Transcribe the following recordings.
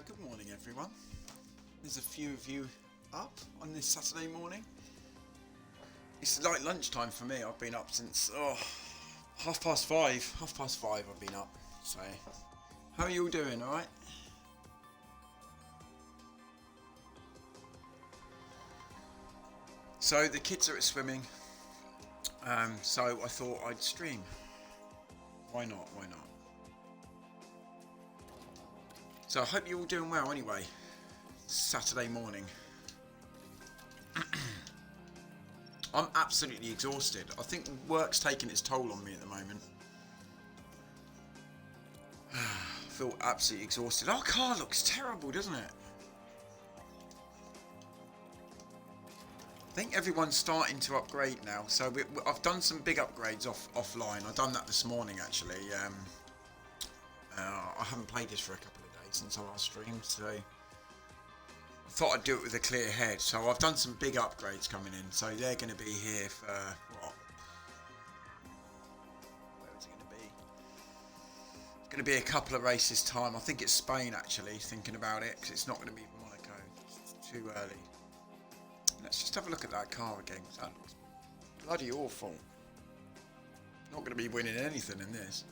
Good morning everyone. There's a few of you up on this Saturday morning. It's like lunchtime for me. I've been up since 5:30. 5:30 I've been up. So how are you all doing? Alright? So the kids are at swimming, so I thought I'd stream. Why not? Why not? So I hope you're all doing well anyway. Saturday morning. I'm absolutely exhausted. I think work's taking its toll on me at the moment. I feel absolutely exhausted. Our car looks terrible, doesn't it? I think everyone's starting to upgrade now. So I've done some big upgrades offline. I've done that this morning actually. I haven't played this for a couple of days since I last streamed, so I thought I'd do it with a clear head. So I've done some big upgrades coming in, so they're going to be here for what? Where is it going to be? It's going to be a couple of races time. I think it's Spain actually, thinking about it, because it's not going to be Monaco. It's too early. Let's just have a look at that car again. That looks bloody awful. Not going to be winning anything in this.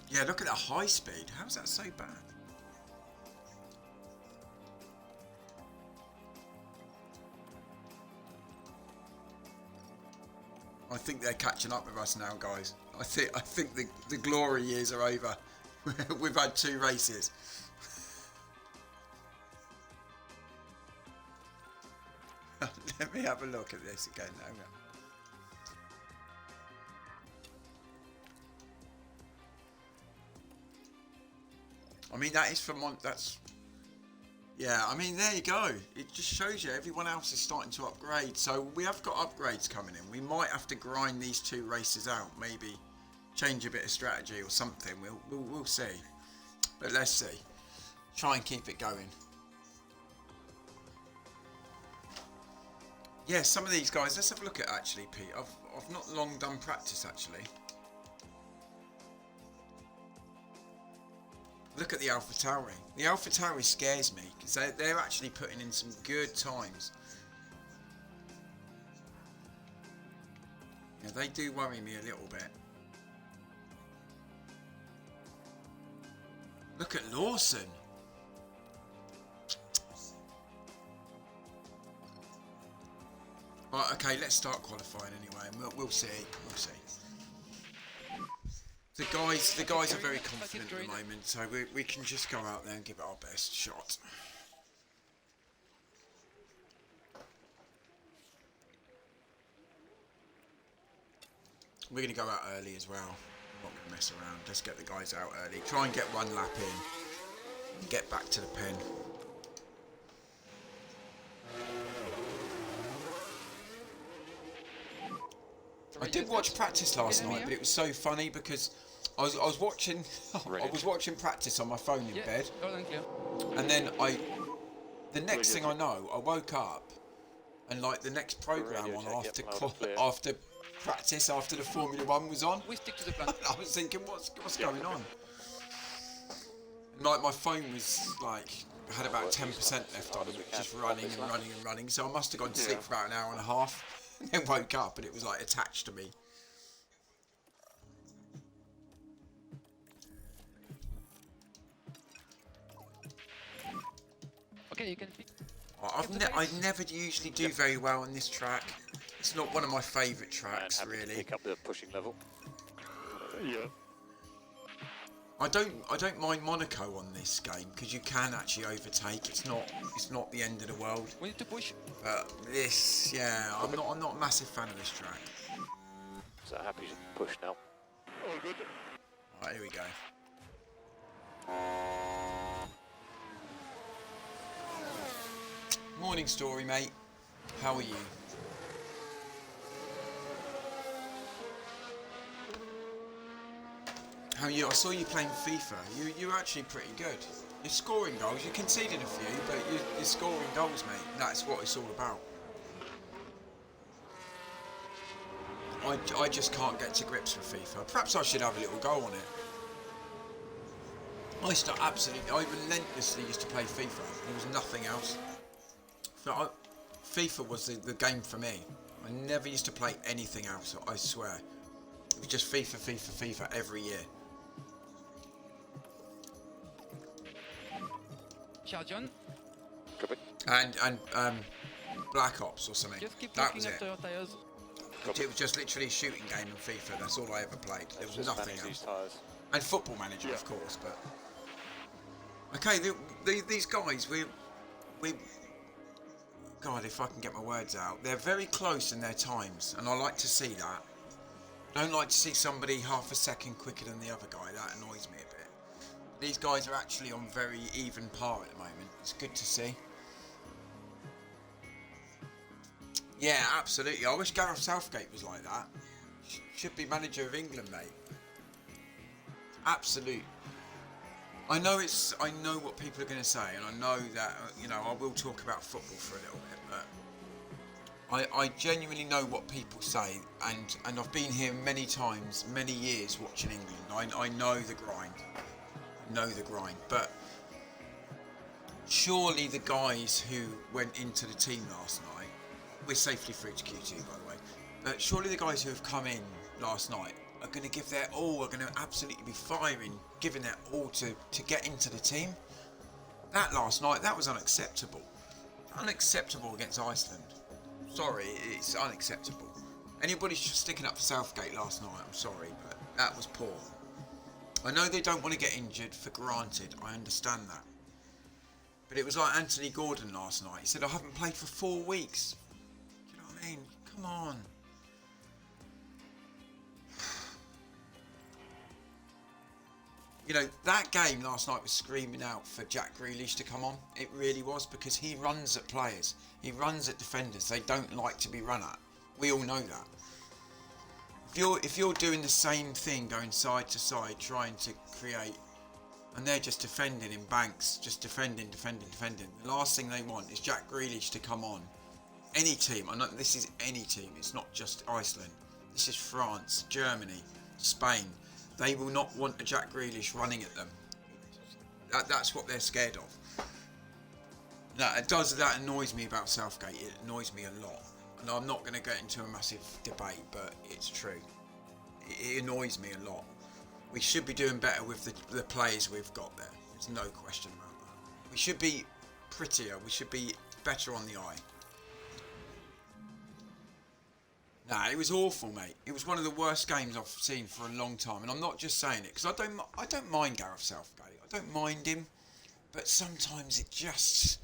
Yeah, look at that high speed. How's that so bad? I think they're catching up with us now, guys. I think the glory years are over. We've had 2 races. Let me have a look at this again now. I mean, that is from that's, yeah, I mean, there you go. It just shows you everyone else is starting to upgrade. So we have got upgrades coming in. We might have to grind these 2 races out, maybe change a bit of strategy or something. We'll see. But let's see. Try and keep it going. Yeah, some of these guys, let's have a look at actually, Pete. I've not long done practice actually. Look at the AlphaTauri. The AlphaTauri scares me because they're actually putting in some good times. Yeah, they do worry me a little bit. Look at Lawson. Right, okay, let's start qualifying anyway, and we'll see. We'll see. The guys are very confident at the moment, so we can just go out there and give it our best shot. We're going to go out early as well. I'm not going to mess around. Let's get the guys out early. Try and get 1 lap in and get back to the pen. I did watch practice last night, but it was so funny because I was watching practice on my phone in bed, and then the next thing I know, I woke up and like the next program on after practice, after the Formula 1 was on. I was thinking, what's going on? And like my phone was like had about 10% left on it, just running and running and running. So I must have gone to sleep for about an hour and a half. And then woke up and it was like attached to me. Okay, you can. I never usually do very well on this track. It's not one of my favourite tracks, really. Pick up the pushing level. Yeah. I don't mind Monaco on this game because you can actually overtake. It's not the end of the world. We need to push. But this, yeah, I'm not a massive fan of this track. So happy to push now. All good. Right, here we go. Morning Story, mate. How are you? How are you? I saw you playing FIFA. You're actually pretty good. You're scoring goals. You're conceding a few, but you're scoring goals, mate. That's what it's all about. I just can't get to grips with FIFA. Perhaps I should have a little go on it. I relentlessly used to play FIFA. There was nothing else. FIFA was the game for me. I never used to play anything else, I swear. It was just FIFA every year. Charge on. Copy. And Black Ops or something. Just keep That was looking it. after your tires. Copy. It was just literally a shooting game in FIFA. That's all I ever played. There was Just nothing manage these else. tyres. And Football Manager, Yeah. of course. But okay, these guys, we. God, if I can get my words out, they're very close in their times, and I like to see that. I don't like to see somebody half a second quicker than the other guy. That annoys me a bit. These guys are actually on very even par at the moment. It's good to see. Yeah, absolutely. I wish Gareth Southgate was like that. Should be manager of England, mate. Absolute. I know what people are going to say, and I know that I will talk about football for a little bit, but I genuinely know what people say, and I've been here many times, many years watching England. I know the grind. But surely the guys who went into the team last night, we're safely through to Q2 by the way, but surely the guys who have come in last night are going to give their all, are going to absolutely be firing, giving their all to get into the team. That last night, that was unacceptable. Unacceptable against Iceland. Sorry, it's unacceptable. Anybody sticking up for Southgate last night, I'm sorry, but that was poor. I know they don't want to get injured, for granted, I understand that. But it was like Anthony Gordon last night. He said, I haven't played for 4 weeks. You know what I mean? Come on. That game last night was screaming out for Jack Grealish to come on. It really was, because he runs at players. He runs at defenders. They don't like to be run at. We all know that. If you're doing the same thing, going side to side, trying to create, and they're just defending in banks, just defending. The last thing they want is Jack Grealish to come on. Any team, I know this is any team, it's not just Iceland. This is France, Germany, Spain. They will not want a Jack Grealish running at them. That's what they're scared of. That annoys me about Southgate. It annoys me a lot. And I'm not going to get into a massive debate, but it's true. It annoys me a lot. We should be doing better with the players we've got there. There's no question about that. We should be prettier. We should be better on the eye. Nah, it was awful, mate. It was one of the worst games I've seen for a long time, and I'm not just saying it because I don't mind Gareth Southgate. I don't mind him, but sometimes it just,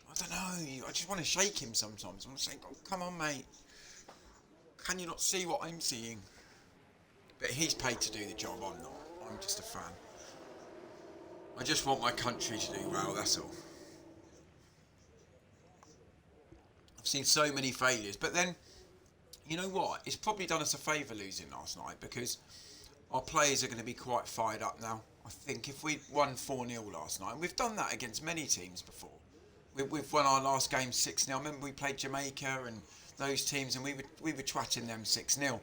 I don't know. I just want to shake him sometimes. I want to say, oh, come on, mate. Can you not see what I'm seeing? But he's paid to do the job. I'm not. I'm just a fan. I just want my country to do well. That's all. I've seen so many failures, but then. You know what? It's probably done us a favour losing last night because our players are going to be quite fired up now. I think if we won 4-0 last night, and we've done that against many teams before. We've won our last game 6-0. I remember we played Jamaica and those teams, and we were twatting them 6-0.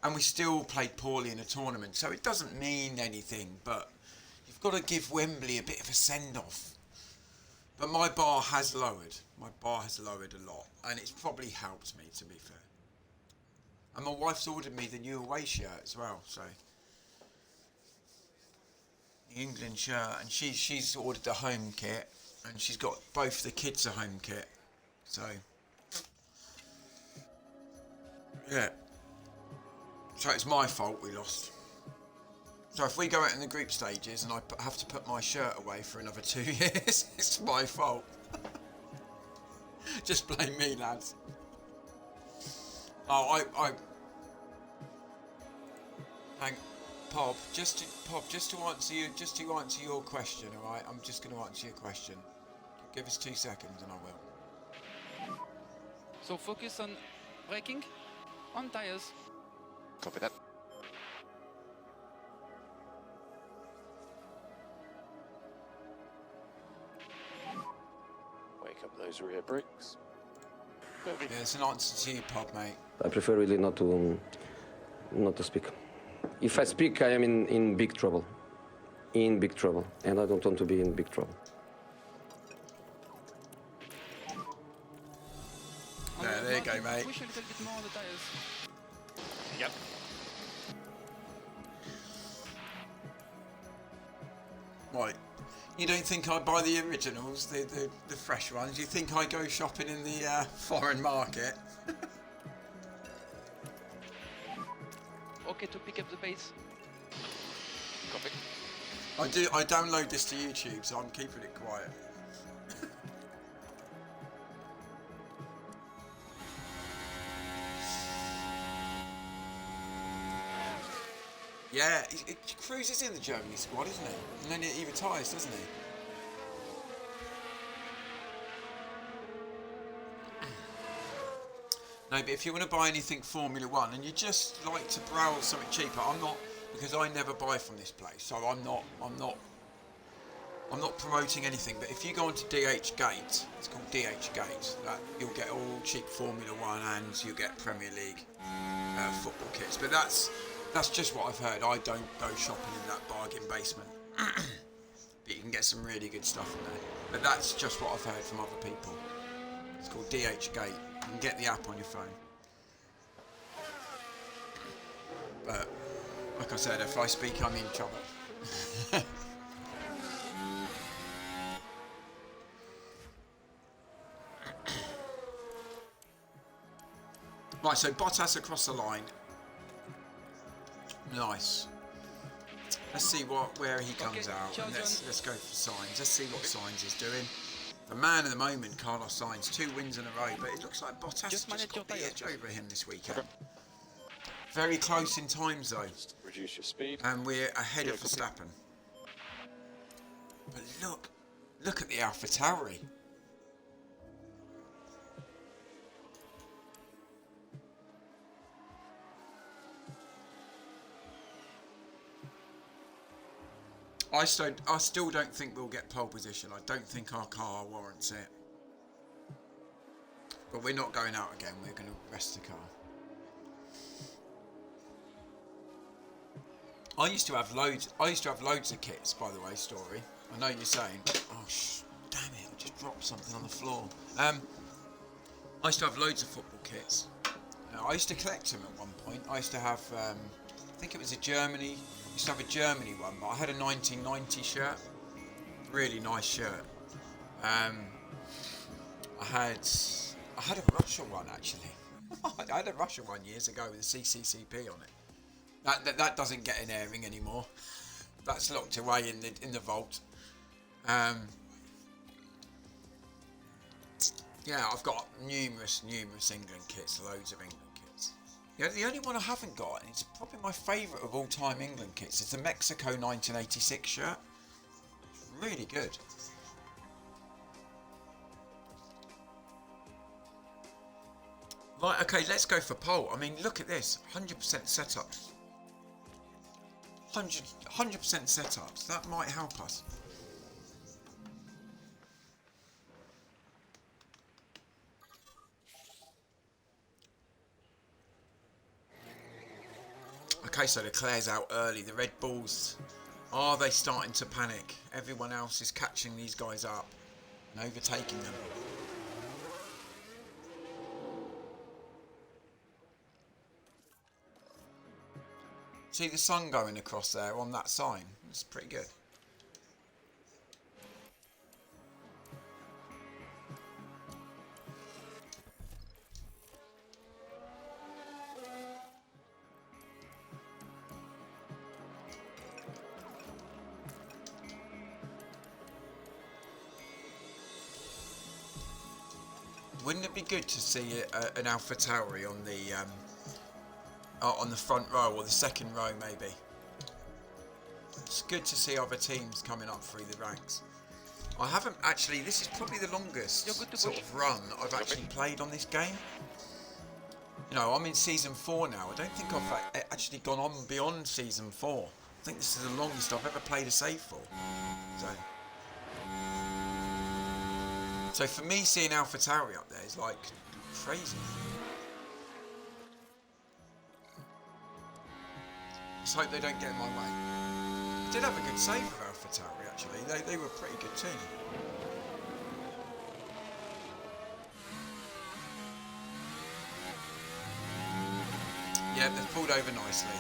And we still played poorly in a tournament, so it doesn't mean anything. But you've got to give Wembley a bit of a send-off. But my bar has lowered. My bar has lowered a lot, and it's probably helped me, to be fair. And my wife's ordered me the new away shirt as well, so the England shirt, and she's ordered the home kit, and she's got both the kids a home kit, so yeah. So it's my fault we lost. So if we go out in the group stages and I have to put my shirt away for another 2 years, it's my fault. Just blame me, lads. Oh, hang, Pob. Just to answer your question. All right, I'm just going to answer your question. Give us 2 seconds, and I will. So focus on braking, on tires. Copy that. Wake up those rear brakes. Yeah, it's an answer to you, Pob, mate. I prefer really not to speak. If I speak, I am in big trouble. In big trouble. And I don't want to be in big trouble. There you go, mate. Push a little bit more on the tires. Yep. Right. You don't think I buy the originals, the fresh ones? You think I go shopping in the foreign market? Okay, to pick up the pace. Copy. I download this to YouTube, so I'm keeping it quiet. Yeah, Cruz is in the Germany squad, isn't he? And then he retires, doesn't he? No, but if you want to buy anything Formula One and you just like to browse something cheaper, I'm not, because I never buy from this place, so I'm not promoting anything. But if you go onto DH Gate, it's called DH Gate, you'll get all cheap Formula One and you'll get Premier League football kits. But that's just what I've heard. I don't go shopping in that bargain basement. But you can get some really good stuff in there. But that's just what I've heard from other people. It's called DH Gate. You can get the app on your phone. But, like I said, if I speak, I'm in trouble. Right, so Bottas across the line. Nice. Let's see where he comes out. And let's go for Sainz. Let's see what Sainz is doing. The man at the moment, Carlos Sainz, 2 wins in a row, but it looks like Bottas just got the edge over him this weekend. Very close in times though. Reduce your speed. And we're ahead of Verstappen. But look at the AlphaTauri. I still don't think we'll get pole position. I don't think our car warrants it. But we're not going out again. We're going to rest the car. I used to have loads of kits, by the way, Story. I know you're saying, oh, damn it, I just dropped something on the floor. I used to have loads of football kits. I used to collect them at one point. I used to have, I think it was a Germany one, but I had a 1990 shirt. Really nice shirt. I had a Russia one actually. I had a Russia one years ago with a CCCP on it. That doesn't get an airing anymore. That's locked away in the vault. Yeah, I've got numerous England kits, loads of England kits. Yeah, the only one I haven't got, and it's probably my favourite of all time England kits, is the Mexico 1986 shirt. It's really good. Right, okay, let's go for pole. I mean, look at this, 100% setups. 100% setups. That might help us. Okay, so Leclerc's out early. The Red Bulls, are they starting to panic? Everyone else is catching these guys up and overtaking them. See the sun going across there on that sign? It's pretty good. Wouldn't it be good to see an AlphaTauri on the front row or the second row maybe? It's good to see other teams coming up through the ranks. I haven't actually, this is probably the longest sort of run I've actually played on this game. You know, I'm in season 4 now. I don't think I've actually gone on beyond season 4. I think this is the longest I've ever played a save for. So for me, seeing AlphaTauri up there is like crazy. Just hope they don't get in my way. I did have a good save with AlphaTauri actually. They were a pretty good team. Yeah, they've pulled over nicely.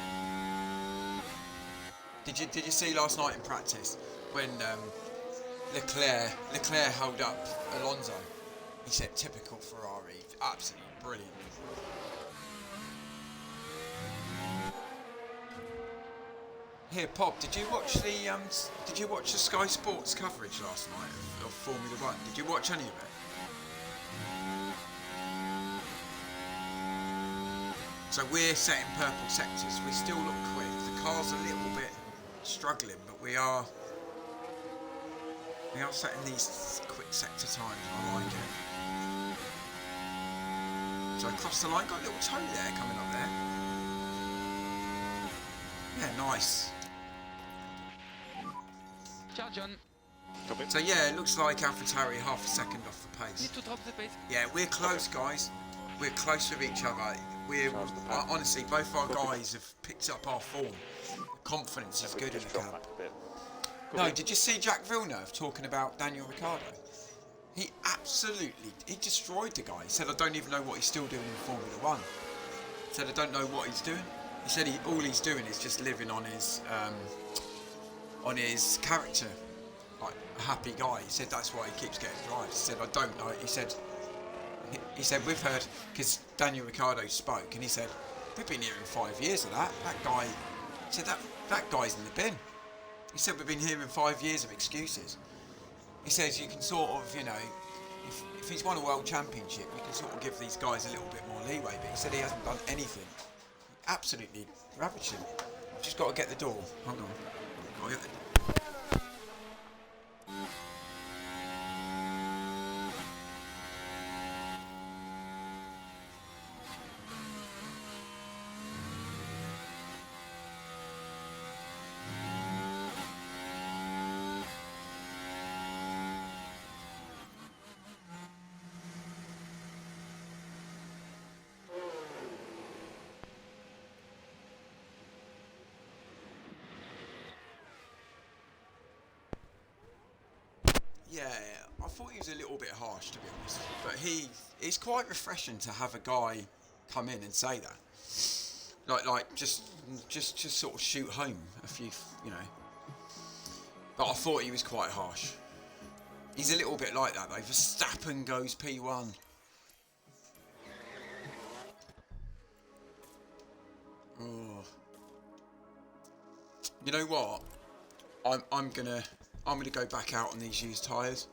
Did you see last night in practice when Leclerc held up Alonso? He said typical Ferrari, absolutely brilliant. Here, Pop, did you watch the Sky Sports coverage last night of Formula One? Did you watch any of it? So we're set in purple sectors. We still look quick. The car's a little bit struggling, but we are setting these quick sector times. I like it. So across the line, got a little toe there coming up there. Yeah, nice. Ciao, John. So yeah, it looks like AlphaTauri half a second off the pace. Need to drop the pace. Yeah, we're close, guys. We're close with each other. Honestly, both our guys have picked up our form. The confidence is good in the camp. No, did you see Jack Villeneuve talking about Daniel Ricciardo? He destroyed the guy. He said, I don't even know what he's still doing in Formula One. He said, I don't know what he's doing. He said all he's doing is just living on his character, like a happy guy. He said that's why he keeps getting drives. He said, I don't know. He said, we've heard, because Daniel Ricciardo spoke, and he said, we've been hearing 5 years of that. That guy, he said, that guy's in the bin. He said, we've been hearing 5 years of excuses. He says, you can sort of, you know, if he's won a world championship, you can sort of give these guys a little bit more leeway. But he said he hasn't done anything. Absolutely ravaged him. I've just got to get the door. Hold on. Got to get the door. Yeah, I thought he was a little bit harsh, to be honest. But it's quite refreshing to have a guy come in and say that. Like just sort of shoot home a few, you know. But I thought he was quite harsh. He's a little bit like that though. Verstappen goes P1. Oh. You know what? I'm gonna go back out on these used tyres.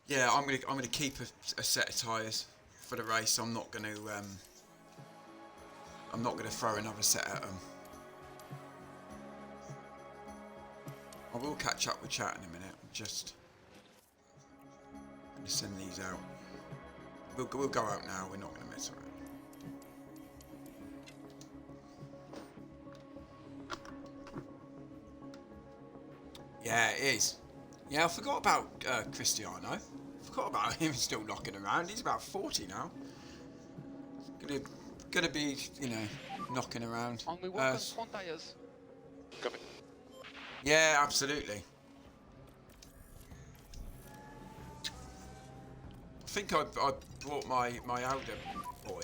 Yeah, I'm gonna keep a set of tyres for the race. I'm not gonna throw another set at them. I will catch up with chat in a minute. I'm just gonna send these out. We'll go out now. We're not gonna mess around. Yeah, it is. Yeah, I forgot about Cristiano. Forgot about him still knocking around. He's about 40 now. Gonna be, you know, knocking around. And we work on front tires. Copy. Yeah, absolutely. I think I brought my elder boy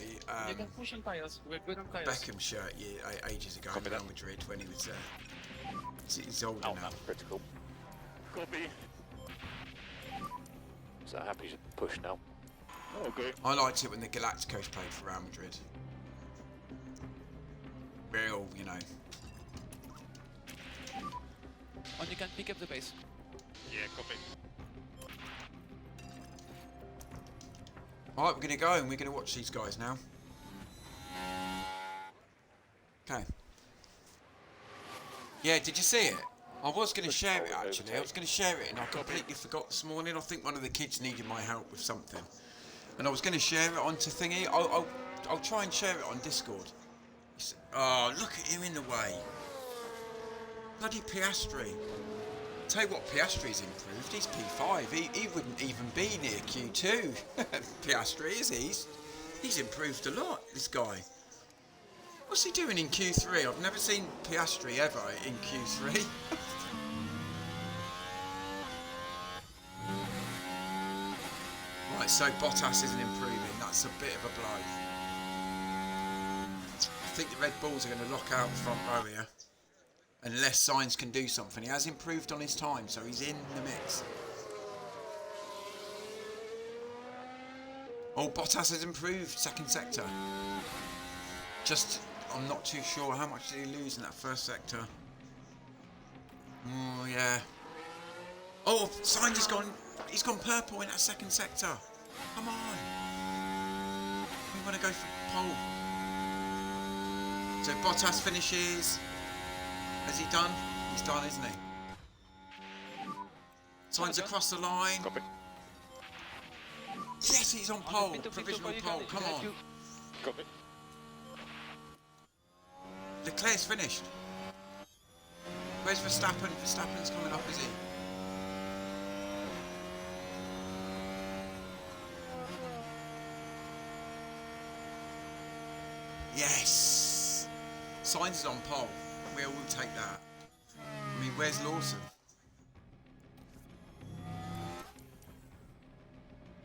You can push on tires. We're good on tires. Beckham shirt ages ago in Real Madrid when he was there. He's older now. That's critical. Copy. So happy to push now. Okay. I liked it when the Galacticos played for Real Madrid. Real, you know. And you can pick up the pace. Yeah, copy. Alright, we're going to go and we're going to watch these guys now. Okay. Yeah, did you see it? I was going to share it actually. I was going to share it and I completely forgot this morning. I think one of the kids needed my help with something. And I was going to share it onto thingy. I'll try and share it on Discord. Oh, look at him in the way. Bloody Piastri. Tell you what, Piastri's improved. He's P5. He wouldn't even be near Q2. Piastri, is he? He's improved a lot, this guy. What's he doing in Q3? I've never seen Piastri ever in Q3. Right, so Bottas isn't improving. That's a bit of a blow. I think the Red Bulls are going to lock out the front row here. Unless Sainz can do something. He has improved on his time, so he's in the mix. Oh, Bottas has improved, second sector. Just, I'm not too sure. How much did he lose in that first sector? Oh, yeah. Oh, Sainz has gone, he's gone purple in that second sector. Come on. We want to go for pole. So Bottas finishes. Has he done? He's done, isn't he? Sainz across the line. Copy. Yes, he's on pole. Provisional pole. Come on. Copy. Leclerc's finished. Where's Verstappen? Verstappen's coming up, is he? Yes! Sainz is on pole. We'll take that. I mean, where's Lawson?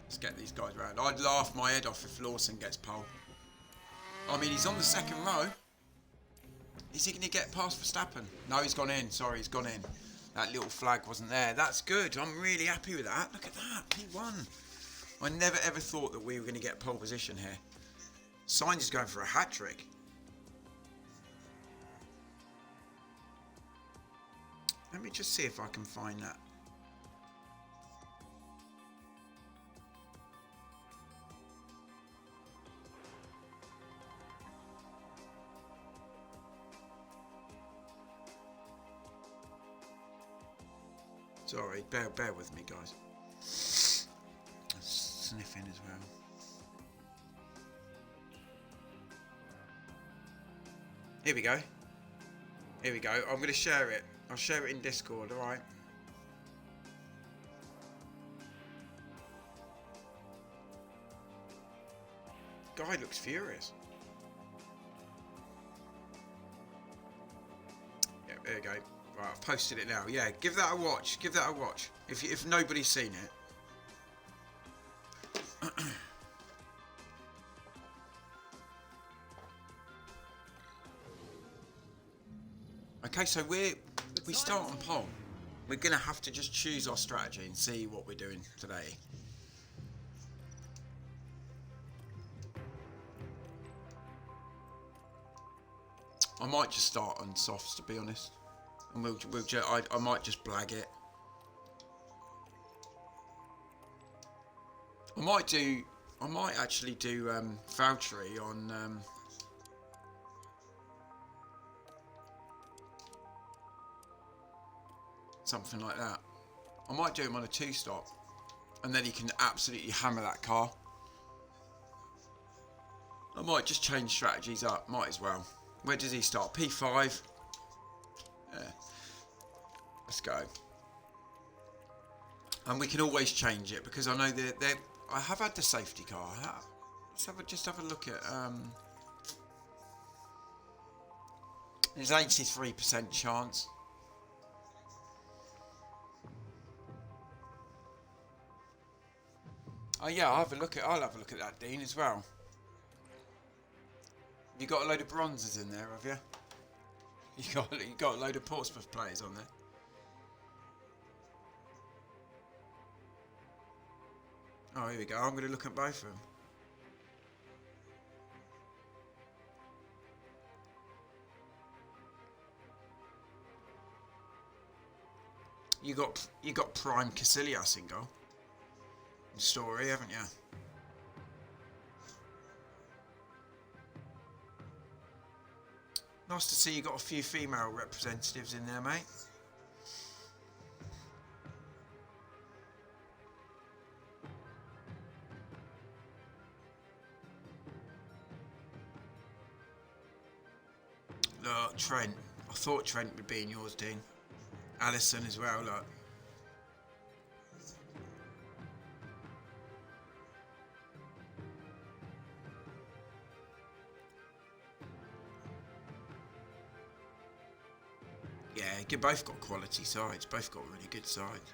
Let's get these guys round. I'd laugh my head off if Lawson gets pole. I mean, he's on the second row. Is he going to get past Verstappen? No, he's gone in. Sorry, he's gone in. That little flag wasn't there. That's good. I'm really happy with that. Look at that. He won. I never ever thought that we were going to get pole position here. Sainz is going for a hat-trick. Let me just see if I can find that. Sorry, bear with me, guys. Sniffing as well. Here we go. Here we go. I'm going to share it. I'll share it in Discord, alright? Guy looks furious. Yeah, there you go. Right, I've posted it now. Yeah, give that a watch. Give that a watch. If nobody's seen it. Okay, so we start on pole. We're going to have to just choose our strategy and see what we're doing today. I might just start on softs, to be honest. And I might just blag it. I might actually do Valtteri on something like that. I might do him on a 2-stop, and then he can absolutely hammer that car. I might just change strategies up, might as well. Where does he start? P5. Yeah. Let's go. And we can always change it, because I know I have had the safety car. Let's just have a look at there's 83% chance. Oh yeah, I'll have a look at that, Dean, as well. You got a load of bronzes in there, have you? You got a load of Portsmouth players on there. Oh, here we go. I'm going to look at both of them. You got Prime Casillas in goal. Story, haven't you? Nice to see you got a few female representatives in there, mate. Look, Trent. I thought Trent would be in yours, Dean. Allison as well, look. Yeah, you both got quality sides. Both got really good sides.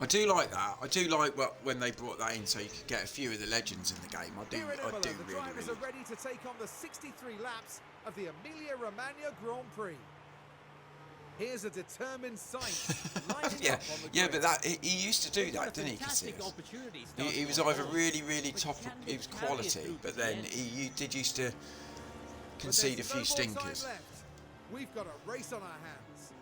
I do like that. I do like when they brought that in, so you could get a few of the legends in the game. I do Imola, really, the drivers are ready to take on the 63 laps of the Emilia-Romagna Grand Prix. Here's a determined Sainz lining yeah, up on the yeah, grid. but he used to do that, didn't he? He was either really top, he was quality, but then he did used to concede a few But there's no more time stinkers. left. We've got a race on our hands.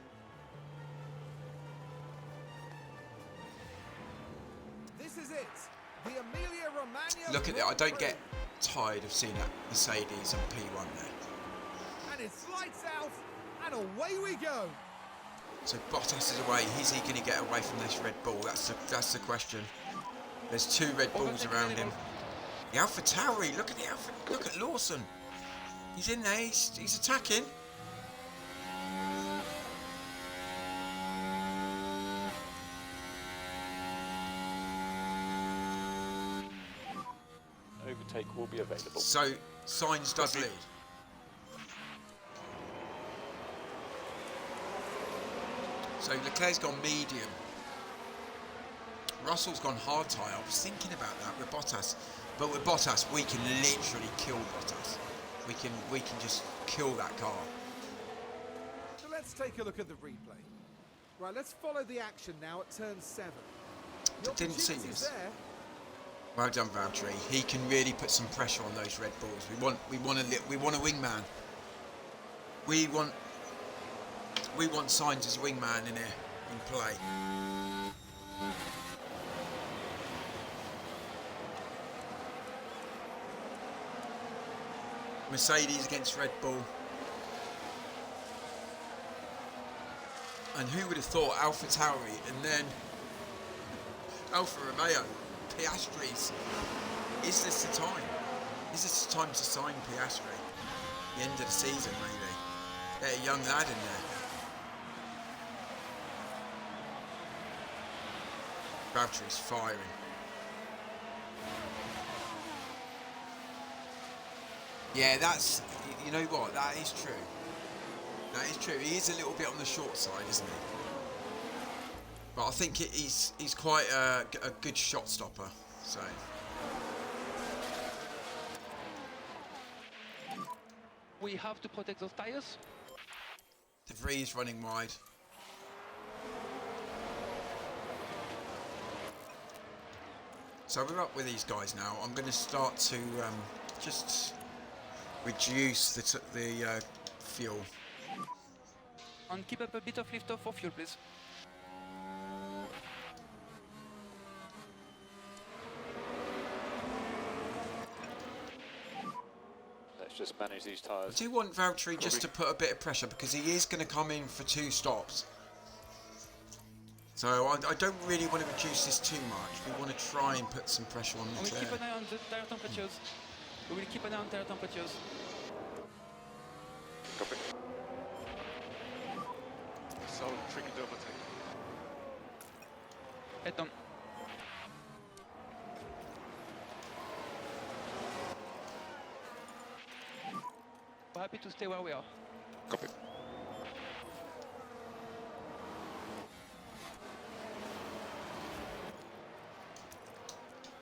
This is it. The Emilia-Romagna Look at that. Grand I don't Prix. get tired of seeing that Mercedes and P1 there. And it's lights out, and away we go. So Bottas is away. Is he going to get away from this Red Bull? That's the question. There's two Red Bulls around him. The AlphaTauri. Look at the Alpha. Look at Lawson. He's in there. He's attacking. Overtake will be available. So Sainz does lead. So Leclerc's gone medium. Russell's gone hard tyre. I was thinking about that with Bottas, but with Bottas we can literally kill Bottas. We can just kill that car. So let's take a look at the replay. Right, let's follow the action now at turn 7. Your Didn't see opportunities this. there. Well done, Valtteri. He can really put some pressure on those Red Bulls. We want a wingman. We want Sainz as a wingman in here in play. Mercedes against Red Bull. And who would have thought AlphaTauri and then Alfa Romeo, Piastri's. Is this the time? Is this the time to sign Piastri? The end of the season, maybe. Get a young lad in there. Valtteri's firing. Yeah, that's, you know what, that is true. That is true. He is a little bit on the short side, isn't he? But I think he's quite a good shot stopper. So We have to protect those tires. De Vries running wide. So we're up with these guys now. I'm going to start to just reduce the fuel. And keep up a bit of lift off for fuel, please. Let's just manage these I tyres. do want Valtteri just to put a bit of pressure because he is going to come in for 2 stops. So I don't really want to reduce this too much. We want to try and put some pressure on And we'll Leclerc. keep an eye on the tire temperatures. We will keep an eye on tire temperatures. Copy. So tricky to overtake. Head down. We're happy to stay where we are. Copy.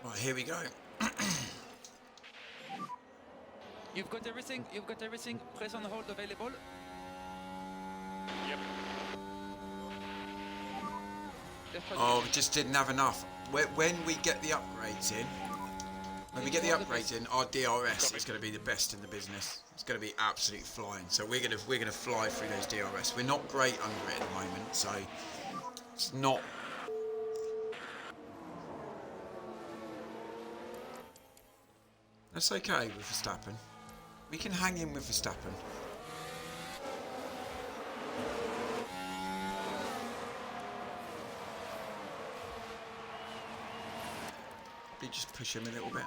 Right, here we go. You've got everything. You've got everything. Press on hold available. Yep. Left right. Oh, we just didn't have enough. When we get the upgrades in, our DRS is going to be the best in the business. It's going to be absolute flying. So we're going to fly through those DRS. We're not great under it at the moment, so it's not. That's okay with Verstappen. We can hang in with Verstappen. Probably just push him a little bit.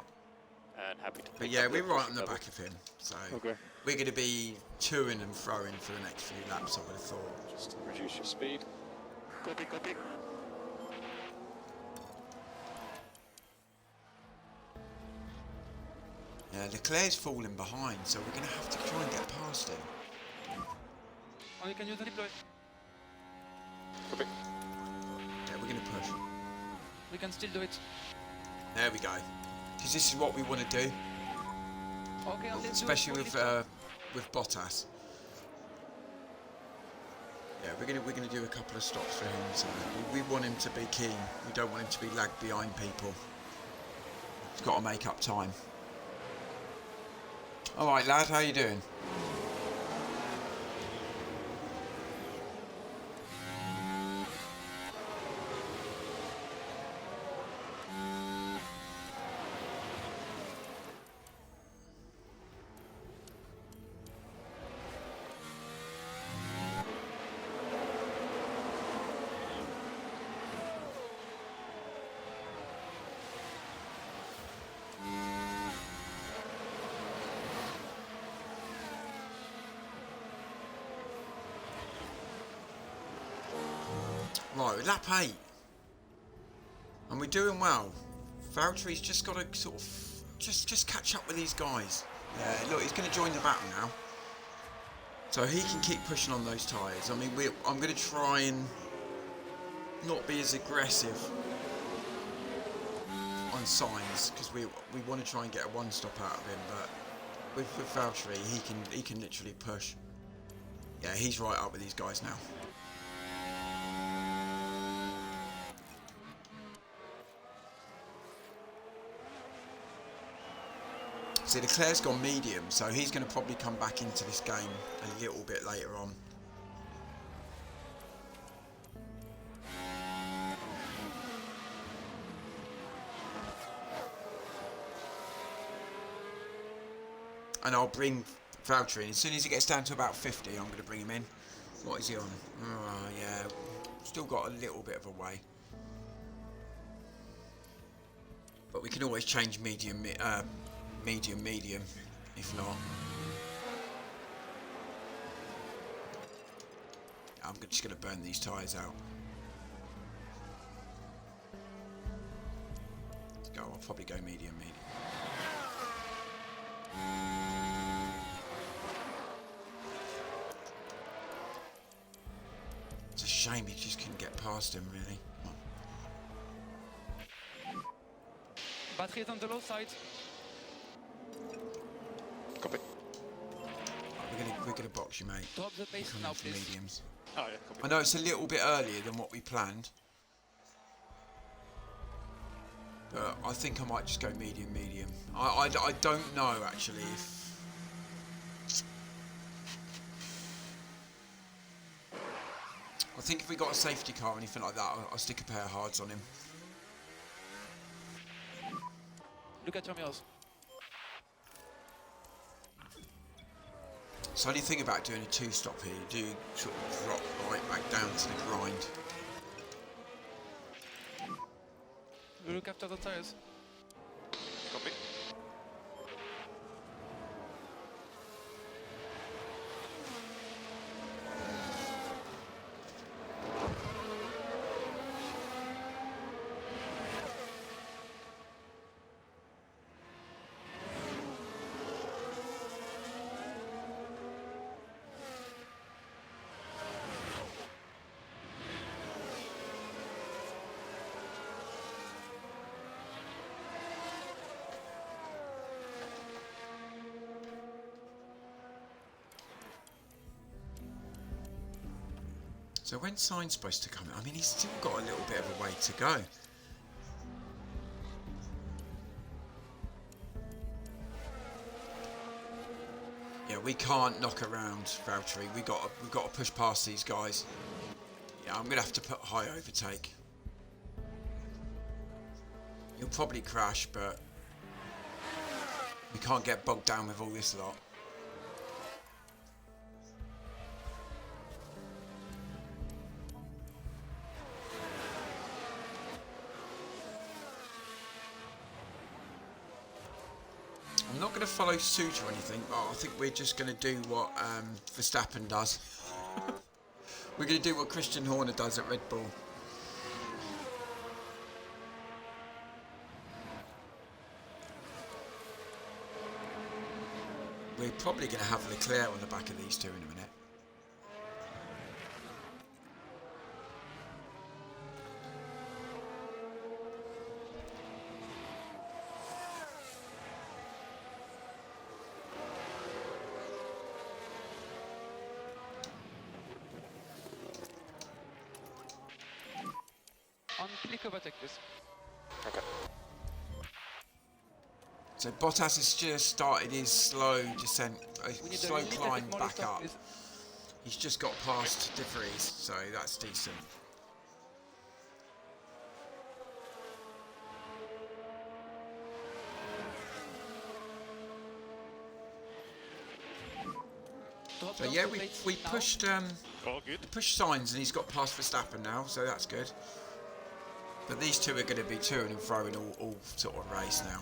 and happy to But pick yeah, up we're the right on pushing the level. back of him, so Okay. we're going to be toing and throwing for the next few laps, I would have thought. Just reduce your speed. Copy, copy. Yeah, Leclerc's falling behind, so we're going to have to try and get past him. Oh, you can use the deploy. Copy. Yeah, we're going to push. We can still do it. There we go. Because this is what we want to do, Okay, let's especially do it. with Bottas. Yeah, we're gonna do a couple of stops for him. So we want him to be keen. We don't want him to be lagged behind people. He's got to make up time. All right, lad, how you doing? Right, we're lap 8. And we're doing well. Valtteri's just got to sort of just catch up with these guys. Yeah, look, he's going to join the battle now. So he can keep pushing on those tyres. I mean, I'm going to try and not be as aggressive on signs because we want to try and get a one stop out of him. But with Valtteri, he can literally push. Yeah, he's right up with these guys now. See, Leclerc's gone medium, so he's going to probably come back into this game a little bit later on. And I'll bring Valtteri in. As soon as he gets down to about 50, I'm going to bring him in. What is he on? Oh, yeah, still got a little bit of a way. But we can always change medium, medium, if not. I'm just going to burn these tyres out. Go, I'll probably go medium. It's a shame he just couldn't get past him, really. Battery is on the low side. Copy. We're gonna box you, mate. Drop the pace Coming now, for please. mediums. Oh yeah, copy. I know it's a little bit earlier than what we planned, but I think I might just go medium. I don't know actually if. I think if we got a safety car or anything like that, I'll stick a pair of hards on him. Look at your mirrors. So the only thing about doing a two-stop here, you do sort of drop right back down to the grind. We look after the tires. Copy. So when's Sainz supposed to come in? I mean, he's still got a little bit of a way to go. Yeah, we can't knock around Valtteri. We got to push past these guys. Yeah, I'm gonna have to put high overtake. He'll probably crash, but we can't get bogged down with all this lot. follow suit or anything, but I think we're just going to do what Verstappen does. We're going to do what Christian Horner does at Red Bull. We're probably going to have Leclerc on the back of these two in a minute. On click overtake, please. Okay. So Bottas has just started his slow descent, We need slow a little climb bit more back lift off, up. please. He's just got past De Vries, so that's decent. Drop So down yeah, to we late now. pushed All good. pushed Sainz and he's got past Verstappen now, so that's good. But these two are going to be toing and throwing all sort of race now.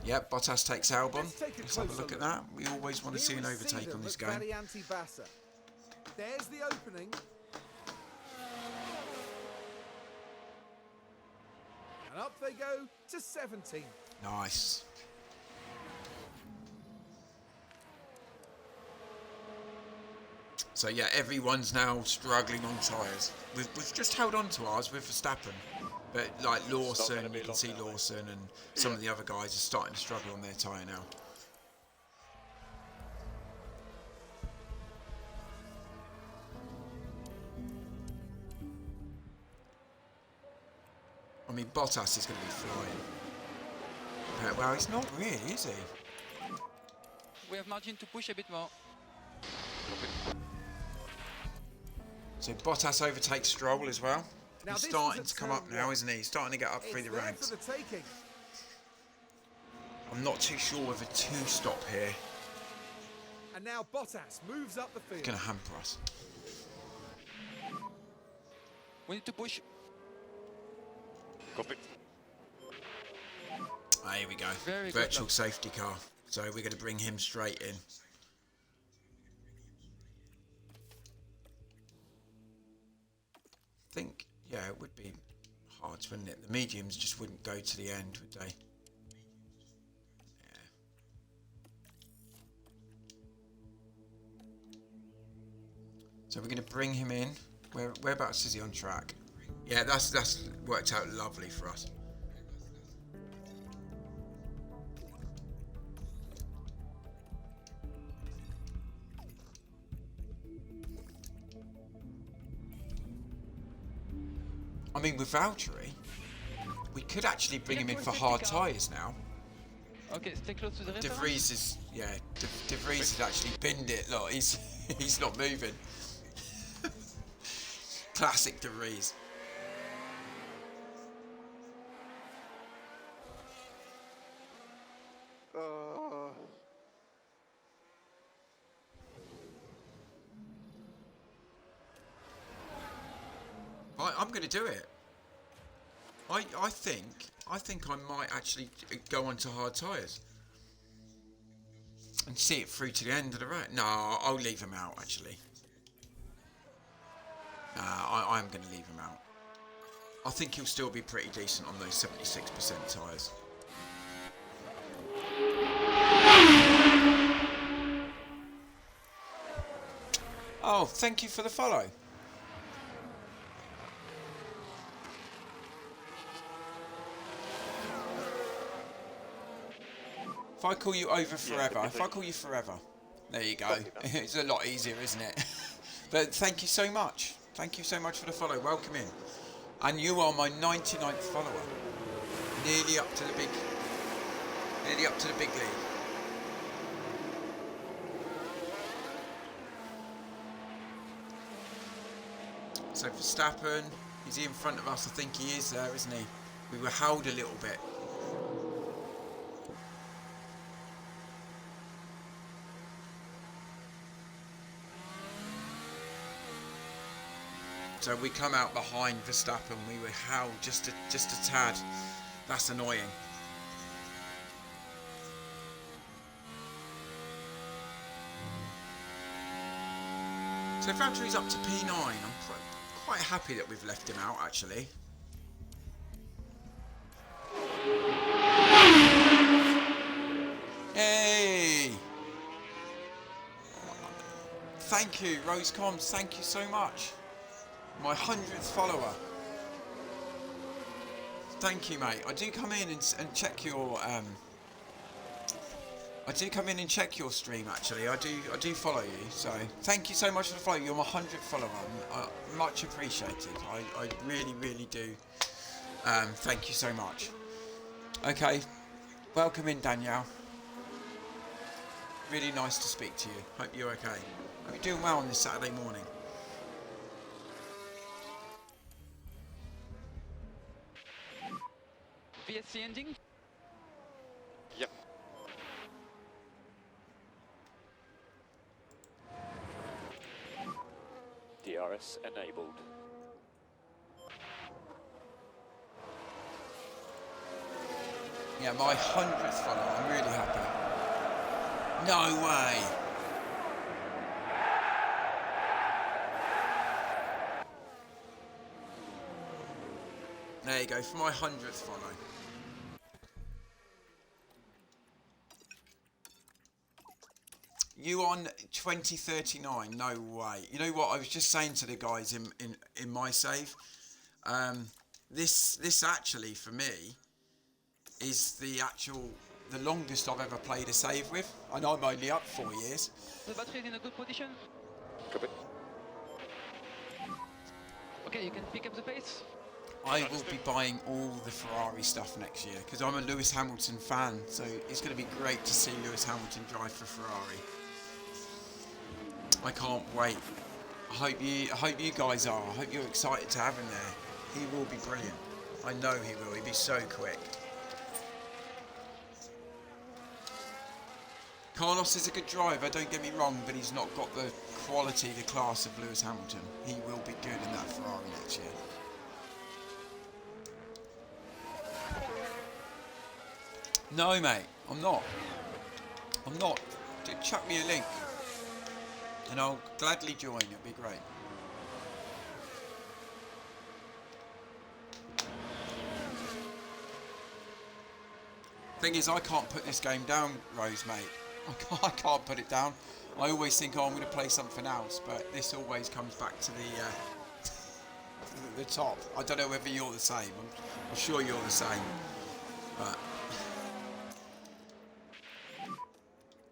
Yep, Bottas takes Albon. Let's have a look at that. We always want to see an overtake on this game. There's the opening. And up they go to 17. Nice. So yeah, everyone's now struggling on tyres. We've just held on to ours with Verstappen. But like Lawson, you can see Lawson and some of the other guys are starting to struggle on their tyre now. I mean, Bottas is going to be flying. Well, he's not really, is he? We have margin to push a bit more. So Bottas overtakes Stroll as well. Now He's this starting is to a come up turn now, one. isn't he? He's starting to get up through It's the there ranks. for the taking. I'm not too sure with a two-stop here. And now Bottas moves up the field. It's going to hamper us. We need to push. Copy. Ah, here we go. Very good Virtual luck. safety car. So we're going to bring him straight in. I think, yeah, it would be hard, wouldn't it? The mediums just wouldn't go to the end, would they? Yeah. So we're going to bring him in. Whereabouts is he on track? Yeah, that's worked out lovely for us. I mean, with Valtteri, we could actually bring him in for hard tyres now. Okay, stay close to the De reference. Vries is, yeah, De Vries has actually binned it. Look, he's not moving. Classic De Vries. I'm going to do it. I think I might actually go onto hard tyres and see it through to the end of the race. No, I'll leave him out actually. I'm going to leave him out. I think he'll still be pretty decent on those 76% tyres. Oh, thank you for the follow. If I call you over forever, if I call you forever, there you go. It's a lot easier, isn't it? But thank you so much. Thank you so much for the follow. Welcome in. And you are my 99th follower. Nearly up to the big league. So Verstappen, is he in front of us? I think he is there, isn't he? We were held a little bit. So we come out behind Verstappen. We were held just a tad. That's annoying. So Valtteri's up to P9. I'm quite happy that we've left him out, actually. Hey! Thank you, Rose Comms. Thank you so much. My 100th follower. Thank you, mate. I do come in and check your I do come in and check your stream, actually. I do follow you, so thank you so much for the follow. You're my 100th follower. Much appreciated. I really do. Thank you so much. Okay, welcome in, Danielle. Really nice to speak to you. Hope you're okay. Hope you're doing well on this Saturday morning. VSC ending? Yep. DRS enabled. Yeah, my 100th follower. I'm really happy. No way. There you go, for my 100th follow. You on 2039? No way. You know what? I was just saying to the guys in my save. This actually for me is the longest I've ever played a save with. I know I'm only up 4 years. The battery is in a good position. Copy. Okay, you can pick up the pace. I will be buying all the Ferrari stuff next year because I'm a Lewis Hamilton fan. So it's going to be great to see Lewis Hamilton drive for Ferrari. I can't wait. I hope you guys are. I hope you're excited to have him there. He will be brilliant. I know he will. He'll be so quick. Carlos is a good driver, don't get me wrong, but he's not got the quality, the class of Lewis Hamilton. He will be good in that Ferrari next year. No, mate, I'm not. I'm not. Chuck me a link and I'll gladly join. It'll be great. Thing is, I can't put this game down, Rose, mate. I can't put it down. I always think, oh, I'm going to play something else, but this always comes back to the top. I don't know whether you're the same. I'm sure you're the same. But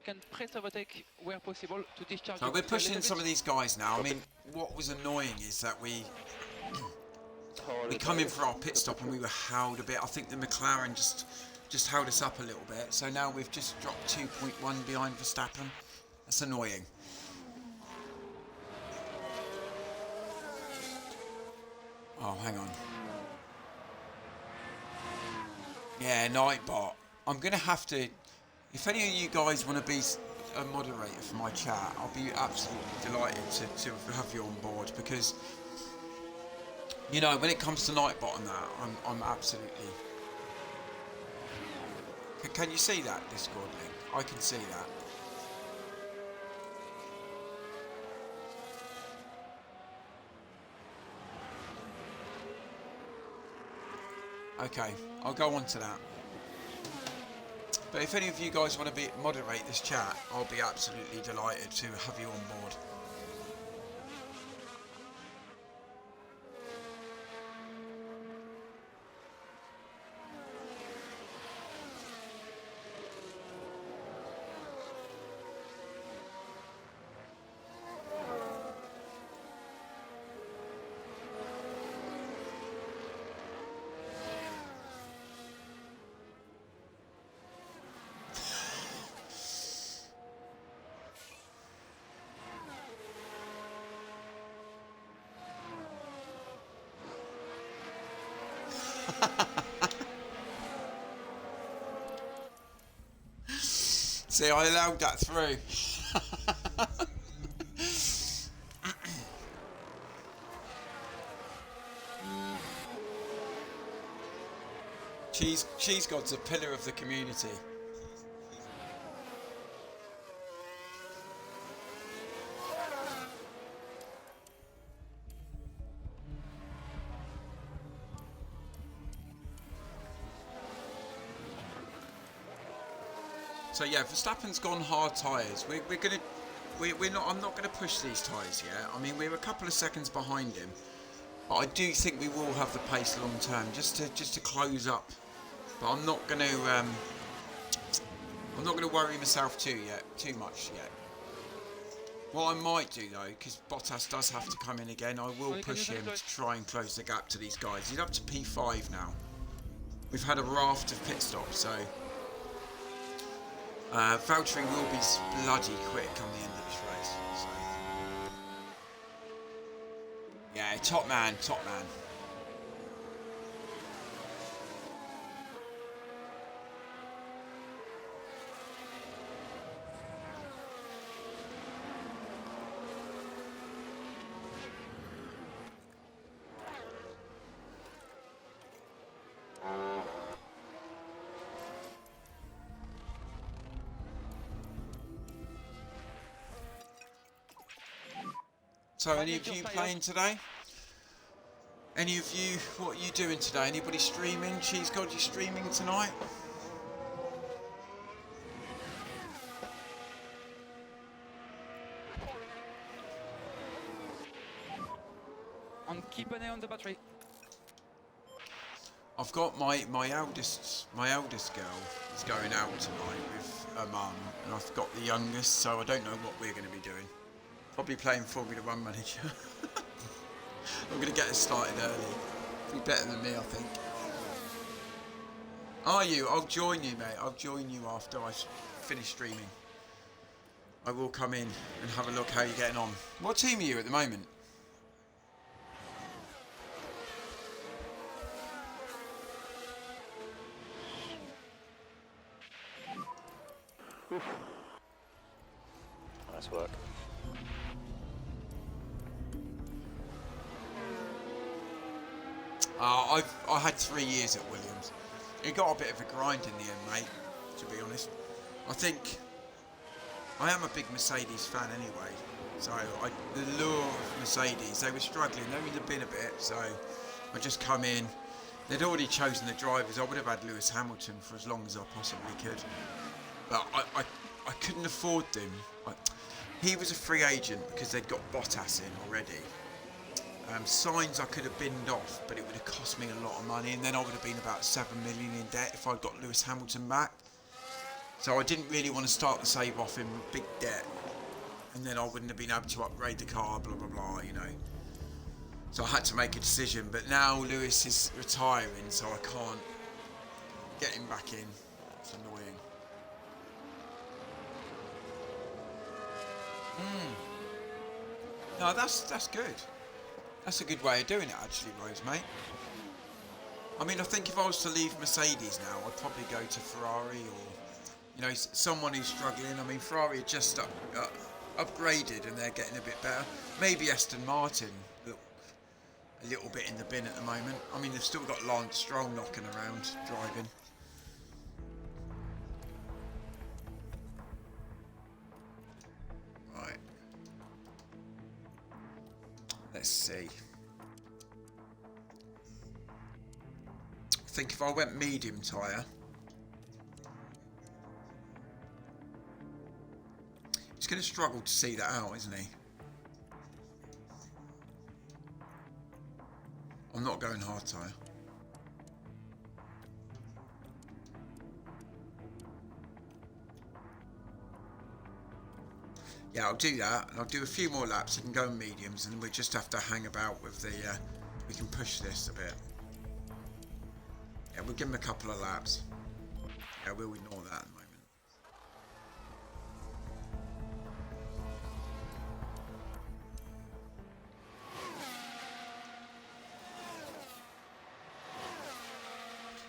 Can press overtake where possible to discharge. so we're pushing some of these guys now. I mean, what was annoying is that we come in for our pit stop and we were howled a bit. I think the McLaren just held us up a little bit. So now we've just dropped 2.1 behind Verstappen. That's annoying. Oh, hang on. Yeah, Nightbot. I'm going to have to... If any of you guys want to be a moderator for my chat, I'll be absolutely delighted to have you on board because, you know, when it comes to Nightbot and that, I'm absolutely... Can you see that, Discord link? I can see that. Okay, I'll go on to that. But if any of you guys want to moderate this chat, I'll be absolutely delighted to have you on board. See, I allowed that through. Cheese God's a pillar of the community. So yeah, Verstappen's gone hard tyres. I'm not gonna push these tyres yet. I mean, we're a couple of seconds behind him, but I do think we will have the pace long term, just to close up. But I'm not gonna worry myself too much yet. What I might do though, because Bottas does have to come in again, I will push him to try and close the gap to these guys. He's up to P5 now. We've had a raft of pit stops, so Valtteri will be bloody quick on the end of this race. So. Yeah, top man, top man. So any of you playing today? Any of you, what are you doing today? Anybody streaming? Cheese God, you streaming tonight? Keep an eye on the battery. I've got my eldest girl is going out tonight with her mum, and I've got the youngest, so I don't know what we're going to be doing. Probably playing Formula 1 Manager. I'm going to get us started early. Be better than me, I think. Are you? I'll join you, mate. I'll join you after I finish streaming. I will come in and have a look how you're getting on. What team are you at the moment? Nice work. I had 3 years at Williams. It got a bit of a grind in the end, mate, to be honest. I think I am a big Mercedes fan anyway. So the lure of Mercedes, they were struggling, they were in the bin a bit, so I just come in. They'd already chosen the drivers. I would have had Lewis Hamilton for as long as I possibly could. But I couldn't afford them. He was a free agent because they'd got Bottas in already. Signs I could have binned off, but it would have cost me a lot of money, and then I would have been about 7 million in debt if I'd got Lewis Hamilton back. So I didn't really want to start the save off in big debt, and then I wouldn't have been able to upgrade the car, blah blah blah, you know. So I had to make a decision, but now Lewis is retiring, so I can't get him back in. It's annoying. No, that's good. That's a good way of doing it, actually, Rose, mate. I mean, I think if I was to leave Mercedes now, I'd probably go to Ferrari or, you know, someone who's struggling. I mean, Ferrari are just upgraded and they're getting a bit better. Maybe Aston Martin look a little bit in the bin at the moment. I mean, they've still got Lance Stroll knocking around driving. Right. Let's see. I think if I went medium tyre, he's going to struggle to see that out, isn't he? I'm not going hard tyre. Yeah, I'll do that. I'll do a few more laps. I can go in mediums, and we just have to hang about with the. We can push this a bit. Yeah, we'll give him a couple of laps. Yeah, we'll ignore that at the moment.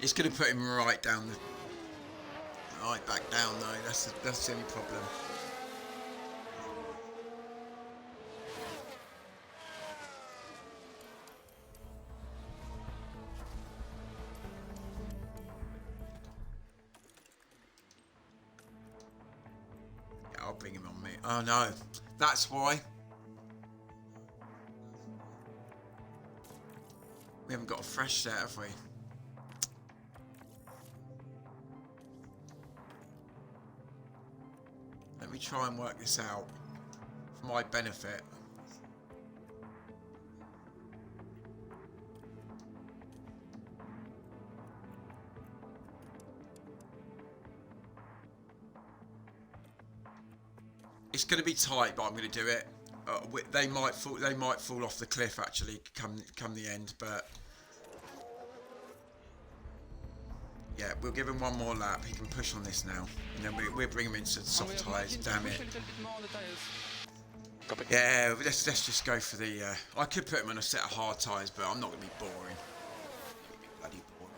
It's going to put him right down the. Right back down though. That's the only problem. I'll bring him on me. Oh no, that's why. We haven't got a fresh set, have we? me try and work this out for my benefit. It's going to be tight, but I'm going to do it. They might fall off the cliff actually come the end, but yeah, we'll give him one more lap. He can push on this now, and then we'll bring him into the soft tyres. Damn it! Yeah, let's just go for the. I could put him on a set of hard tyres, but I'm not going to be boring. Bloody boring.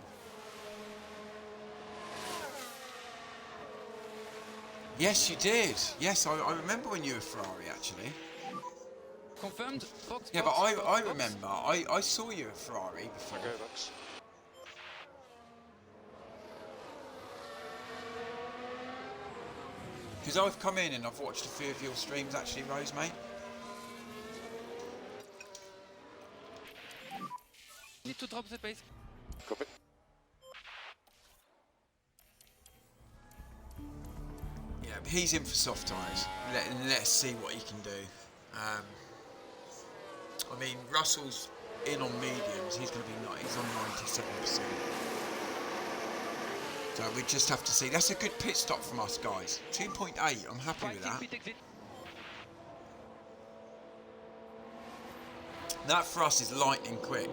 Yes, you did. Yes, I remember when you were Ferrari actually. Confirmed. Box, Yeah, box, but I box. remember. I saw you at Ferrari before. Okay, that's Because I've come in and I've watched a few of your streams actually, Rose, mate. Need to drop the pace. copy. Yeah, but he's in for soft tyres. Let's see what he can do. I mean, Russell's in on mediums. He's going to be he's on 97%. So we just have to see. That's a good pit stop from us, guys. 2.8. I'm happy with that. That for us is lightning quick.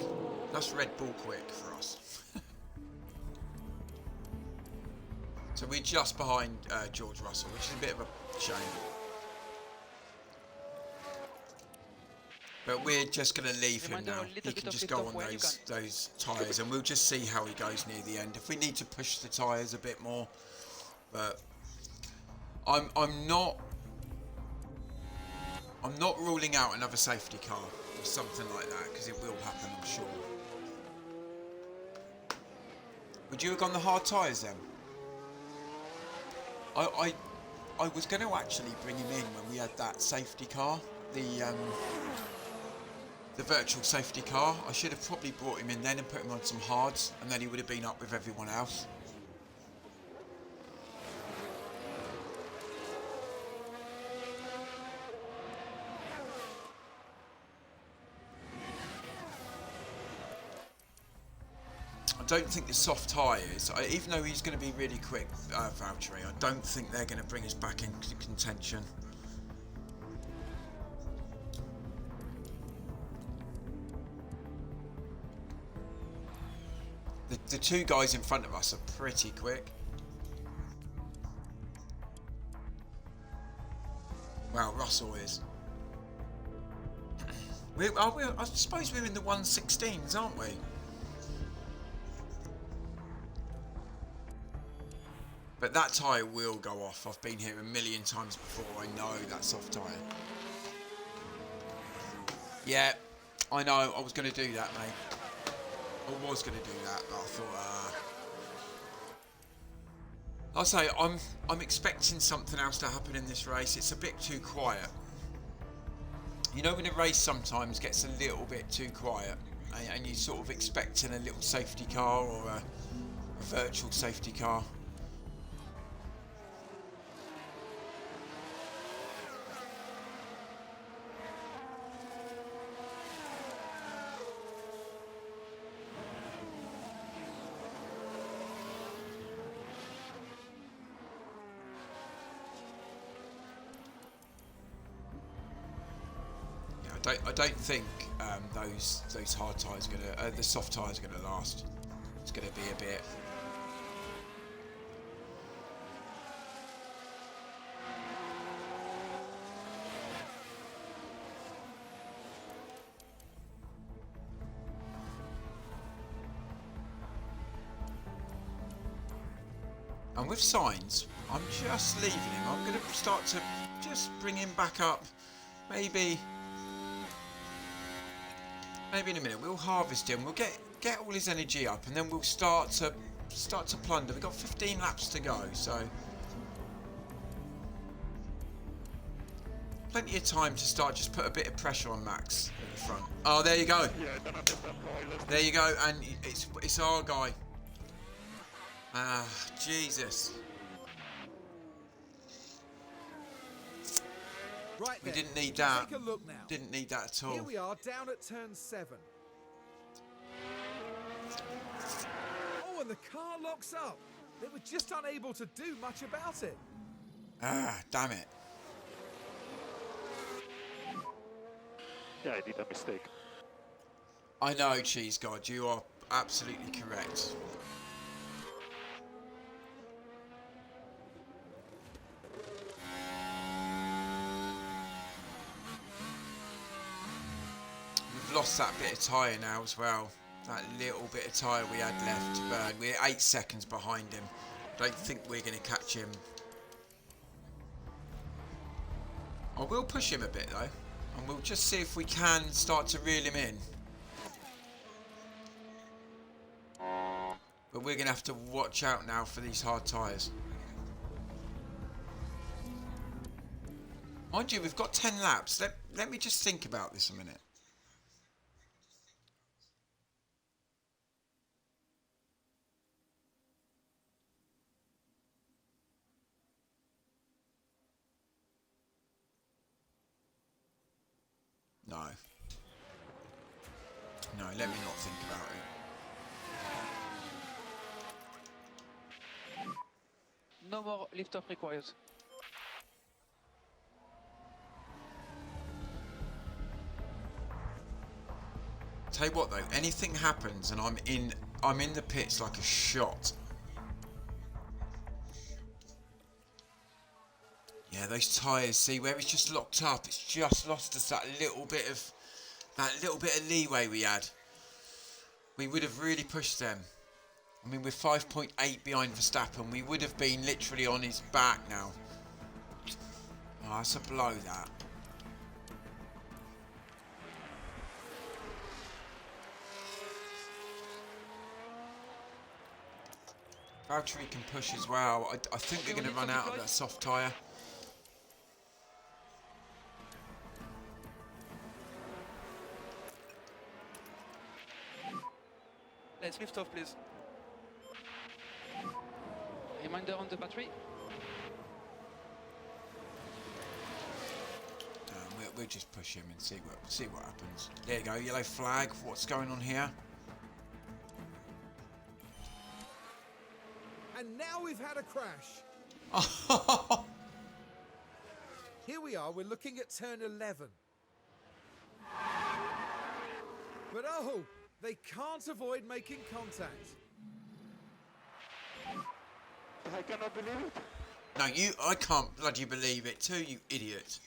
That's Red Bull quick for us. So we're just behind George Russell, which is a bit of a shame. But we're just going to leave him now. He can just go on those tyres, and we'll just see how he goes near the end. If we need to push the tyres a bit more, but I'm not ruling out another safety car or something like that, because it will happen, I'm sure. Would you have gone the hard tyres then? I was going to actually bring him in when we had that safety car, the virtual safety car. I should have probably brought him in then and put him on some hards, and then he would have been up with everyone else. I don't think the soft tyres, even though he's going to be really quick, Valtteri, I don't think they're going to bring us back into contention. The two guys in front of us are pretty quick. Well, Russell is. I suppose we're in the 116s, aren't we? But that tyre will go off. I've been here a million times before. I know that soft tyre. Yeah, I know. I was going to do that, mate. I was going to do that, but I thought, I'll say I'm expecting something else to happen in this race. It's a bit too quiet. You know when a race sometimes gets a little bit too quiet, and you're sort of expecting a little safety car or a virtual safety car. I don't think those hard tyres are gonna, the soft tyres are gonna last. It's gonna be a bit. And with Sainz, I'm just leaving him. I'm gonna start to just bring him back up, maybe. Maybe in a minute we'll harvest him. We'll get all his energy up, and then we'll start to plunder. We've got 15 laps to go, so plenty of time to start. Just put a bit of pressure on Max at the front. Oh, there you go. There you go, and it's our guy. Ah, Jesus. Right We then, didn't need that. take a look now. Didn't need that at all. Here we are down at turn 7. Oh, and the car locks up. They were just unable to do much about it. Ah, damn it. Yeah, I did a mistake. I know, Cheese God, you are absolutely correct. We've lost that bit of tyre now as well. That little bit of tyre we had left to burn. We're 8 seconds behind him. Don't think we're going to catch him. I will push him a bit though. And we'll just see if we can start to reel him in. But we're going to have to watch out now for these hard tyres. Mind you, we've got 10 laps. Let me just think about this a minute. No. No, let me not think about it. No more lift-off required. Tell you what though, anything happens and I'm in the pits like a shot. Yeah, those tyres, see where it's just locked up, it's just lost us that little bit of leeway we had. We would have really pushed them. I mean, we're 5.8 behind Verstappen. We would have been literally on his back now. Oh, that's a blow, that. Valtteri can push as well. I think we're going to run out of that soft tyre. Let's lift off, please. Reminder on the battery. We'll just push him and see what happens. There you go, yellow flag. What's going on here? And now we've had a crash. Here we are, we're looking at turn 11. But oh, they can't avoid making contact. I cannot believe it. No, I can't bloody believe it too, you idiot.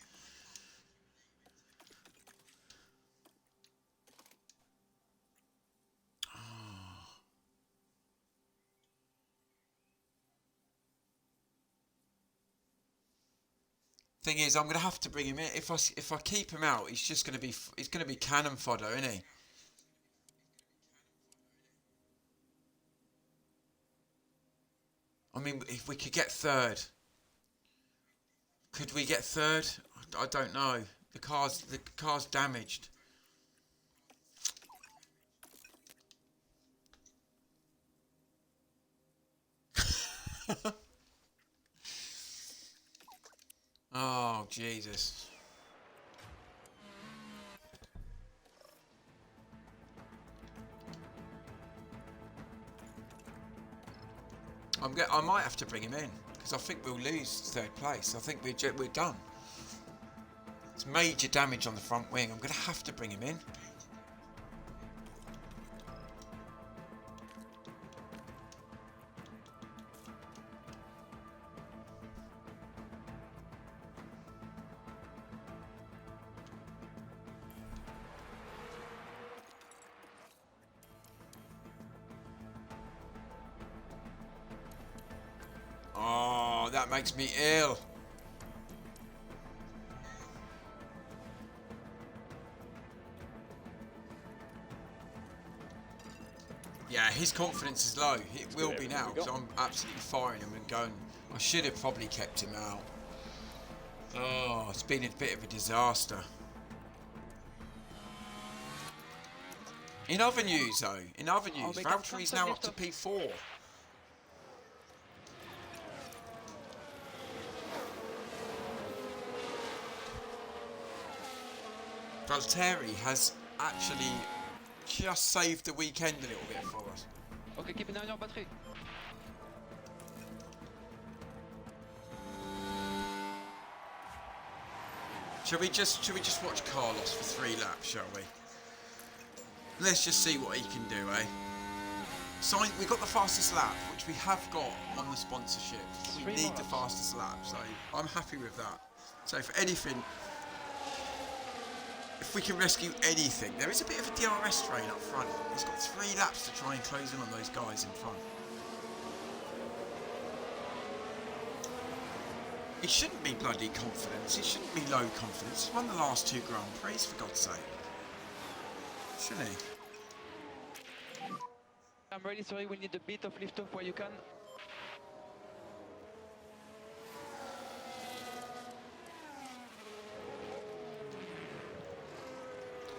Thing is, I'm going to have to bring him in. If I keep him out, he's going to be cannon fodder, isn't he? I mean, if we could get third. Could we get third? I don't know. The car's damaged. Oh, Jesus. I might have to bring him in because I think we'll lose third place. I think we're done. It's major damage on the front wing. I'm going to have to bring him in. Oh, that makes me ill. Yeah, his confidence is low. It will be now because I'm absolutely firing him and going. I should have probably kept him out. Oh, it's been a bit of a disaster. In other news, though, Valtteri's now up to P4. Valtteri has actually just saved the weekend a little bit for us. Okay, keep an eye on your battery. Should we just watch Carlos for 3 laps, shall we? Let's just see what he can do, eh? We got the fastest lap, which we have got on the sponsorship. We need the fastest lap, so I'm happy with that. So if anything, if we can rescue anything, there is a bit of a DRS train up front. He's got 3 laps to try and close in on those guys in front. It shouldn't be bloody confidence. It shouldn't be low confidence. He's won the last 2 Grand Prix, for God's sake. Shouldn't he? I'm really sorry, we need a bit of lift off where you can.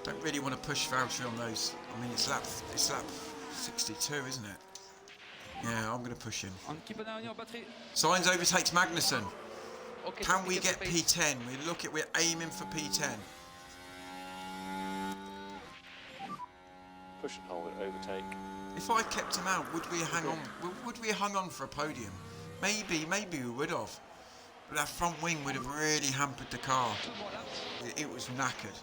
Don't really want to push Valtteri on those. I mean, it's lap 62, isn't it? Yeah, I'm going to push him. And keep an eye on your battery. Sainz overtakes Magnussen. Okay, Can we get P10? We're aiming for P10. Push and hold it, overtake. If I kept him out, would we hang on? Would we have hung on for a podium? Maybe we would have. But that front wing would have really hampered the car. It was knackered.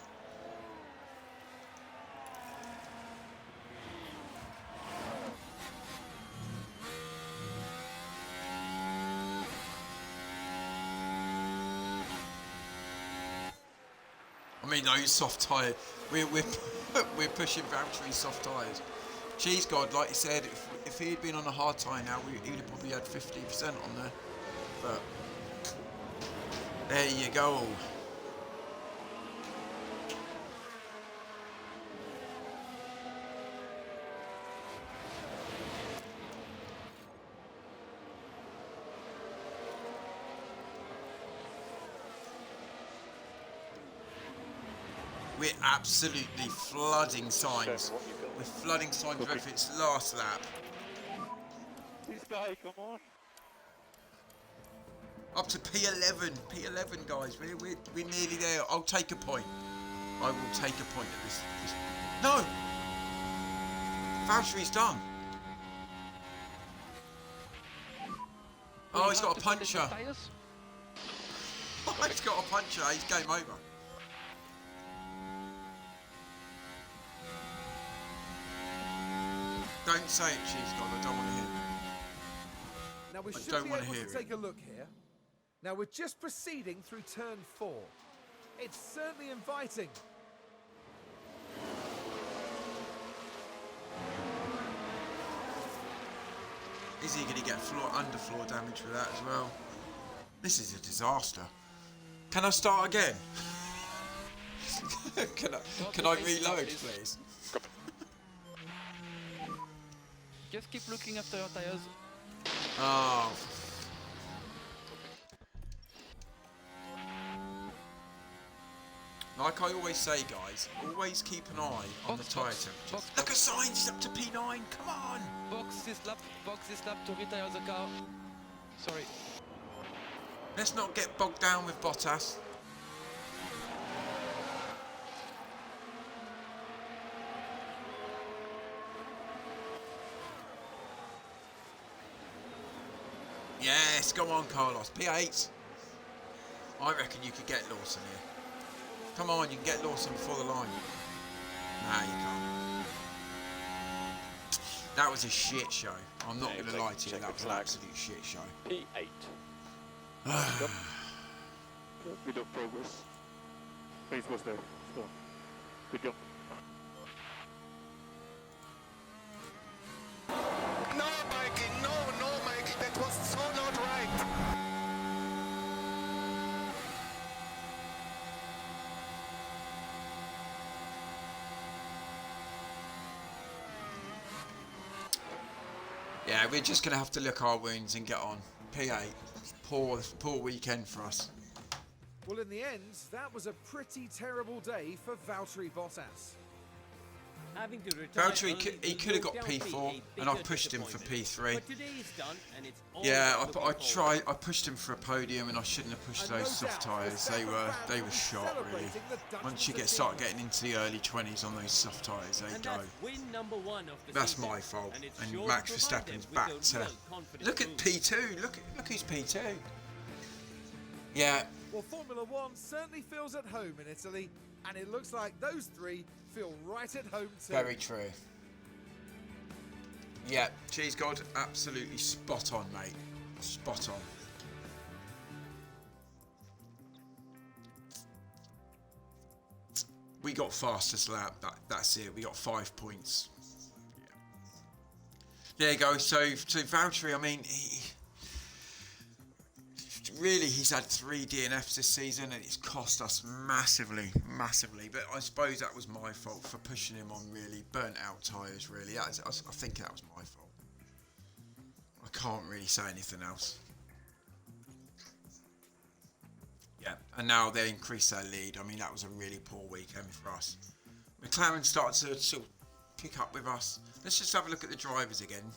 I mean, those soft tyres. We're pushing Valtteri's soft tyres. Cheese God, like you said, if he had been on a hard tyre now, he would have probably had 50% on there. But there you go. We're absolutely flooding Sainz. We're flooding Sainz for its last lap. This guy, come on. Up to P11, guys. We're nearly there. I'll take a point. I will take a point at this. No! Valtteri's done. Oh, he's got a puncher. Oh, he's got a puncher. He's game over. Don't say it, Cheese God. I don't want to hear it. Now we should don't be wanna able hear to it. take a look here. Now we're just proceeding through turn 4. It's certainly inviting. Is he going to get underfloor damage with that as well? This is a disaster. Can I start again? Can I reload, please? Just keep looking after your tires. Oh. Like I always say, guys, always keep an eye on the tyre temperatures. Look at Sainz, he's up to P9, come on! Box this lap to retire the car. Sorry. Let's not get bogged down with Bottas. Yes, go on, Carlos. P8. I reckon you could get Lawson here. Come on, you can get Lawson before the line. Nah, you can't. That was a shit show. I'm not going to lie to you. That was an absolute shit show. P8. Bit of progress. Pace was there. So, good job. No, Mikey, no, Mikey, that was so not right. Yeah, we're just going to have to lick our wounds and get on. P8. Poor weekend for us. Well, in the end, that was a pretty terrible day for Valtteri Bottas. having to retire Valtteri, early he will could have no got doubt be P4, a and I bigger pushed him for disappointment. P3. But today is done, and it's all Yeah, about looking forward. I pushed him for a podium, and I shouldn't have pushed And no those soft doubt, the tyres. Zappa They fans will were be shot really. celebrating the Dutchman's Once you achievement. start getting into the early 20s on those soft tyres, they And go. that's win number 1 of the That's season, my fault. and it's And sure Max to provide Verstappen's them back with a to. real confidence Look at boost. P2. Look who's P2. Yeah, Well, Formula One certainly feels at home in Italy, and it looks like those three feel right at home too. very true. Yeah, Cheese God, absolutely spot on, mate. Spot on. We got fastest lap. That's it. We got 5 points. Yeah. There you go. So Valtteri, I mean, he's had 3 DNFs this season, and it's cost us massively. But I suppose that was my fault for pushing him on really burnt out tyres. Really, I think that was my fault. I can't really say anything else. Yeah, and now they increase their lead. I mean, that was a really poor weekend for us. McLaren started to sort of pick up with us. Let's just have a look at the drivers again.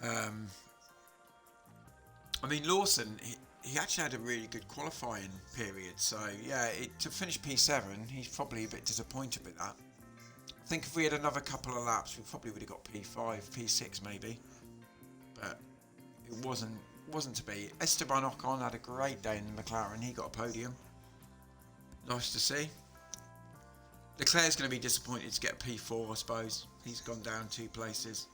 I mean, Lawson, he actually had a really good qualifying period. So, yeah, to finish P7, he's probably a bit disappointed with that. I think if we had another couple of laps, we probably would have got P5, P6 maybe. But it wasn't to be. Esteban Ocon had a great day in the McLaren. He got a podium. Nice to see. Leclerc's going to be disappointed to get P4, I suppose. He's gone down 2 places.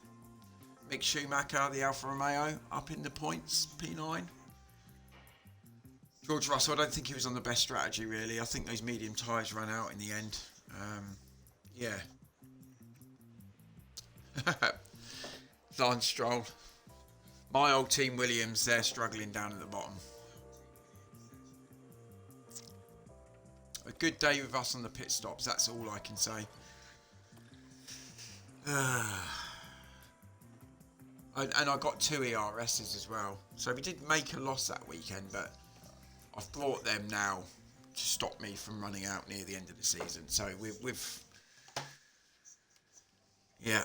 Mick Schumacher, the Alfa Romeo, up in the points, P9. George Russell, I don't think he was on the best strategy, really. I think those medium tyres ran out in the end. Yeah. Lance Stroll. My old team Williams, they're struggling down at the bottom. A good day with us on the pit stops, that's all I can say. And I got 2 ERSs as well. So we did make a loss that weekend, but I've brought them now to stop me from running out near the end of the season. So we've yeah,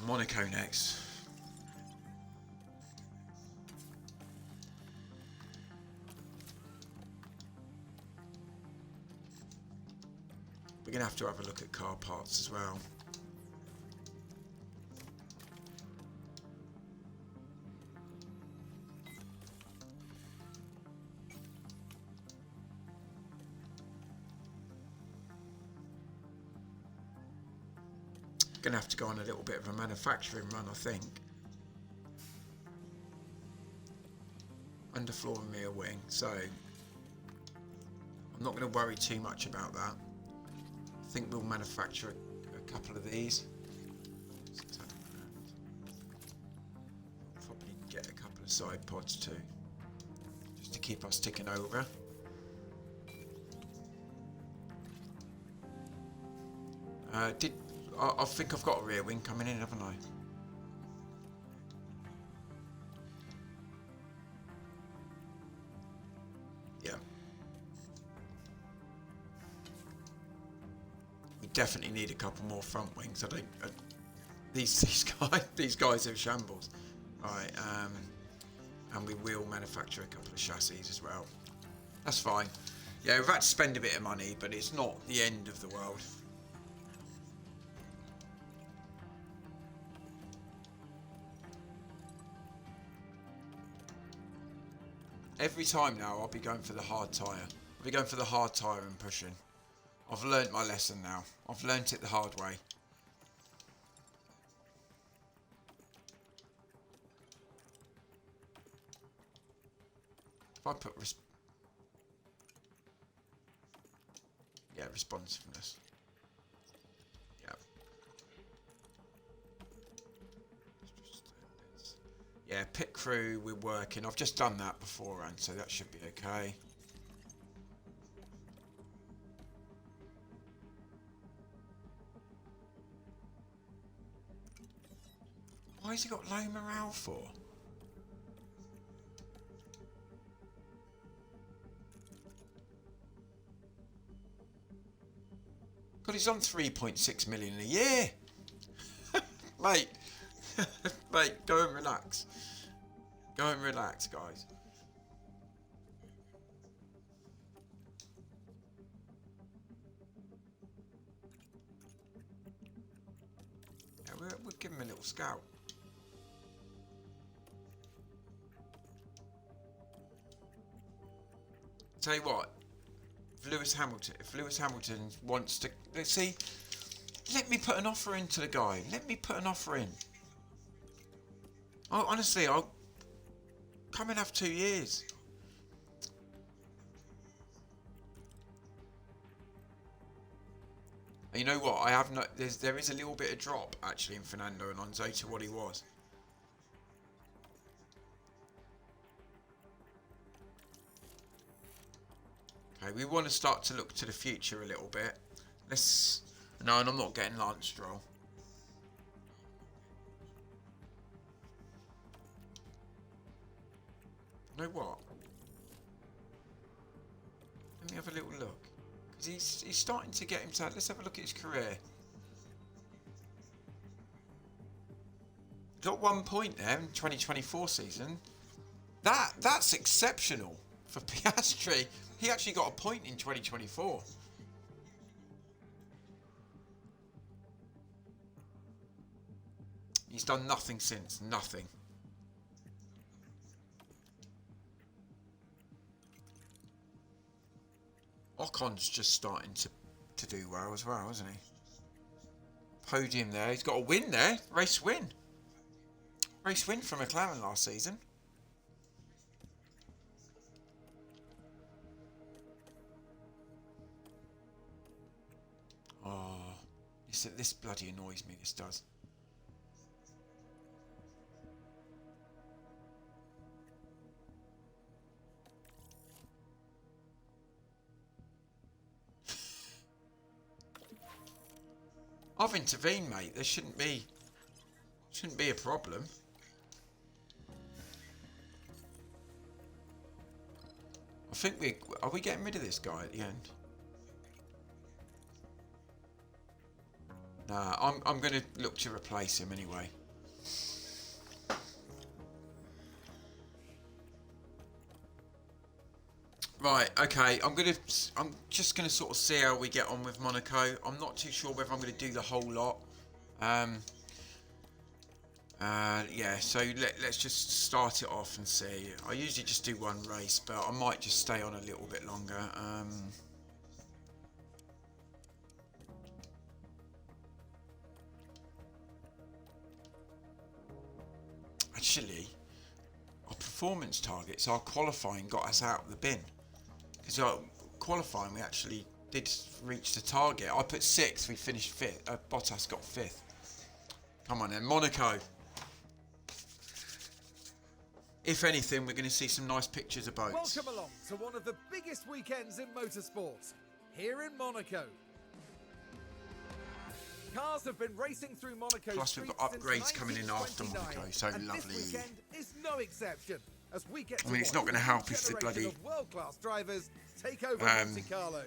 Monaco next. We're going to have a look at car parts as well. Going to have to go on a little bit of a manufacturing run, I think. Underfloor and rear wing, so I'm not going to worry too much about that. I think we'll manufacture a couple of these. Probably get a couple of side pods too, just to keep us ticking over. I think I've got a rear wing coming in, haven't I? Yeah. We definitely need a couple more front wings. These guys are shambles. Right, and we will manufacture a couple of chassis as well. That's fine. Yeah, we've had to spend a bit of money, but it's not the end of the world. Every time now I'll be going for the hard tyre. I'll be going for the hard tyre and pushing. I've learnt my lesson now. I've learnt it the hard way. If I put responsiveness. Yeah, pit crew, we're working. I've just done that beforehand, so that should be okay. Why has he got low morale for? God, he's on 3.6 million a year. Mate. Mate, go and relax. Go and relax, guys. Yeah, we'll give him a little scout. Tell you what, if Lewis Hamilton wants to, let's see, let me put an offer into the guy. Let me put an offer in. Oh, honestly, I'll come and have 2 years. And you know what? I have no. There is a little bit of drop actually in Fernando Alonso to what he was. Okay, we want to start to look to the future a little bit. Let's. No, and I'm not getting Lance Stroll. You know what? Let me have a little look. Because he's starting to get himself. Let's have a look at his career. Got 1 point there in 2024 season. That's exceptional for Piastri. He actually got a point in 2024. He's done nothing since. Nothing. Ocon's just starting to do well as well, isn't he? Podium there. He's got a win there. Race win. Race win from McLaren last season. Oh, this bloody annoys me, this does. I've intervened, mate. There shouldn't be a problem. I think are we getting rid of this guy at the end? Nah, I'm gonna look to replace him anyway. Right, okay, I'm just gonna sort of see how we get on with Monaco. I'm not too sure whether I'm gonna do the whole lot. Yeah, so let's just start it off and see. I usually just do one race, but I might just stay on a little bit longer. Actually, our performance targets, our qualifying got us out of the bin. Because our qualifying, we actually did reach the target. I put 6th, we finished 5th. Bottas got 5th. Come on then, Monaco. If anything, we're going to see some nice pictures of boats. Welcome along to one of the biggest weekends in motorsport, here in Monaco. Cars have been racing through Monaco. Plus, we've got upgrades coming in after Monaco, so and lovely. This weekend is no exception, as we get to it's not going to help if the bloody world-class drivers take over Monte Carlo.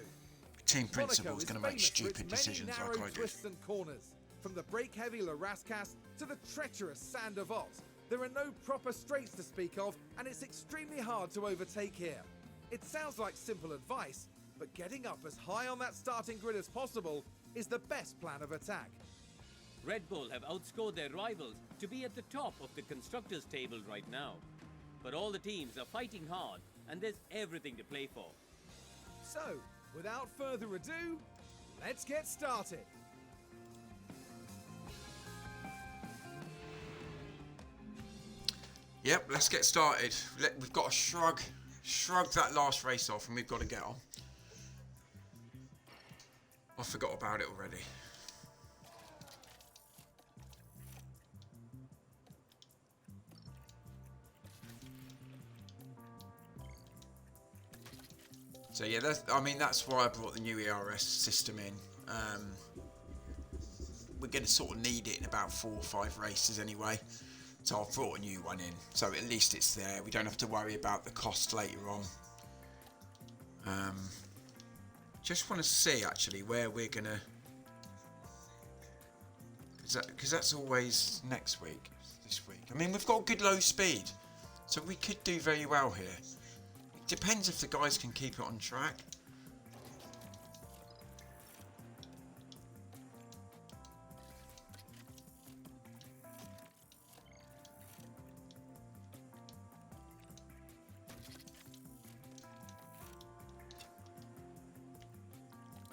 Team principal is going to make stupid decisions like I did. Twists and corners, from the brake-heavy La Rascasse to the treacherous Sand of Ott. There are no proper straights to speak of, and it's extremely hard to overtake here. It sounds like simple advice, but getting up as high on that starting grid as possible is the best plan of attack. Red Bull have outscored their rivals to be at the top of the constructors' table right now. But all the teams are fighting hard, and there's everything to play for. So, without further ado, let's get started. Yep, let's get started. We've got to shrug that last race off, and we've got to get on. I forgot about it already. So yeah, that's why I brought the new ERS system in. We're going to sort of need it in about 4 or 5 races anyway. So I've brought a new one in, so at least it's there. We don't have to worry about the cost later on. Just want to see actually where we're gonna Because that's always next week, this week. I mean, we've got good low speed, so we could do very well here. It depends if the guys can keep it on track.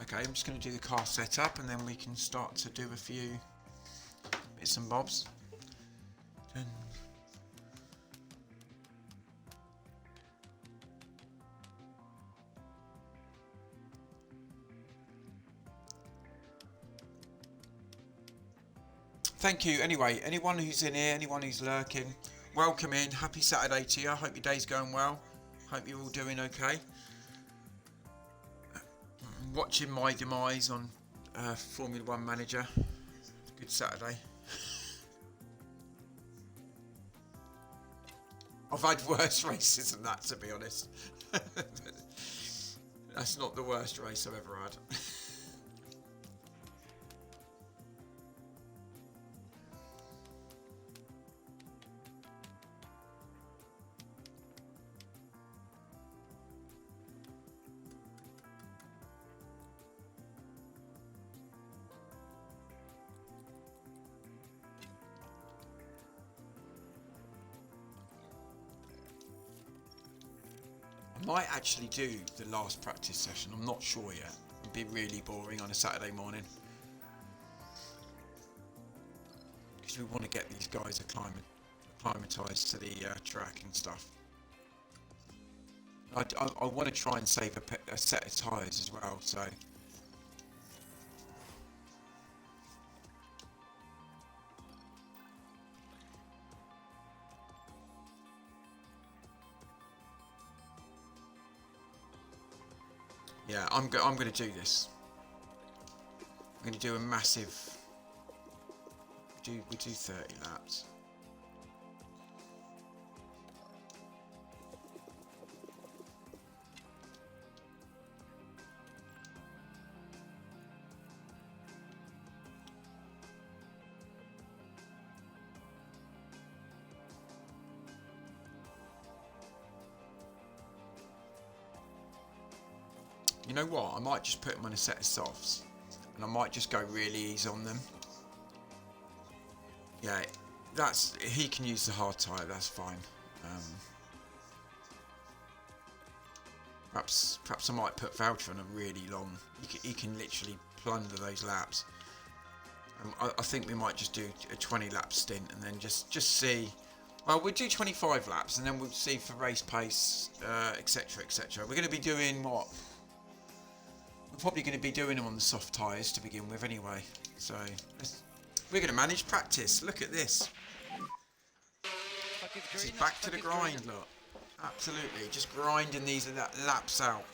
Okay, I'm just going to do the car setup and then we can start to do a few bits and bobs. Dun. Thank you anyway, anyone who's in here, anyone who's lurking, welcome in, happy Saturday to you. I hope your day's going well, hope you're all doing okay. Watching my demise on Formula 1 Manager. Good Saturday. I've had worse races than that, to be honest. That's not the worst race I've ever had. Might actually do the last practice session, I'm not sure yet. It'd be really boring on a Saturday morning. Because we want to get these guys acclimatised to the track and stuff. I want to try and save a set of tyres as well, so... Yeah, I'm going to do this. I'm going to do a massive... We do 30 laps. You know what, I might just put them on a set of softs and I might just go really easy on them. Yeah, he can use the hard tyre, that's fine. Perhaps I might put Valtteri on a really long, he can literally plunder those laps. I think we might just do a 20 lap stint and then just see. Well, we'll do 25 laps and then we'll see for race pace, etc, etc. We're going to be doing what? We're probably going to be doing them on the soft tyres to begin with anyway. So, we're going to manage practice. Look at this. This is back to the grind, look. Absolutely, just grinding these laps out.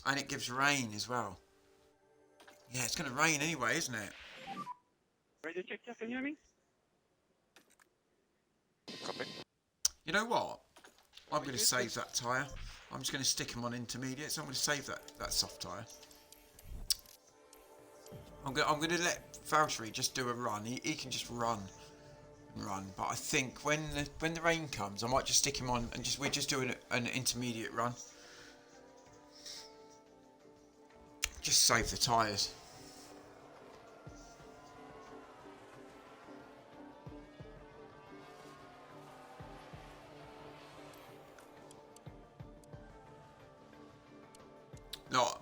And it gives rain as well. Yeah, it's going to rain anyway, isn't it? Radio check, can you hear me? Copy. You know what? I'm going to save that tyre. I'm just going to stick them on intermediates. I'm going to save that soft tyre. I'm going to let Valtteri just do a run. He can just run. But I think when the rain comes, I might just stick him on and we're just doing an intermediate run. Just save the tyres. No,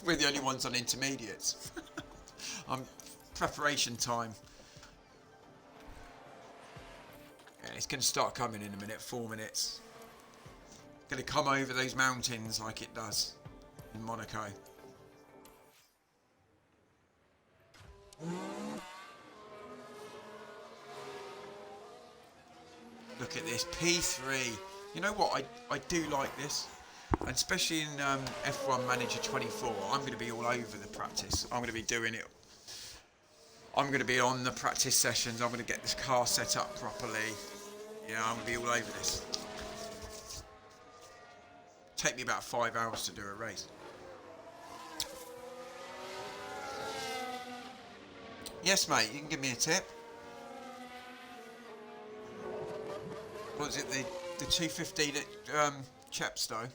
we're the only ones on intermediates. Preparation time. Yeah, it's going to start coming in a minute, 4 minutes. It's going to come over those mountains like it does in Monaco. Look at this, P3. You know what, I do like this. And especially in F1 Manager-24, I'm going to be all over the practice. I'm going to be doing it. I'm going to be on the practice sessions. I'm going to get this car set up properly. Yeah, I'm going to be all over this. Take me about 5 hours to do a race. Yes, mate, you can give me a tip. What was it, the 215 at Chepstow?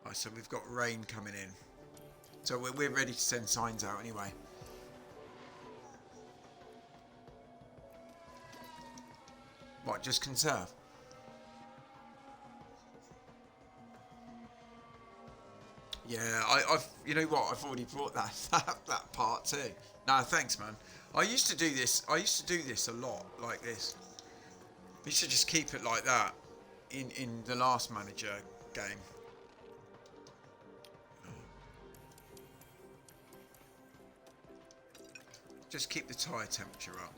Right, so we've got rain coming in. So we're ready to send signs out anyway. What, just conserve? Yeah, I've you know what, I've already brought that that part too. Nah, thanks, man. I used to do this a lot, like this. We should just keep it like that in the last manager game. Just keep the tyre temperature up.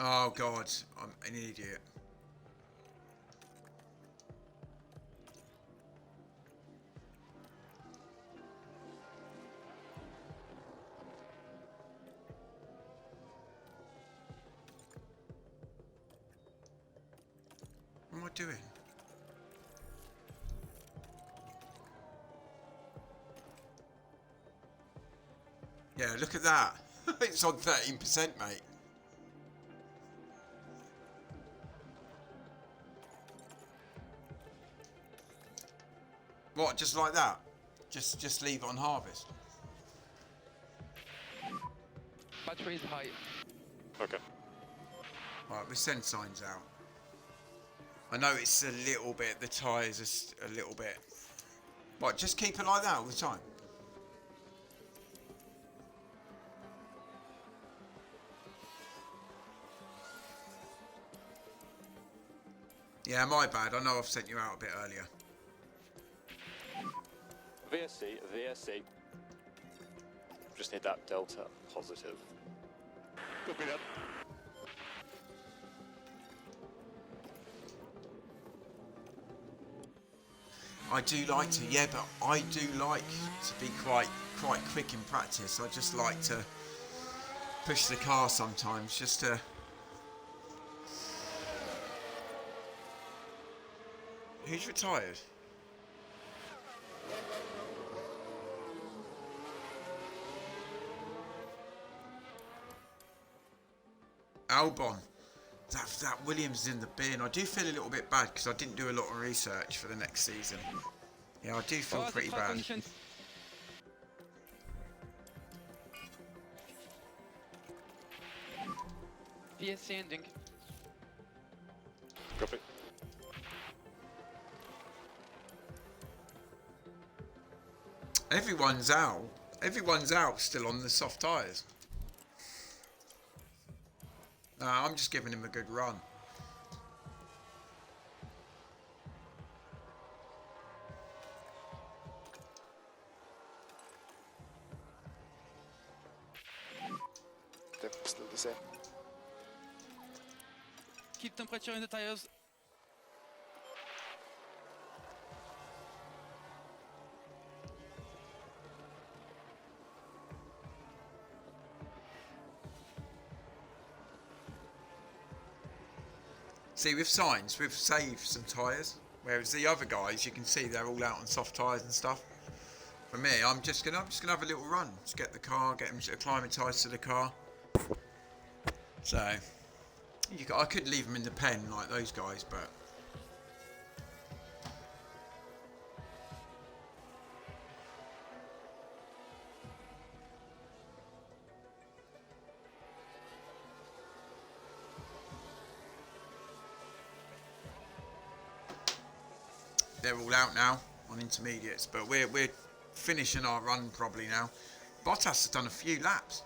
Oh God, I'm an idiot. What am I doing? Yeah, look at that. It's on 13%, mate. What, just like that? Just leave it on harvest? Battery is high. Okay. Right, we send signs out. I know it's a little bit, the tyres are a little bit. What, just keep it like that all the time? Yeah, my bad. I know I've sent you out a bit earlier. VSC. Just need that delta positive. Copy that. I do like to, yeah, but I do like to be quite quick in practice. I just like to push the car sometimes, just to. Who's retired? Albon. That Williams is in the bin. I do feel a little bit bad because I didn't do a lot of research for the next season. Yeah, I do feel pretty bad. VSC ending. Copy. Everyone's out. Everyone's out still on the soft tyres. Nah, I'm just giving him a good run. They're still the same. Keep temperature in the tires. See, with signs, we've saved some tyres. Whereas the other guys, you can see they're all out on soft tyres and stuff. For me, I'm just gonna have a little run. Just get the car, get them acclimatised to the car. So, I could leave them in the pen like those guys, but. They're all out now on intermediates, but we're finishing our run probably now. Bottas has done a few laps.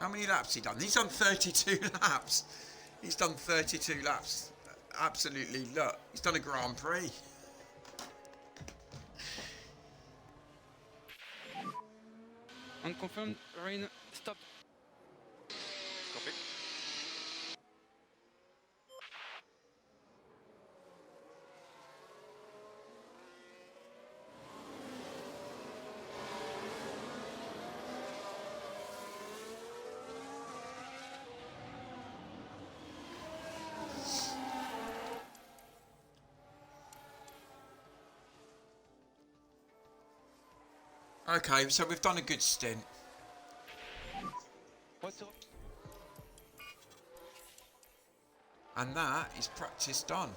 How many laps he done? He's done 32 laps. He's done 32 laps. Absolutely, look, he's done a Grand Prix. Unconfirmed, rain, stop. Copy. Okay, so we've done a good stint. What's up? And that is practice done.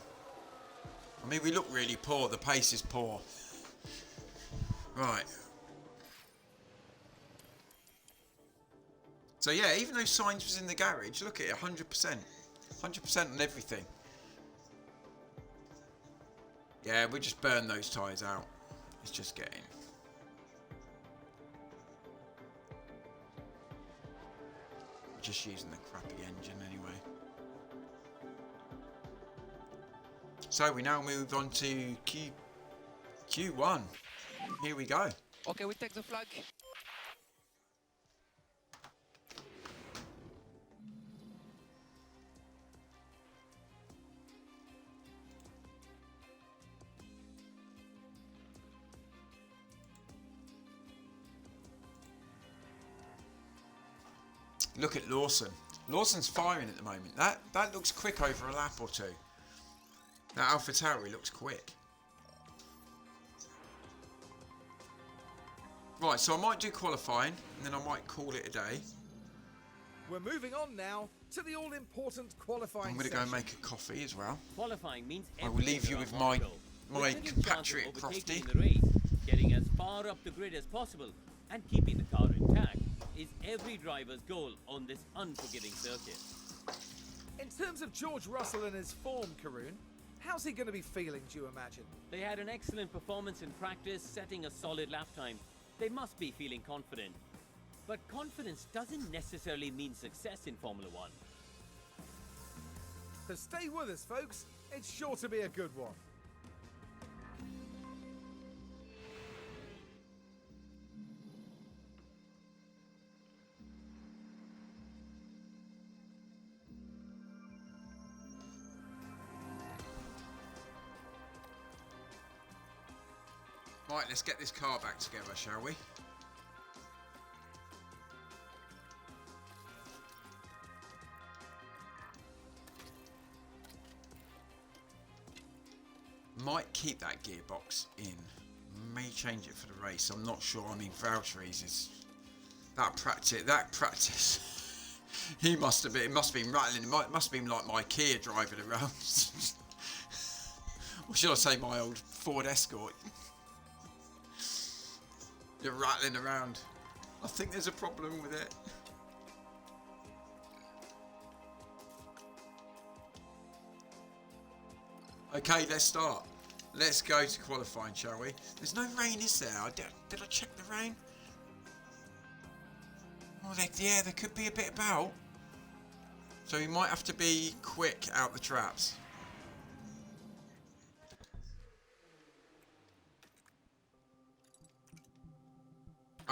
I mean, we look really poor. The pace is poor. Right. So yeah, even though Sainz was in the garage, look at it, 100%. 100% on everything. Yeah, we just burn those tyres out. Let's just get in. Just using the crappy engine anyway. So we now move on to Q1. Here we go. Okay, we take the flag. Look at Lawson. Lawson's firing at the moment. That looks quick over a lap or two. That AlphaTauri looks quick. Right, so I might do qualifying and then I might call it a day. We're moving on now to the all-important qualifying I'm going to go and make a coffee as well. Qualifying means I will leave you with my compatriot Crofty. The race, getting as far up the grid as possible and keeping the car intact is every driver's goal on this unforgiving circuit. In terms of George Russell and his form, Karun, how's he going to be feeling, do you imagine? They had an excellent performance in practice, setting a solid lap time. They must be feeling confident. But confidence doesn't necessarily mean success in Formula One. So stay with us, folks. It's sure to be a good one. Right, let's get this car back together, shall we? Might keep that gearbox in. May change it for the race. I'm not sure. I mean, Valtteri's is that practice. He must have been. It must have been rattling. It must have been like my Kia driving around. Or should I say my old Ford Escort? You're rattling around. I think there's a problem with it. Okay, let's start. Let's go to qualifying, shall we? There's no rain, is there? Did I check the rain? Oh, yeah, there could be a bit about. So we might have to be quick out the traps.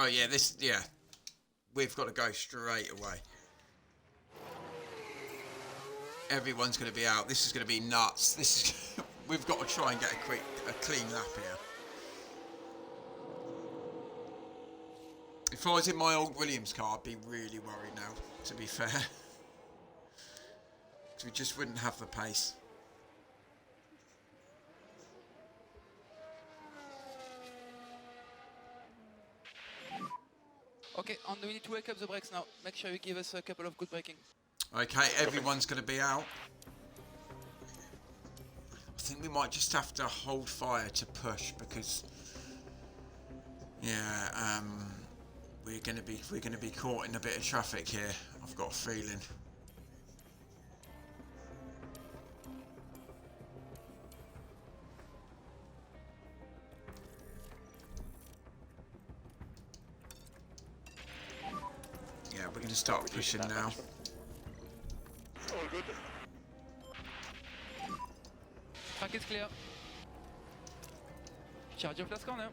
Oh yeah, yeah. We've got to go straight away. Everyone's going to be out. This is going to be nuts. This is. We've got to try and get a clean lap here. If I was in my old Williams car, I'd be really worried now, to be fair. Because we just wouldn't have the pace. Okay, and we need to wake up the brakes now. Make sure you give us a couple of good braking. Okay, everyone's going to be out. I think we might just have to hold fire to push because, yeah, we're going to be caught in a bit of traffic here. I've got a feeling. Yeah, we're going to start pushing now. All good. Track is clear. Charge your flask corner.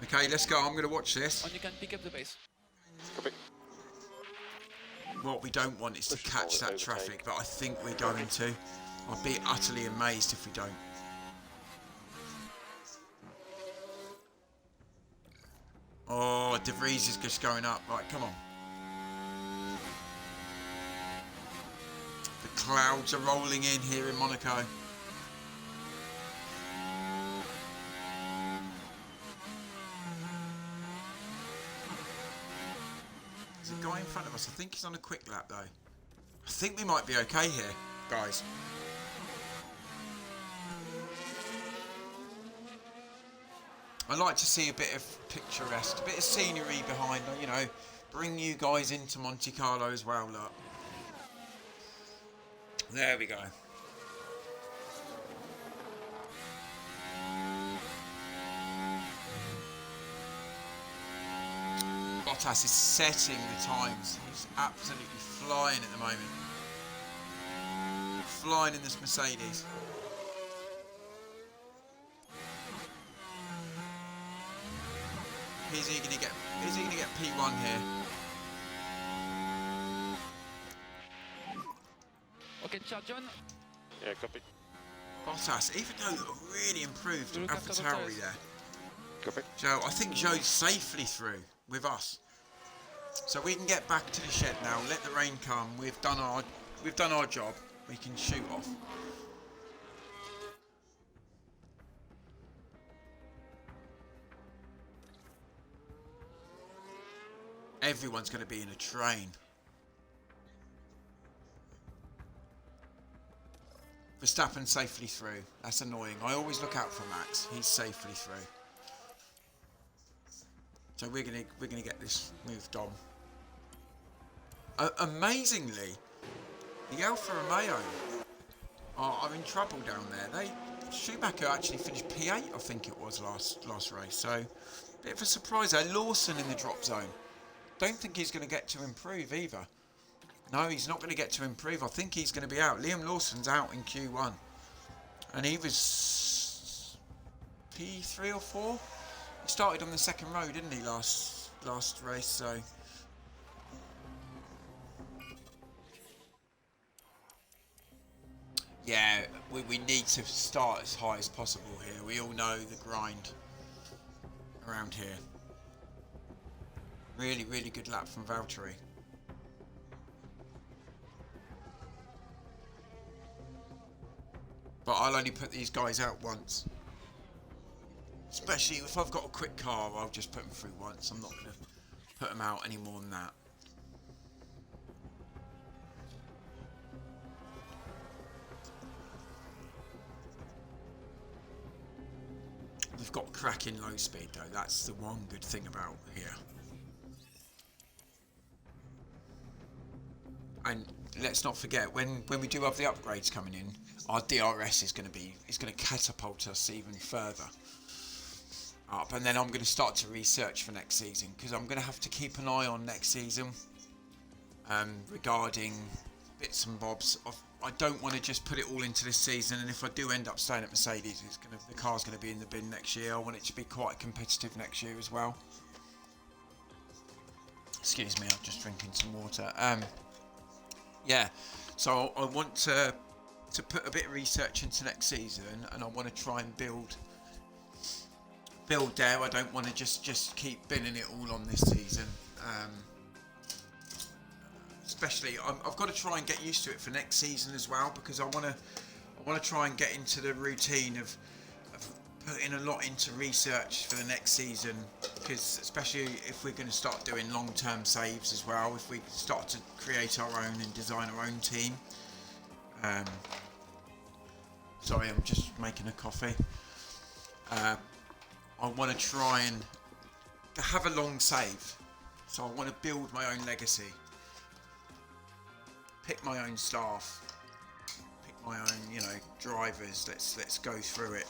Okay, let's go. I'm going to watch this. And you can pick up the pace. Copy. What we don't want is to Push catch forward, that traffic, overtake. but I think we're going to. I'd be utterly amazed if we don't. Oh, De Vries is just going up. Right, come on. The clouds are rolling in here in Monaco. There's a guy in front of us. I think he's on a quick lap though. I think we might be okay here, guys. I like to see a bit of picturesque, a bit of scenery behind, you know, bring you guys into Monte Carlo as well, look. There we go. Bottas is setting the times. He's absolutely flying at the moment. Flying in this Mercedes. Is he gonna get P1 here? Okay, charge John. Yeah, copy. Bottas, even though really improved Look after the AlphaTauri tires. there. Copy. Joe, I think Joe's safely through with us. So we can get back to the shed now, let the rain come, we've done our job, we can shoot off. Everyone's going to be in a train. Verstappen safely through. That's annoying. I always look out for Max. He's safely through. So we're gonna get this moved on. Amazingly, the Alfa Romeo are in trouble down there. Schumacher actually finished P8, I think it was last race. So bit of a surprise there. Lawson in the drop zone. Don't think he's going to get to improve either. No, he's not going to get to improve. I think he's going to be out. Liam Lawson's out in Q1. And he was P3 or 4? He started on the second row, didn't he, last race, so... Yeah, we need to start as high as possible here. We all know the grind around here. Really, really good lap from Valtteri. But I'll only put these guys out once. Especially if I've got a quick car, I'll just put them through once. I'm not going to put them out any more than that. We've got cracking low speed though. That's the one good thing about here. And let's not forget, when we do have the upgrades coming in, our DRS is going to catapult us even further up. And then I'm going to start to research for next season, because I'm going to have to keep an eye on next season regarding bits and bobs. I don't want to just put it all into this season, and if I do end up staying at Mercedes, the car's going to be in the bin next year. I want it to be quite competitive next year as well. Excuse me, I'm just drinking some water. Yeah, so I want to put a bit of research into next season, and I want to try and build there. I don't want to just keep binning it all on this season. Especially, I've got to try and get used to it for next season as well, because I want to try and get into the routine of putting a lot into research for the next season, because especially if we're going to start doing long-term saves as well, if we start to create our own and design our own team. Sorry, I'm just making a coffee. I want to try and have a long save, so I want to build my own legacy, pick my own staff, pick my own, drivers. Let's go through it.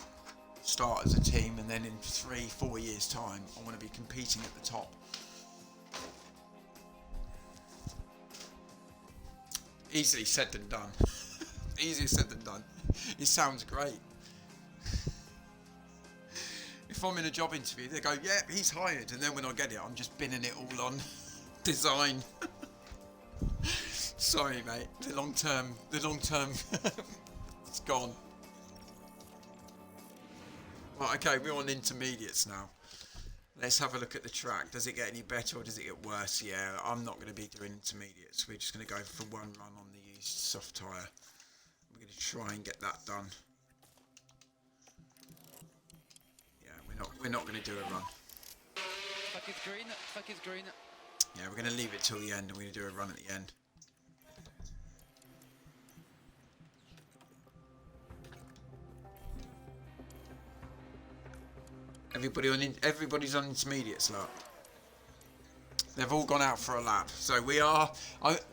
Start as a team, and then in 3-4 years time I want to be competing at the top. Easily said than done. Easier said than done. It sounds great. if I'm in a job interview, they go, yeah, he's hired. And then when I get it, I'm just binning it all on design. Sorry, mate. The long term, it's gone. Right, okay, we're on intermediates now. Let's have a look at the track. Does it get any better or does it get worse? Yeah, I'm not going to be doing intermediates. We're just going to go for one run on the used soft tyre. We're going to try and get that done. Yeah, we're not going to do a run. Track is green. Track is green. Yeah, we're going to leave it till the end and we're going to do a run at the end. Everybody's on intermediates, lot. They've all gone out for a lap, so we are.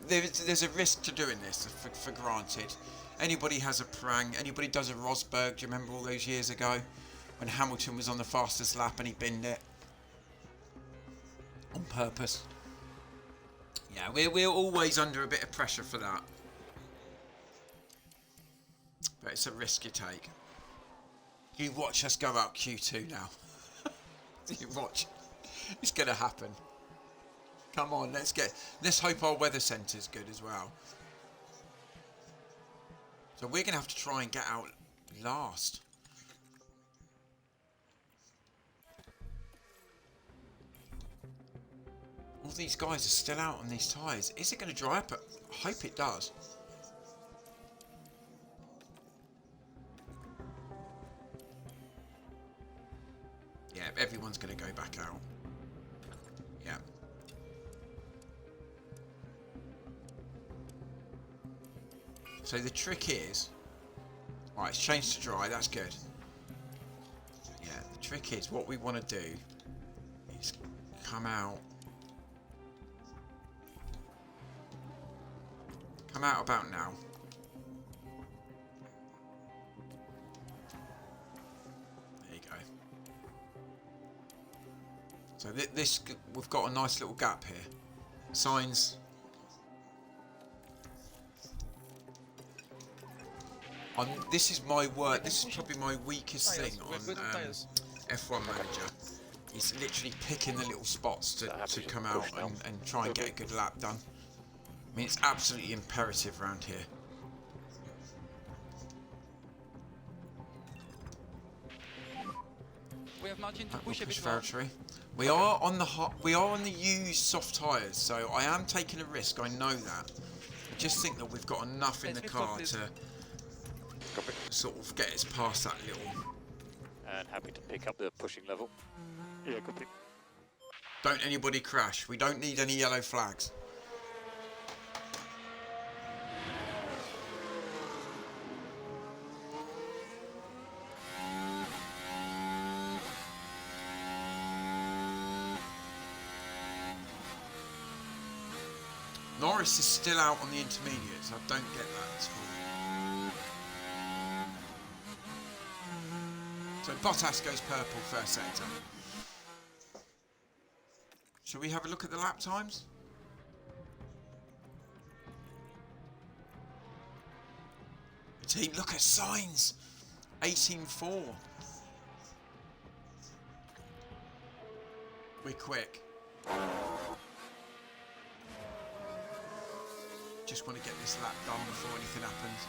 There's a risk to doing this, for granted. Anybody has a prang. Anybody does a Rosberg. Do you remember all those years ago when Hamilton was on the fastest lap and he binned it on purpose? Yeah, we're always under a bit of pressure for that, but it's a risk you take. You watch us go out Q2 now. You watch. It's going to happen. Come on, let's hope our weather centre's good as well. So we're going to have to try and get out last. All these guys are still out on these tyres. Is it going to dry up? I hope it does. Yeah, everyone's going to go back out. Yeah. So the trick is... Right, it's changed to dry, that's good. Yeah, the trick is what we want to do is come out... Come out about now. So this, we've got a nice little gap here. Signs. This is my work. This is probably my weakest thing on F1 Manager. It's literally picking the little spots to come out and try and get a good lap done. I mean, it's absolutely imperative around here. We have margin to push a bit more. We are on the used soft tyres, so I am taking a risk. I know that. I just think that we've got enough in the car to sort of get us past that little. And happy to pick up the pushing level. Yeah, copy. Don't anybody crash. We don't need any yellow flags. Norris is still out on the intermediates. I don't get that at all. So Bottas goes purple first sector. Shall we have a look at the lap times? Team, look at signs. 18.4. We're quick. Just want to get this lap done before anything happens.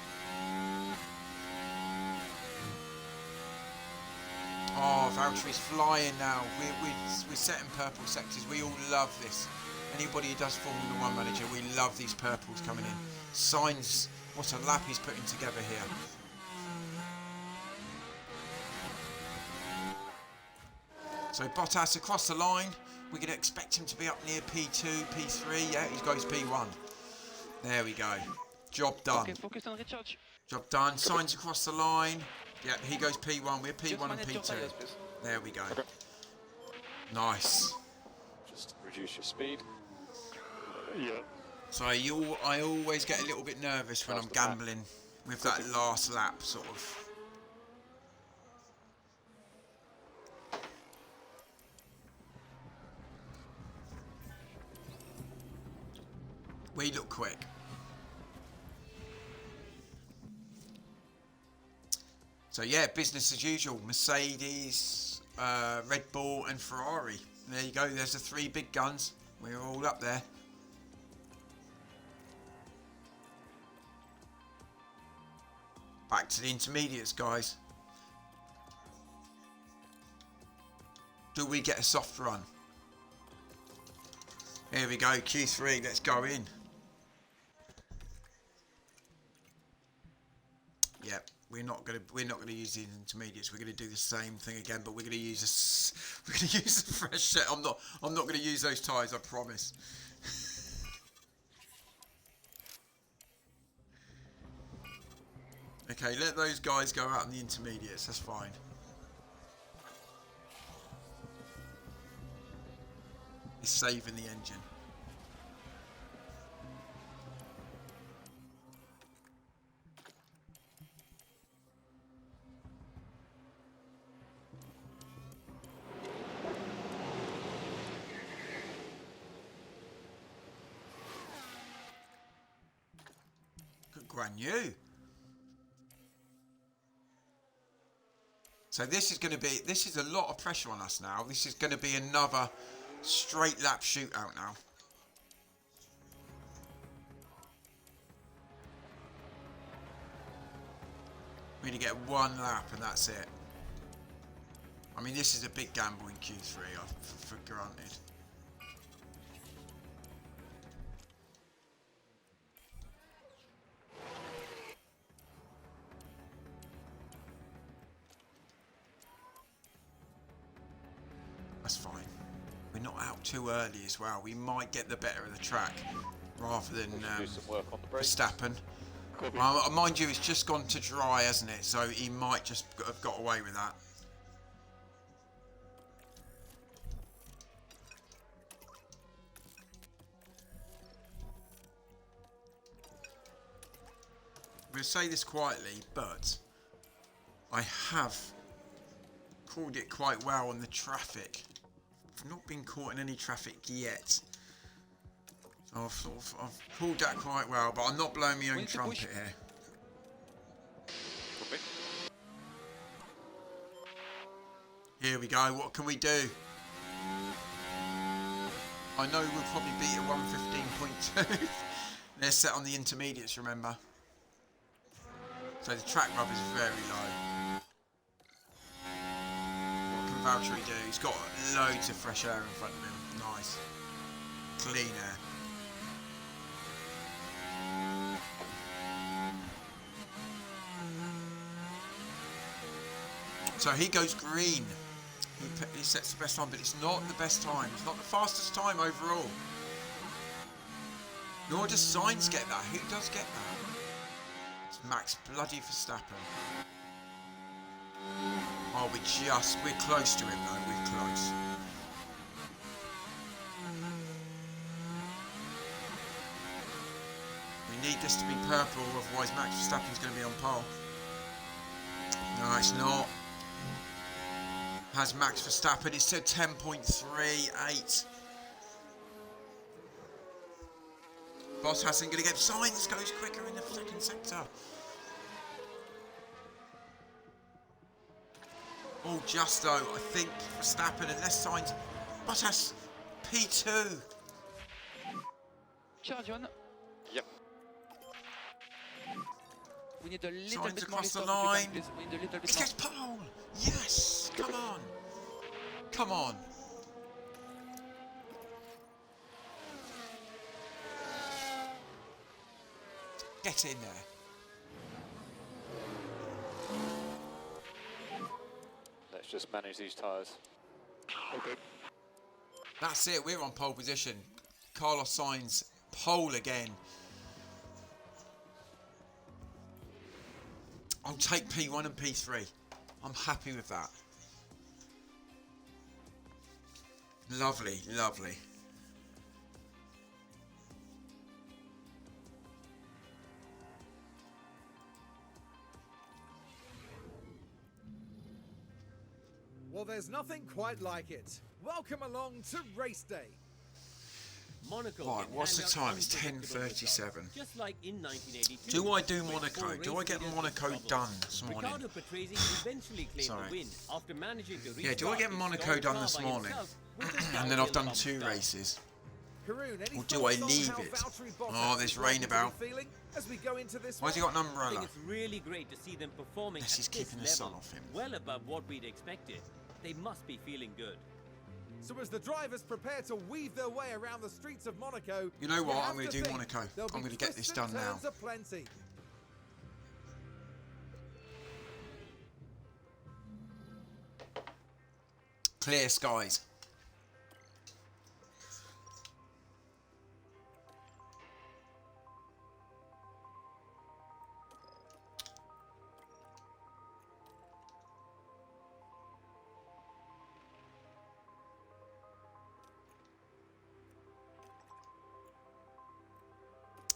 Oh, Valtteri's flying now. We're setting purple sectors. We all love this. Anybody who does Formula 1 Manager, we love these purples coming in. Signs, what a lap he's putting together here. So Bottas across the line. We're going to expect him to be up near P2, P3. Yeah, he goes P1. There we go. Job done. Okay, focus on recharge. Job done. Signs across the line. Yeah, he goes P1. We're P1 and P2. There we go. Okay. Nice. Just reduce your speed. Yeah. So I always get a little bit nervous when I'm gambling with that last lap, sort of. We look quick. So yeah, business as usual. Mercedes, Red Bull and Ferrari. There you go, there's the 3 big guns. We're all up there. Back to the intermediates, guys. Do we get a soft run? Here we go, Q3, let's go in. Yep, we're not gonna use the intermediates. We're gonna do the same thing again, but we're gonna use a fresh set. I'm not gonna use those tyres, I promise. Okay, let those guys go out in the intermediates, that's fine. It's saving the engine. Good brand new. So this is a lot of pressure on us now. This is going to be another straight lap shootout now. We need to get 1 lap and that's it. I mean, this is a big gamble in Q3, for granted. That's fine. We're not out too early as well. We might get the better of the track rather than do some work on the brakes. Verstappen. Mind you, it's just gone to dry, hasn't it? So he might just have got away with that. I'm going to say this quietly, but I have called it quite well on the traffic. I've not been caught in any traffic yet. I've pulled that quite well, but I'm not blowing my own trumpet here. Here we go, what can we do? I know we'll probably beat a 115.2. They're set on the intermediates, remember. So the track rub is very low. What can Valtteri do? He's got loads of fresh air in front of him. Nice. Clean air. So he goes green. He sets the best time, but it's not the best time. It's not the fastest time overall. Nor does Sainz get that. Who does get that? It's Max bloody Verstappen. Oh, we're close to him though. We're close. We need this to be purple, otherwise Max Verstappen's going to be on pole. No, it's not. Has Max Verstappen, it's at 10.38. Bottas isn't going to get Sainz, goes quicker in the second sector. Oh, just though, I think Verstappen, unless Sainz, Bottas, P2. Charge on. Yep. We need a little Sainz bit more across the lift off, line. please. We need a little bit He more. gets pole. Yes, come on. Come on. Get in there. Let's just manage these tyres. Okay. That's it, we're on pole position. Carlos Sainz, pole again. I'll take P1 and P3. I'm happy with that. Lovely, lovely. Well, there's nothing quite like it. Welcome along to race day. Monaco Right, can what's the hand out time? It's unpredictable 10:37. results, just like in 1982. Do I do when Monaco? four Do I race get leaders Monaco were done this morning? Riccardo Patrese eventually claimed Sorry. the win after managing to Yeah, do I get restart his Monaco stalled done car this by morning? himself with a And then I've downhill done bump 2 start. races. Karoon, any Or do I thoughts on leave how it? Valtteri Bottas Oh, there's is rain likely to be about. feeling as we go into this Why's he one? got an I think umbrella? it's really great to see them performing Unless he's at this keeping the sun level, off him. well above what we'd expected. They must be feeling good. So as the drivers prepare to weave their way around the streets of Monaco, You know what? have I'm going to to do think Monaco. there'll I'm be going to get this twists and done now. turns aplenty. Clear skies.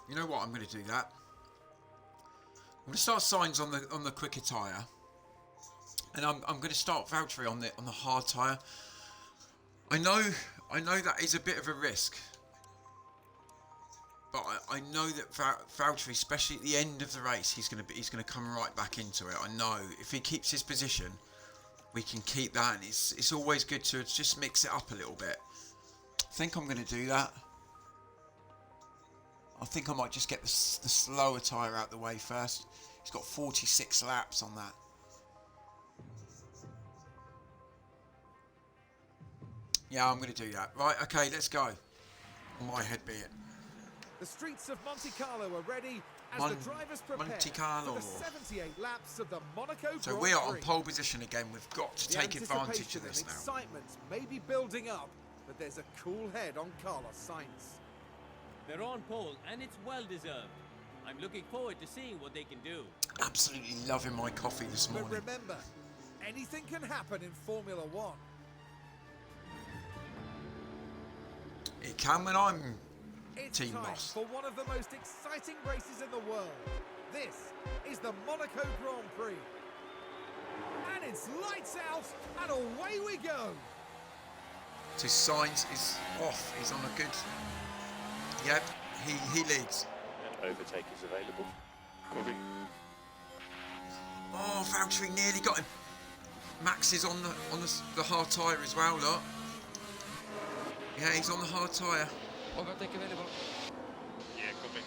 You know what? I'm going to do that. I'm going to start signs on the quicker tyre, and I'm going to start Valtteri on the hard tyre. I know that is a bit of a risk, but I know that Valtteri, especially at the end of the race, he's going to come right back into it. I know if he keeps his position, we can keep that, and it's always good to just mix it up a little bit. I think I'm going to do that. I think I might just get the slower tyre out the way first. He's got 46 laps on that. Yeah, I'm going to do that. Right, okay, let's go. On my head be it. The streets of Monte Carlo are ready as the drivers prepare Monte Carlo. for the 78 laps of the Monaco So Grand we are on Prix. pole position again. We've got to The take advantage anticipation of this and now. excitement may be building up, but there's a cool head on Carlos Sainz. They're on pole, and it's well deserved. I'm looking forward to seeing what they can do. Absolutely loving my coffee this But morning. remember, anything can happen in Formula One. It can when I'm It's Team time Moss. for one of the most exciting races in the world. This is the Monaco Grand Prix. And it's lights out, and away we go. So Sainz is off. He's on a good... Yep, he leads. And overtake is available. Copy. Oh, Valtteri nearly got him. Max is on the hard tyre as well, look. Yeah, he's on the hard tyre. Overtake available. Yeah, copy.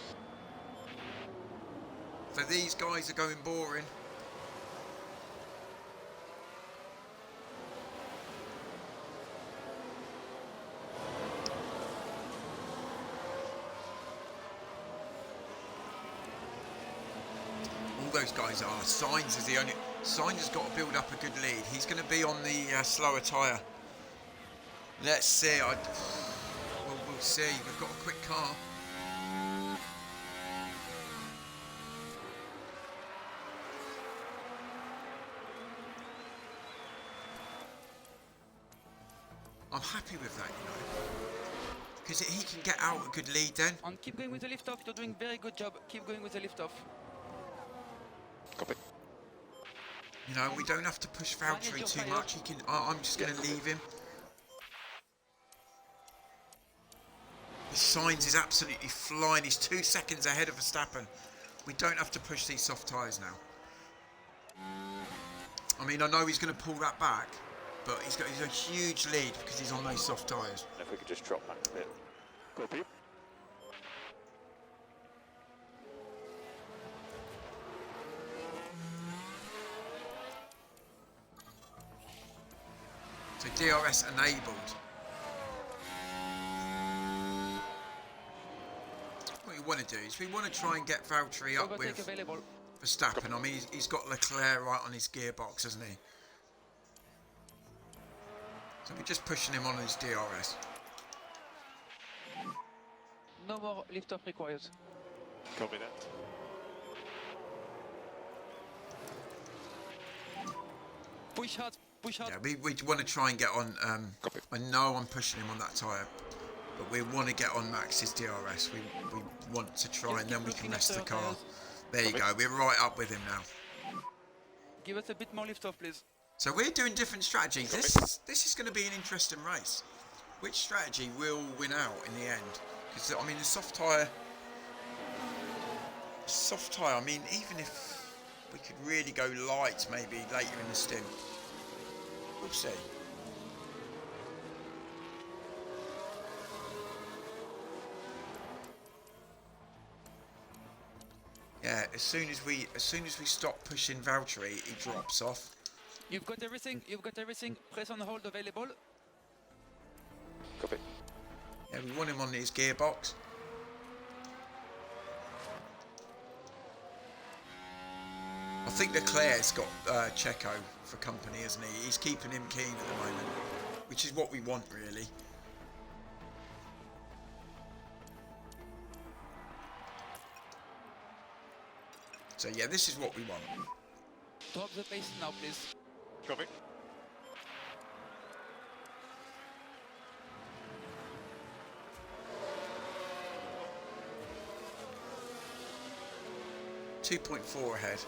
So these guys are going boring. All those guys are. Sainz is the only... Sainz has got to build up a good lead. He's going to be on the slower tyre. Let's see. We'll see. We've got a quick car. I'm happy with that, you know. Because he can get out a good lead then. And keep going with the lift off. You're doing very good job. Keep going with the lift off. Copy. You know, we don't have to push Valtteri too much. He can. I'm just going to leave him. The Sainz is absolutely flying. He's 2 seconds ahead of Verstappen. We don't have to push these soft tyres now. I mean, I know he's going to pull that back, but he's a huge lead because he's on those soft tyres. And if we could just drop back a bit. Copy. So DRS enabled. What we want to do is we want to try and get Valtteri up Overtake with available. Verstappen. I mean, he's got Leclerc right on his gearbox, hasn't he? So we're just pushing him on his DRS. No more lift off required. Copy that. Push hard. Push hard. Yeah, we want to try and get on. Copy. I know I'm pushing him on that tyre, but we want to get on Max's DRS. We want to try, and then we can rest the car. There you go. We're right up with him now. Give us a bit more lift off, please. So we're doing different strategies. This is going to be an interesting race. which strategy will win out in the end? Because I mean, the soft tyre. I mean, even if we could really go light, maybe later in the stint, we'll see. Yeah, as soon as we stop pushing Valtteri, he drops off. You've got everything. Press on hold available. Copy. Yeah, we want him on his gearbox. I think Leclerc's got Checo for company, isn't he? He's keeping him keen at the moment, which is what we want, really. So yeah, this is what we want. Drop the pace now, please. Copy. .4 ahead.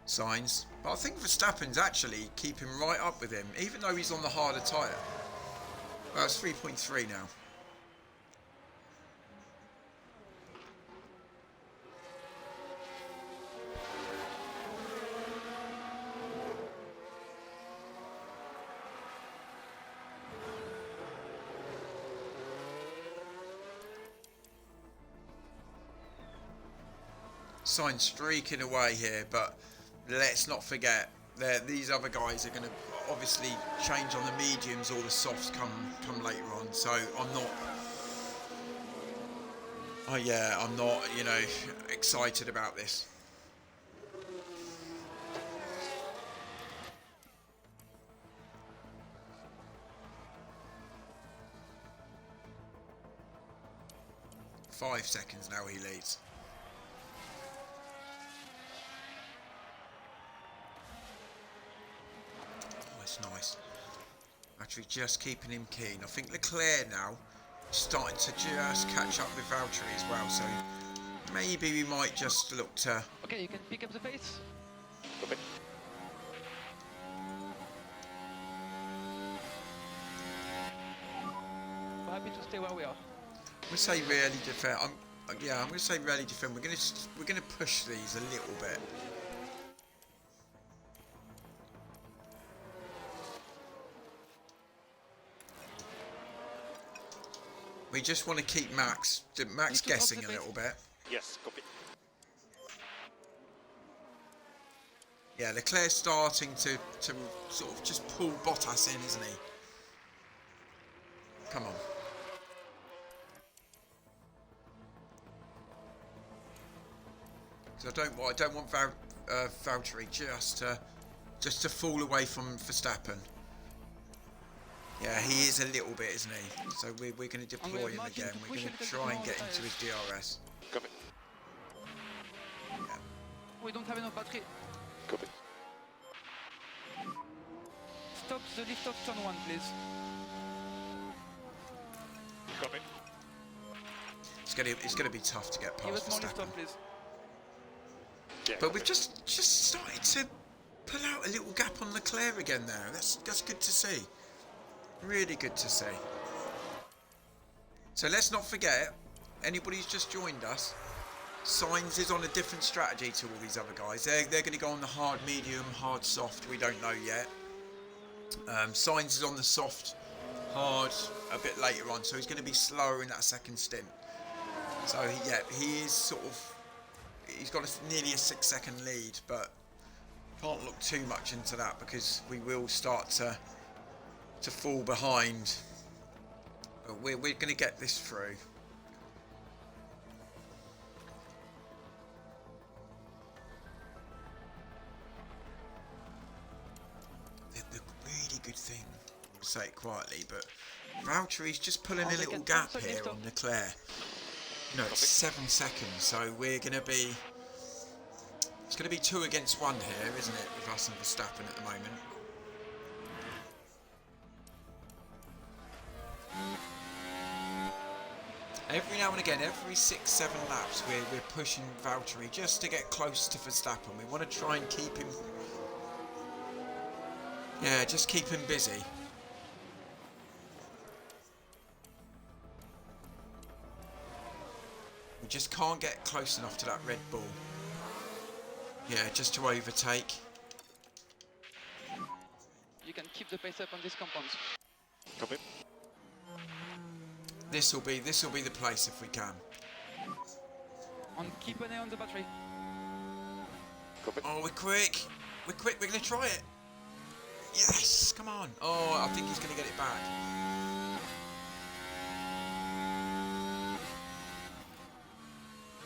Signs. But I think Verstappen's actually keeping right up with him, even though he's on the harder tyre. Well, it's 3.3 now. Sign streaking away here, but let's not forget that these other guys are going to obviously change on the mediums or the softs come later on. So I'm not, I'm not, you know, excited about this. Five seconds now he leads. Nice. Actually just keeping him keen. I think Leclerc now is starting to just catch up with Valtteri as well, so maybe we might just look to... Okay, you can pick up the pace. Copy. We're happy to stay where we are. I'm gonna say really defend. I'm gonna say really defend. We're gonna push these a little bit. We just want to keep Max guessing a little bit. Yes, copy. Yeah, Leclerc's starting to sort of just pull Bottas in, isn't he? Come on. So I don't want Valtteri just to fall away from Verstappen. Yeah, he is a little bit, isn't he? So we're going to deploy him again. We're going to try and get into his DRS. Copy. Yeah. We don't have enough battery. Copy. Stop the lift off turn 1, please. Copy. It's gonna be tough to get Give past us more lift Verstappen. off, please. Yeah, But we've just started to pull out a little gap on Leclerc again there. That's good to see. Really good to see. So let's not forget, anybody who's just joined us, Sainz is on a different strategy to all these other guys. They're going to go on the hard medium, hard soft, we don't know yet. Sainz is on the soft, hard a bit later on, so he's going to be slower in that second stint. So he is sort of, he's got nearly a 6-second lead, but can't look too much into that because we will start to fall behind. But we're going to get this through. The really good thing, I'll say it quietly, but Valtteri's just pulling a little gap here on Leclerc. You know, it's 7 seconds, so we're going to be... It's going to be 2 against 1 here, isn't it, with us and Verstappen at the moment. Every now and again, every 6-7 laps, we're pushing Valtteri just to get close to Verstappen. We want to try and keep him... Yeah, just keep him busy. We just can't get close enough to that Red Bull. Yeah, just to overtake. You can keep the pace up on these compounds. Copy. This will be the place if we can. And keep an eye on the battery. Copy. Oh, we're quick. We're quick. We're going to try it. Yes, come on. Oh, I think he's going to get it back.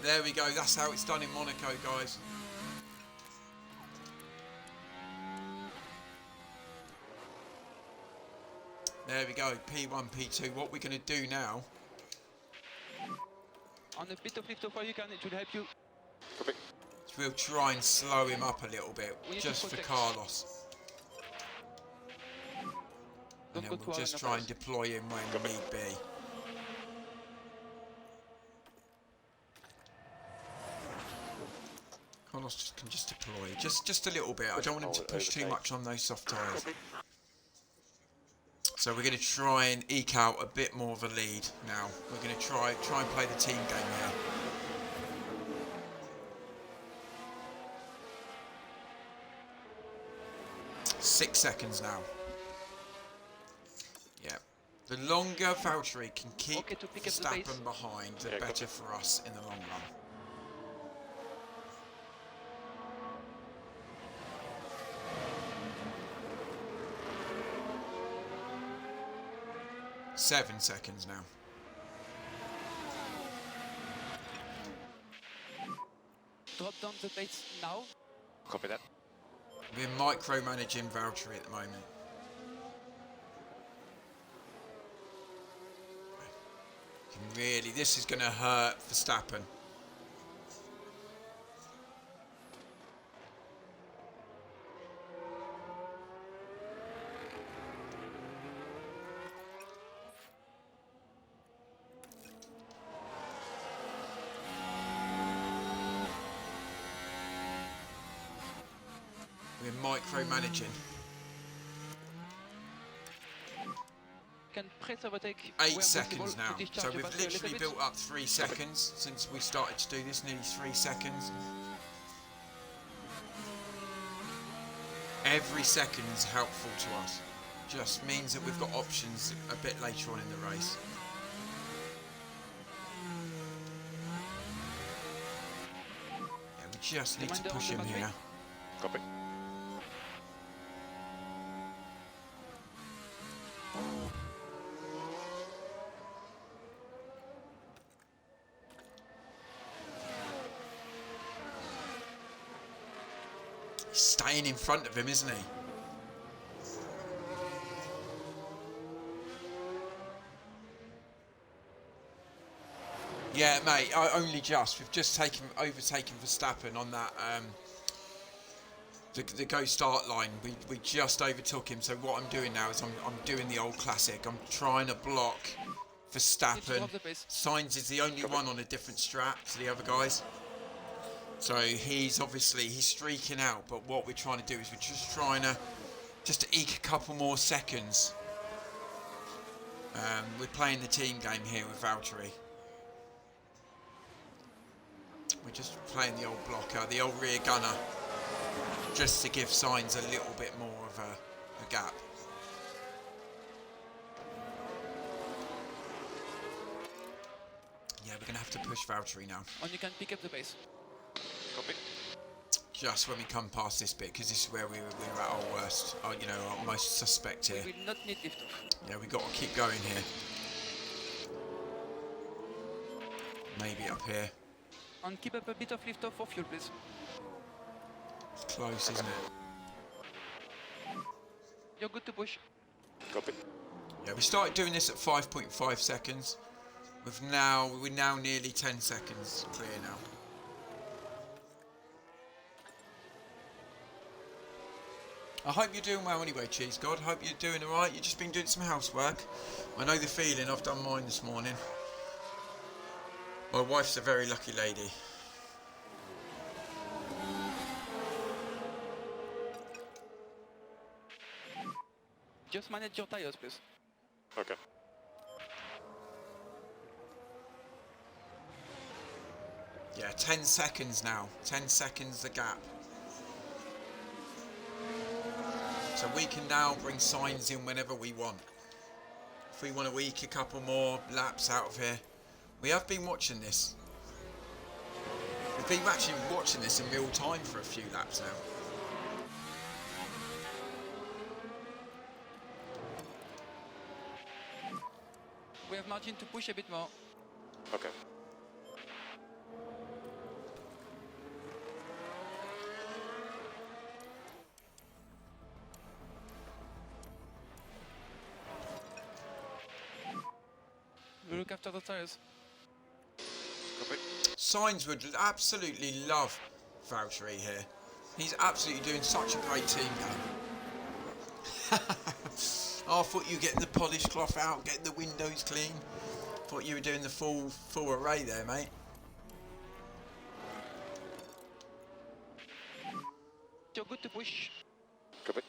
There we go. That's how it's done in Monaco, guys. There we go. P1, P2. What we're going to do now... On a bit of lift off while you can, it should help you. Copy. We'll try and slow him up a little bit, just for Carlos. And then we'll just try and deploy him when need be. Carlos can just deploy, just a little bit. I don't want him to push too much on those soft tyres. So we're going to try and eke out a bit more of a lead now. We're going to try and play the team game here. Six seconds now. Yeah. The longer Valtteri can keep Verstappen behind, the better for us in the long run. Seven seconds now. Drop down the pace now. Copy that. We're micromanaging Valtteri at the moment. Really, this is going to hurt Verstappen. We're micromanaging. Can press overtake 8 seconds now. So we've literally built up 3 seconds since we started to do this, nearly 3 seconds. Every second is helpful to us. Just means that we've got options a bit later on in the race. Yeah, we just need to push him here. Copy. He's staying in front of him, isn't he? Yeah, mate, only just. We've just overtaken Verstappen on that, the go start line. We just overtook him, so what I'm doing now is I'm doing the old classic. I'm trying to block Verstappen. Sainz is the only one on a different strat to the other guys. So he's streaking out, but what we're trying to do is we're just trying to eke a couple more seconds. We're playing the team game here with Valtteri. We're just playing the old blocker, the old rear gunner, just to give Sainz a little bit more of a gap. Yeah, we're going to have to push Valtteri now. And you can pick up the pace. Copy. Just when we come past this bit, because this is where we're at our worst, our most suspect here. We will not need lift off. Yeah, we've got to keep going here. Maybe up here. And keep up a bit of lift off for fuel, please. It's close, isn't it? You're good to push. Copy. Yeah, we started doing this at 5.5 seconds. We're now nearly 10 seconds clear now. I hope you're doing well anyway, Cheese God. Hope you're doing alright. You've just been doing some housework. I know the feeling. I've done mine this morning. My wife's a very lucky lady. Just manage your tires, please. Okay. Yeah, 10 seconds now. 10 seconds the gap. So we can now bring Sainz in whenever we want. If we want to eke a couple more laps out of here. We have been watching this. We've been actually watching this in real time for a few laps now. We have margin to push a bit more. Okay. We look after the tires. Sainz would absolutely love Valtteri here. He's absolutely doing such a great team game. Oh, I thought you were getting the polish cloth out, getting the windows clean. Thought you were doing the full array there, mate. You're good to push. Copy.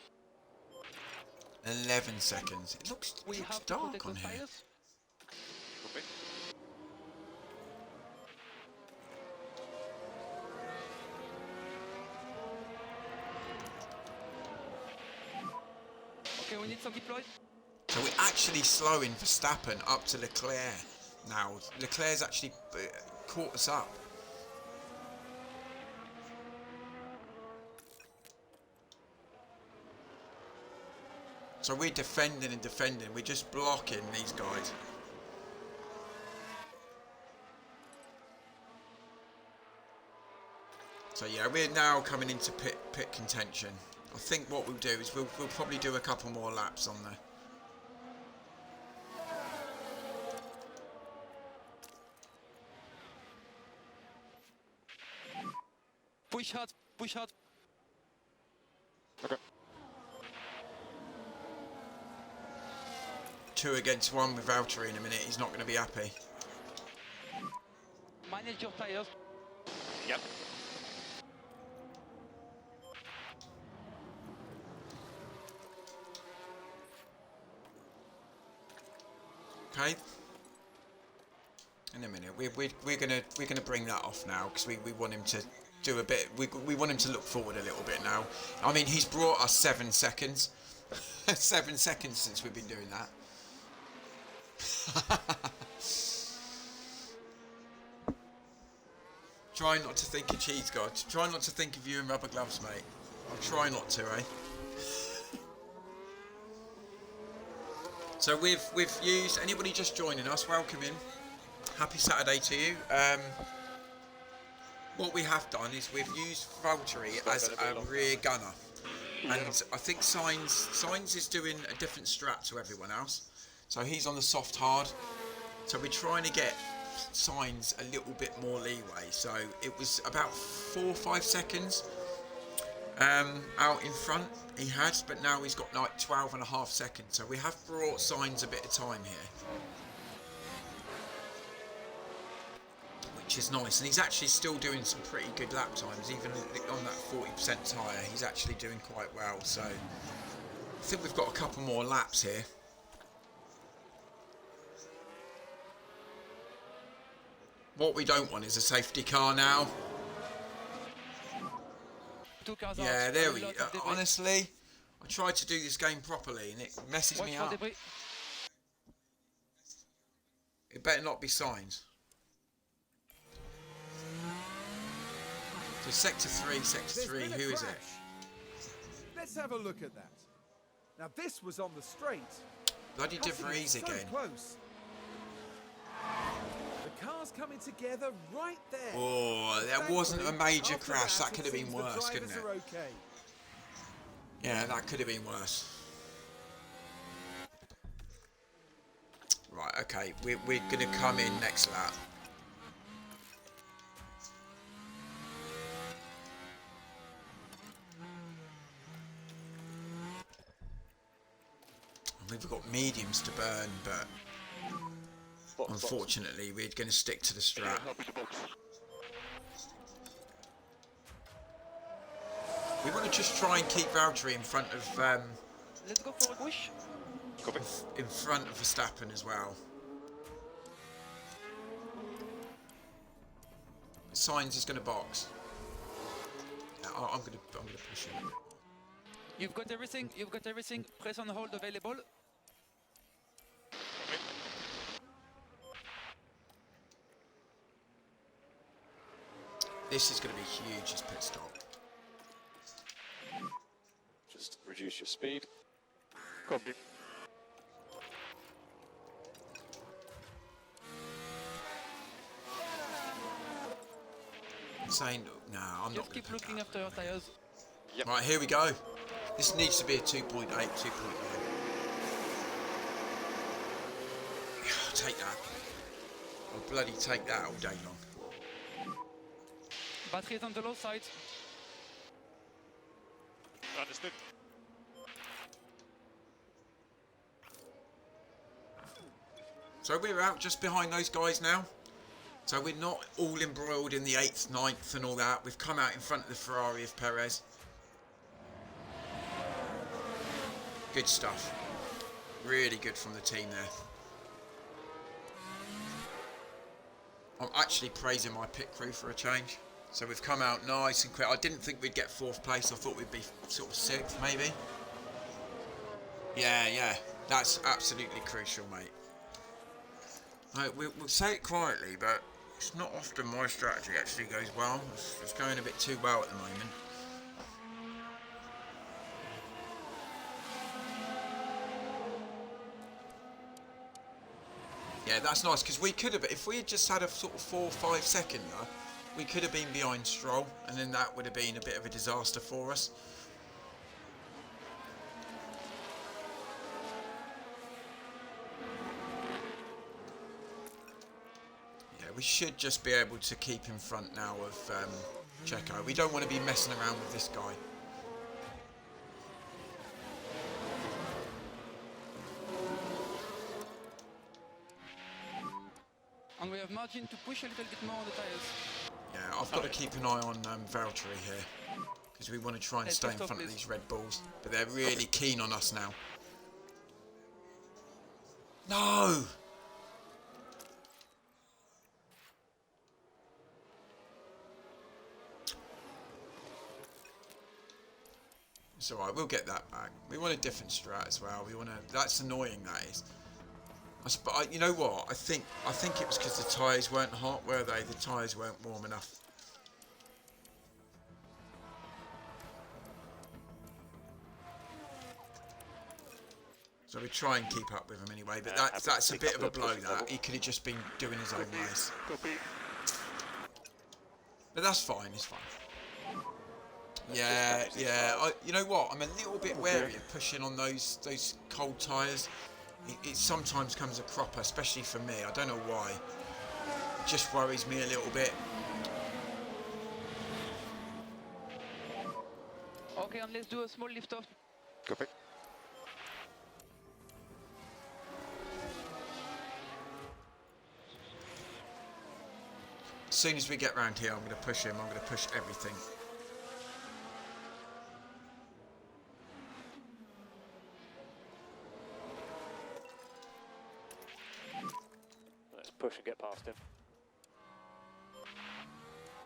11 seconds. It looks dark on here. Tires. Copy. Okay, we need some deployed. So we're actually slowing Verstappen up to Leclerc now. Leclerc's actually caught us up. So we're defending and defending. We're just blocking these guys. So yeah, we're now coming into pit contention. I think what we'll do is we'll probably do a couple more laps on there. Push hard, push hard. Okay. 2 against 1 with Valtteri in a minute. He's not going to be happy. Manage your tires. Yep. Okay. In a minute, we're gonna bring that off now because we want him to do a bit. We want him to look forward a little bit now. I mean, he's brought us 7 seconds. 7 seconds since we've been doing that. Try not to think of cheese, God. Try not to think of you in rubber gloves, mate. I'll try not to, eh? So we've used, anybody just joining us, welcome in. Happy Saturday to you. What we have done is we've used Valtteri as a rear gunner. And I think Sainz is doing a different strat to everyone else. So he's on the soft hard. So we're trying to get Sainz a little bit more leeway. So it was about 4 or 5 seconds out in front he had, but now he's got like 12.5 seconds. So we have brought Sainz a bit of time here, which is nice. And he's actually still doing some pretty good lap times, even on that 40% tyre. He's actually doing quite well. So I think we've got a couple more laps here. What we don't want is a safety car now. 2 cars Yeah, out. there we go. Honestly, I tried to do this game properly and it messes Watch me for up. debris. It better not be Sainz. So sector 3, who is it? Let's have a look at that. Now this was on the straight. Bloody De Vries So again. close. The cars coming together right there. Oh, that wasn't a major crash. That could have been worse, couldn't it? Okay. Yeah, that could have been worse. Right, okay. We're going to come in next lap. We've got mediums to burn, but unfortunately we're going to stick to the strat. We want to just try and keep Valtteri in front of Let's go for a push. in front of Verstappen as well. Sainz is going to box. Yeah, I'm going to push him a bit more. You've got everything. You've got everything. Press and hold available. This is going to be huge, his pit stop. Just reduce your speed. Copy. Saying, no, I'm not Just going keep to looking after your tires. Yep. Right, here we go. This needs to be a 2.8, 2.9. I'll take that. I'll bloody take that all day long. Battery is on the low side. Understood. So we're out just behind those guys now. So we're not all embroiled in the 8th, 9th and all that. We've come out in front of the Ferrari of Perez. Good stuff. Really good from the team there. I'm actually praising my pit crew for a change. So we've come out nice and quick. I didn't think we'd get 4th place. I thought we'd be sort of 6th maybe. Yeah. That's absolutely crucial, mate. We'll say it quietly, but it's not often my strategy actually goes well. It's going a bit too well at the moment. Yeah, that's nice, because we could have, if we had just had a sort of 4 or 5 seconder, we could have been behind Stroll, and then that would have been a bit of a disaster for us. Yeah, we should just be able to keep in front now of Checo. We don't want to be messing around with this guy. And we have margin to push a little bit more on the tires. Yeah, I've got to keep an eye on Valtteri here, because we want to try and stay in front of these Red Bulls, but they're really keen on us now. No! It's alright, we'll get that back. We want a different strat as well. We want to. That's annoying, that is. You know what? I think it was because the tyres weren't hot, were they? The tyres weren't warm enough. So we try and keep up with him anyway. But that's a bit of a blow. That he could have just been doing his own race. But that's fine. It's fine. Yeah. You know what? I'm a little bit wary of pushing on those cold tyres. It sometimes comes a cropper, especially for me. I don't know why. It just worries me a little bit. Okay, and let's do a small lift off. Copy. As soon as we get round here, I'm going to push him. I'm going to push everything. Push and get past him.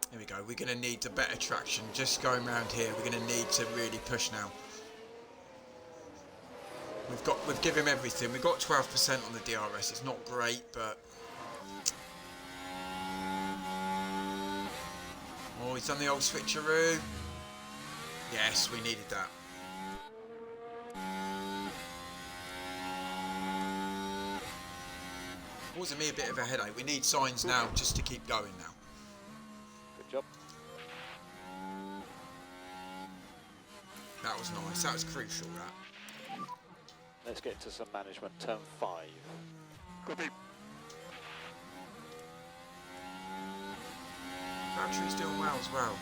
Here we go. We're going to need the better traction. Just going around here, we're going to need to really push now. We've given him everything. We've got 12% on the DRS. It's not great, but oh, he's done the old switcheroo. Yes, we needed that. Causing me a bit of a headache. We need signs now just to keep going now. Good job. That was nice. That was crucial, that. Let's get to some management. Turn 5. Copy. Battery's doing well as well.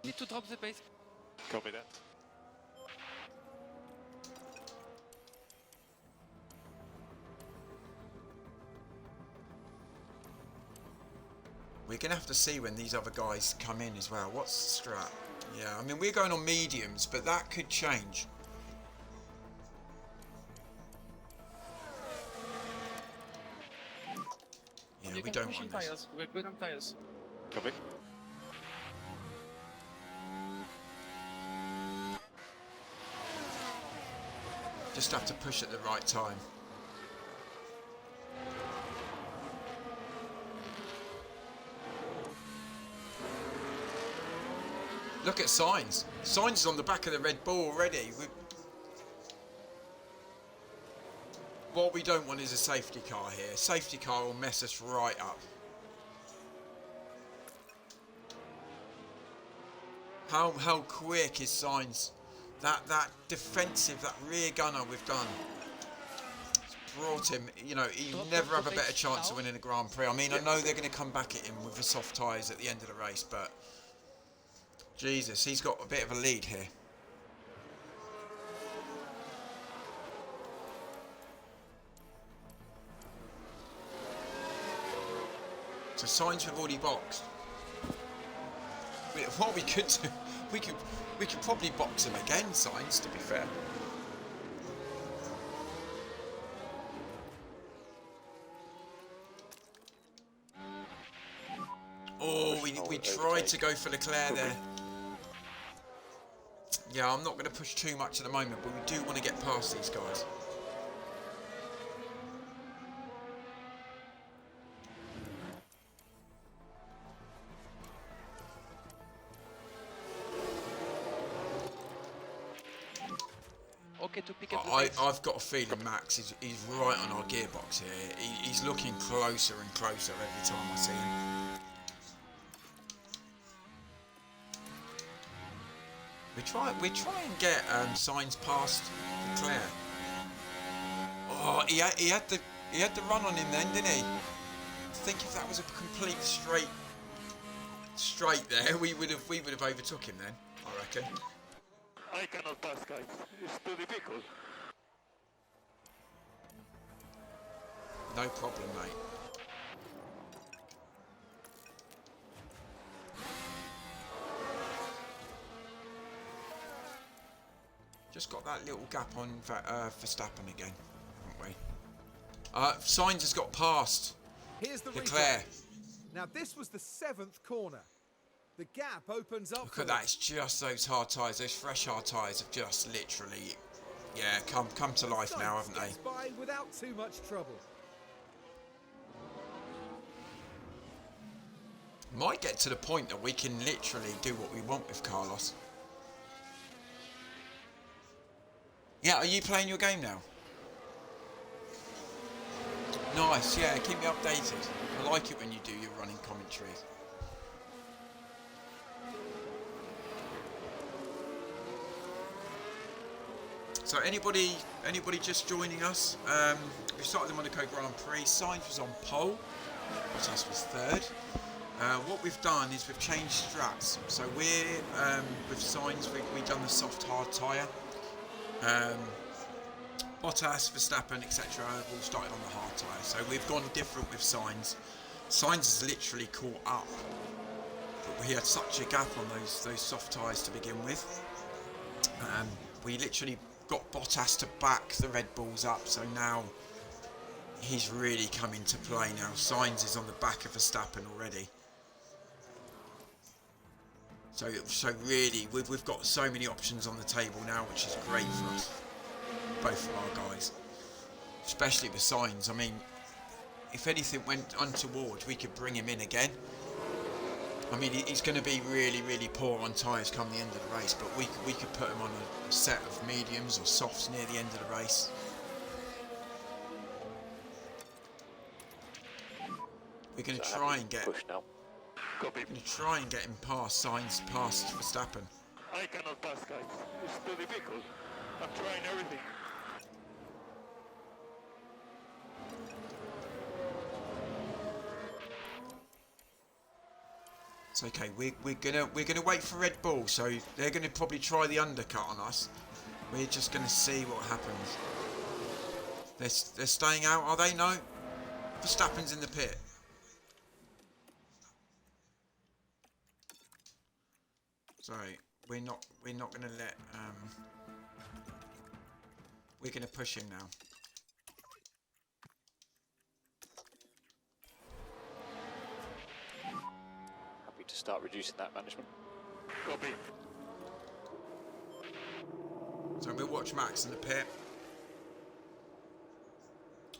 Need to drop the pace. Copy that. We're going to have to see when these other guys come in as well. What's the strat? Yeah, I mean, we're going on mediums, but that could change. You we can don't push on want this. tires. We're good on tires. Copy. Just have to push at the right time. Look at Sainz. Sainz is on the back of the Red Bull already. What we don't want is a safety car here. Safety car will mess us right up. How quick is Sainz? That defensive, that rear gunner we've done. It's brought him, you know, he'll never have a better chance of winning a Grand Prix. I mean, I know they're going to come back at him with the soft tyres at the end of the race, but Jesus, he's got a bit of a lead here. So Sainz we've already boxed. What we could do, we could probably box him again, Sainz, to be fair. Oh, we tried to go for Leclerc there. Yeah, I'm not going to push too much at the moment, but we do want to get past these guys. Okay to pick up the pace. I've got a feeling Max he's right on our gearbox here. He's looking closer and closer every time I see him. We try and get Sainz past Leclerc. Oh, he had the run on him then, didn't he? I think if that was a complete straight there, we would have overtook him then, I reckon. I cannot pass, guys. It's too difficult. No problem, mate. Just got that little gap on Verstappen again, haven't we? Sainz has got past Here's the Leclerc. replay. Now this was the 7th corner. The gap opens up. Look at that, it's just those hard tyres, those fresh hard tyres have just literally, yeah, come to life now, haven't they? By without too much trouble. Might get to the point that we can literally do what we want with Carlos. Yeah, are you playing your game now? Nice, yeah, keep me updated. I like it when you do your running commentary. So anybody just joining us? We started the Monaco Grand Prix. Sainz was on pole. Bottas was third. What we've done is we've changed strats. So we're with Sainz, we've done the soft hard tyre. Bottas, Verstappen, etc. have all started on the hard tyre. So we've gone different with Sainz. Sainz has literally caught up, but we had such a gap on those soft tyres to begin with. We literally got Bottas to back the Red Bulls up, so now he's really come into play now. Sainz is on the back of Verstappen already. So really, we've got so many options on the table now, which is great for us, both of our guys, especially with Sainz. I mean, if anything went untoward, we could bring him in again. I mean, he's going to be really, really poor on tyres come the end of the race, but we could put him on a set of mediums or softs near the end of the race. We're going to try and get. Push now. We're going to try and get him past Sainz, past Verstappen. I cannot pass, guys. It's too difficult. I'm trying everything. It's okay. We're gonna wait for Red Bull, so they're gonna probably try the undercut on us. We're just gonna see what happens. They're staying out, are they? No. Verstappen's in the pit. So we're not gonna let we're gonna push him now. start reducing that management. Copy. So we'll watch Max in the pit.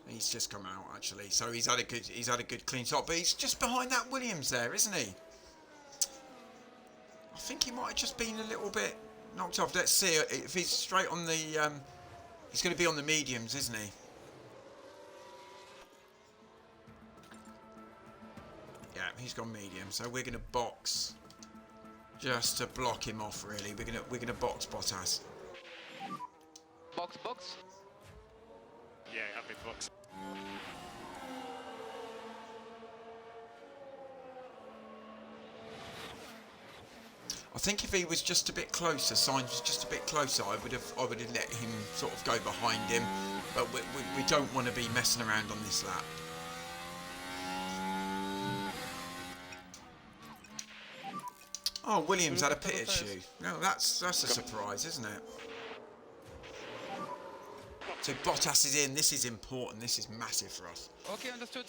He's just come out actually, so he's had a good clean start, but he's just behind that Williams there, isn't he? I think he might have just been a little bit knocked off. Let's see if he's straight on the. He's going to be on the mediums, isn't he? Yeah, he's gone medium, so we're going to box just to block him off. Really, we're gonna box Bottas. Box. Yeah, I'm in box. I think if he was just a bit closer, Sainz was just a bit closer, I would have let him sort of go behind him. But we don't want to be messing around on this lap. Oh, Williams had a pit issue. No, that's a surprise, isn't it? So Bottas is in. This is important. This is massive for us. Okay, understood.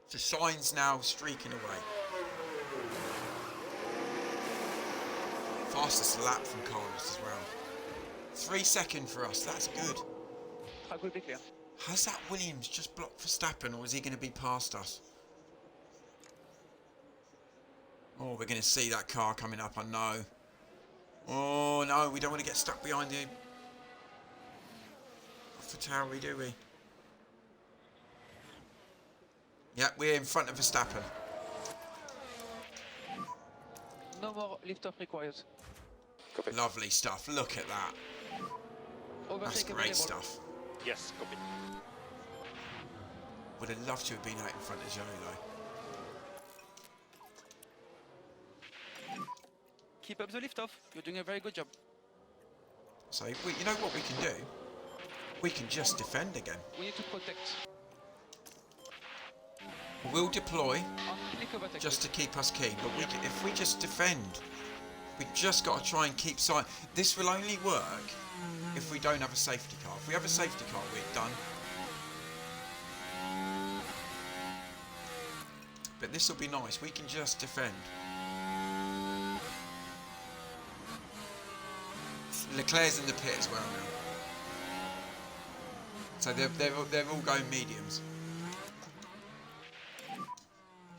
So Sainz now streaking away. Fastest lap from Carlos as well. 3 seconds for us. That's good. Track will be clear. Has that Williams just blocked Verstappen, or is he going to be past us? Oh, we're going to see that car coming up, I know. Oh, no, we don't want to get stuck behind the Tauri, do we? Yeah, we're in front of Verstappen. No more lift-off required. Copy. Lovely stuff. Look at that. That's Overtake great available. stuff. Yes, copy. Would have loved to have been out in front of Joe, though. Keep up the lift-off. You're doing a very good job. So, you know what we can do? We can just defend again. We need to protect. We'll deploy On click overtake. just to keep us keen, but if we just defend, we just got to try and keep sight. This will only work if we don't have a safety car. If we have a safety car, we're done. But this will be nice. We can just defend. Leclerc's in the pit as well now. So they're all going mediums.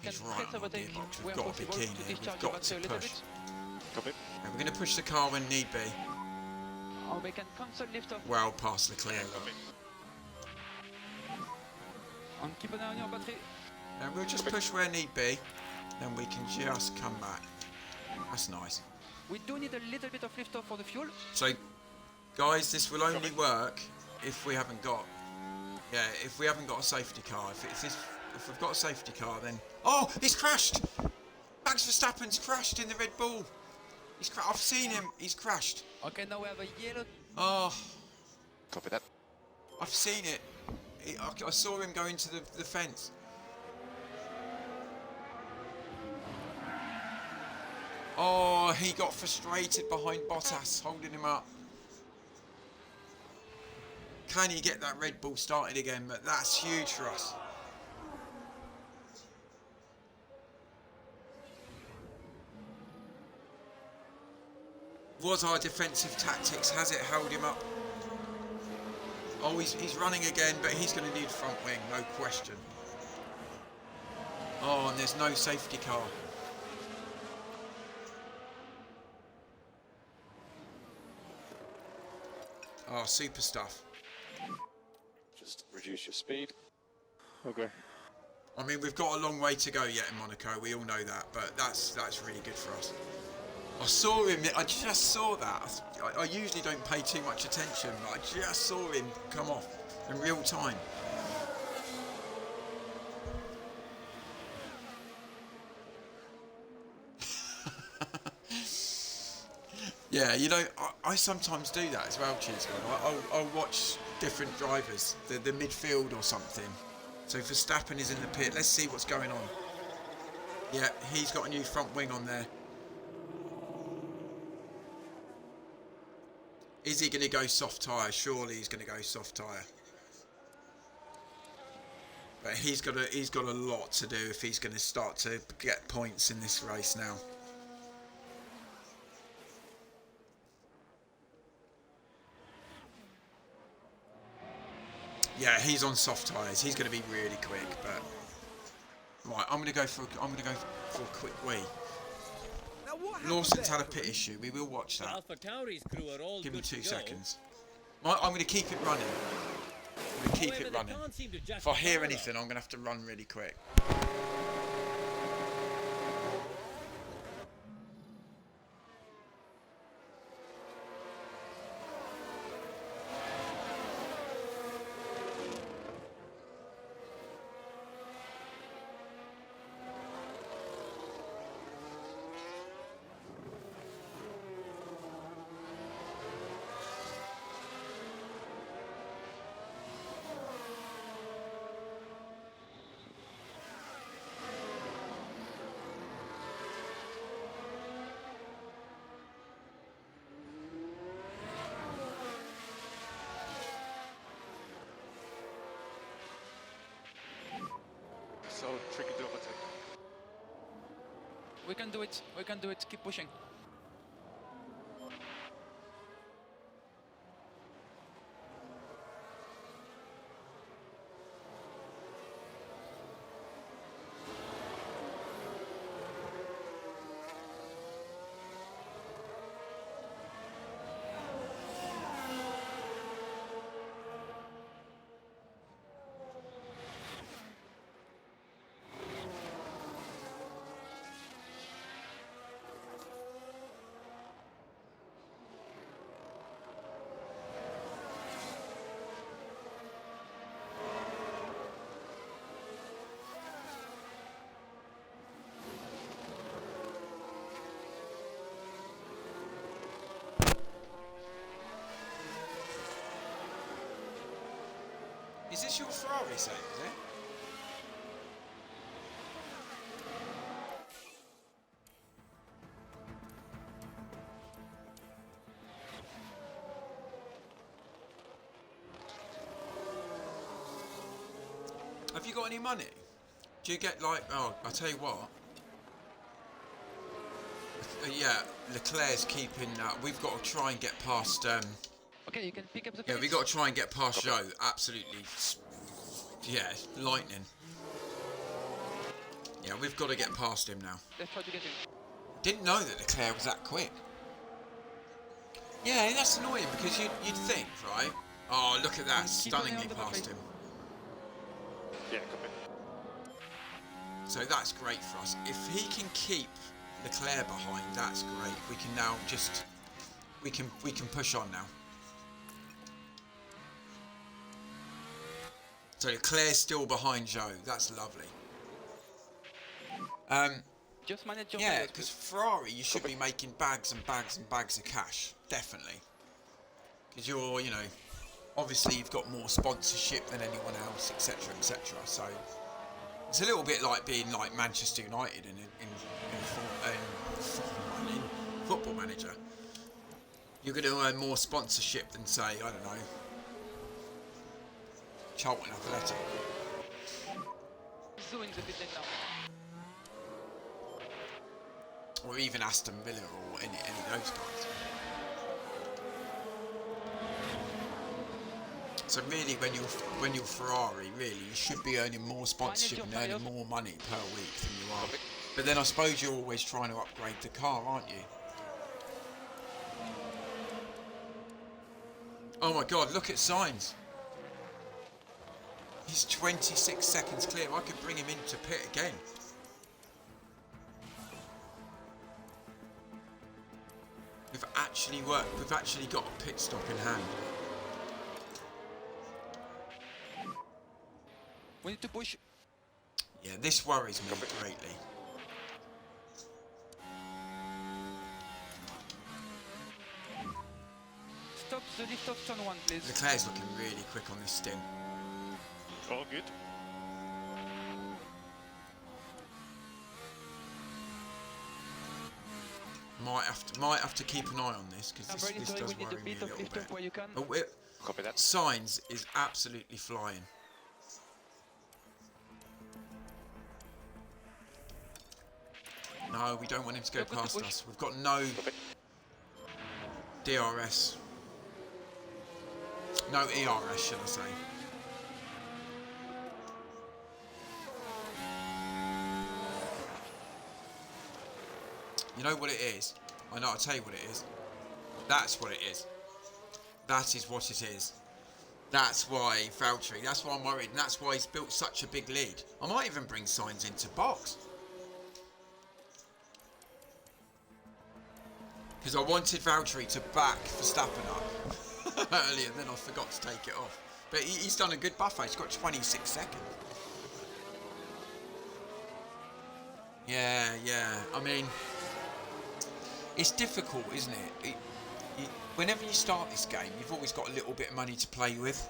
He's right on the gearbox. We've got to be keen here. We've got to push. Copy. And we're going to push the car when need be. Or we can cancel lift-off. Well past Leclerc. On keep an eye on your battery. And we'll just push where need be. Then we can just come back. That's nice. We do need a little bit of lift-off for the fuel. So, guys, this will only work if we haven't got... Yeah, if we haven't got a safety car. If we've got a safety car, then... Oh, he's crashed! Max Verstappen's crashed in the Red Bull. I've seen him. He's crashed. Okay, now we have a yellow. Oh, Copy that. I've seen it. I saw him go into the fence. Oh, he got frustrated behind Bottas, holding him up. Can he get that Red Bull started again? But that's huge for us. Was our defensive tactics, has it held him up? Oh, he's running again, but he's going to need front wing, no question. Oh, and there's no safety car. Oh, super stuff. Just reduce your speed. Okay. I mean, we've got a long way to go yet in Monaco, we all know that, but that's really good for us. I saw him, I just saw that. I usually don't pay too much attention, but I just saw him come off in real time. Yeah, you know, I sometimes do that as well, Chisholm. I'll watch different drivers, the midfield or something. So Verstappen is in the pit. Let's see what's going on. Yeah, he's got a new front wing on there. Is he going to go soft tyre? Surely he's going to go soft tyre. But he's got a lot to do if he's going to start to get points in this race now. Yeah, he's on soft tyres. He's going to be really quick, but right, I'm going to go for a quick wee. Lawson's had a pit issue. We will watch that. Give me 2 seconds. I'm going to keep it running. I'm going to keep it running. If I hear anything, I'm going to have to run really quick. So tricky to overtake. We can do it. We can do it. Keep pushing. Is this your Ferrari save, is it? Have you got any money? Do you get like, oh, I'll tell you what. Yeah, Leclerc's keeping, we've got to try and get past, Okay, you can pick up the yeah, pace. we got to try and get past Joe. Absolutely, yeah, lightning. Yeah, we've got to get past him now. Let's try to get him. Didn't know that Leclerc was that quick. Yeah, that's annoying because you'd think, right? Oh, look at that, stunningly past him. Yeah, copy. So that's great for us. If he can keep Leclerc behind, that's great. We can now just, we can push on now. So Leclerc's still behind Joe. That's lovely. Just manage your Yeah, players, because Ferrari, you should be making bags and bags and bags of cash, definitely. Because you're, you know, obviously you've got more sponsorship than anyone else, etc., etc. So it's a little bit like being like Manchester United in Football Manager. You're going to earn more sponsorship than, say, I don't know, Charlton Athletic. doing the pit lane now. Or even Aston Villa or any of those guys. So really, when you're Ferrari, really you should be earning more sponsorship and earning more money per week than you are. But then I suppose you're always trying to upgrade the car, aren't you? Oh my God! Look at Sainz. He's 26 seconds clear. I could bring him into pit again. We've actually worked. We've actually got a pit stop in hand. We need to push. Yeah, this worries me greatly. Stop the lift off turn 1, please. Leclerc's looking really quick on this stint. All good. Might have to keep an eye on this because this does worry me a little bit. But Copy that. Sainz is absolutely flying. No, we don't want him to go past us. We've got no DRS. No ERS, should I say. You know what it is? I know, I'll tell you what it is. That's what it is. That is what it is. That's why Valtteri, that's why I'm worried, and that's why he's built such a big lead. I might even bring Sainz into box. Because I wanted Valtteri to back Verstappen up earlier, and then I forgot to take it off. But he's done a good buffer, he's got 26 seconds. Yeah, I mean, it's difficult, isn't it? Whenever you start this game, you've always got a little bit of money to play with.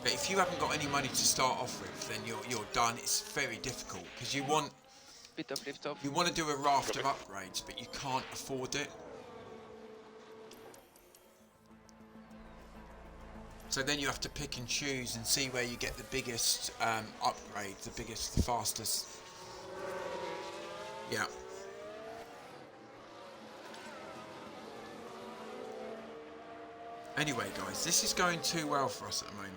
But if you haven't got any money to start off with, then you're done. It's very difficult because you want to do a raft of upgrades, but you can't afford it. So then you have to pick and choose and see where you get the biggest upgrade, the fastest. Yeah. Anyway, guys, this is going too well for us at the moment.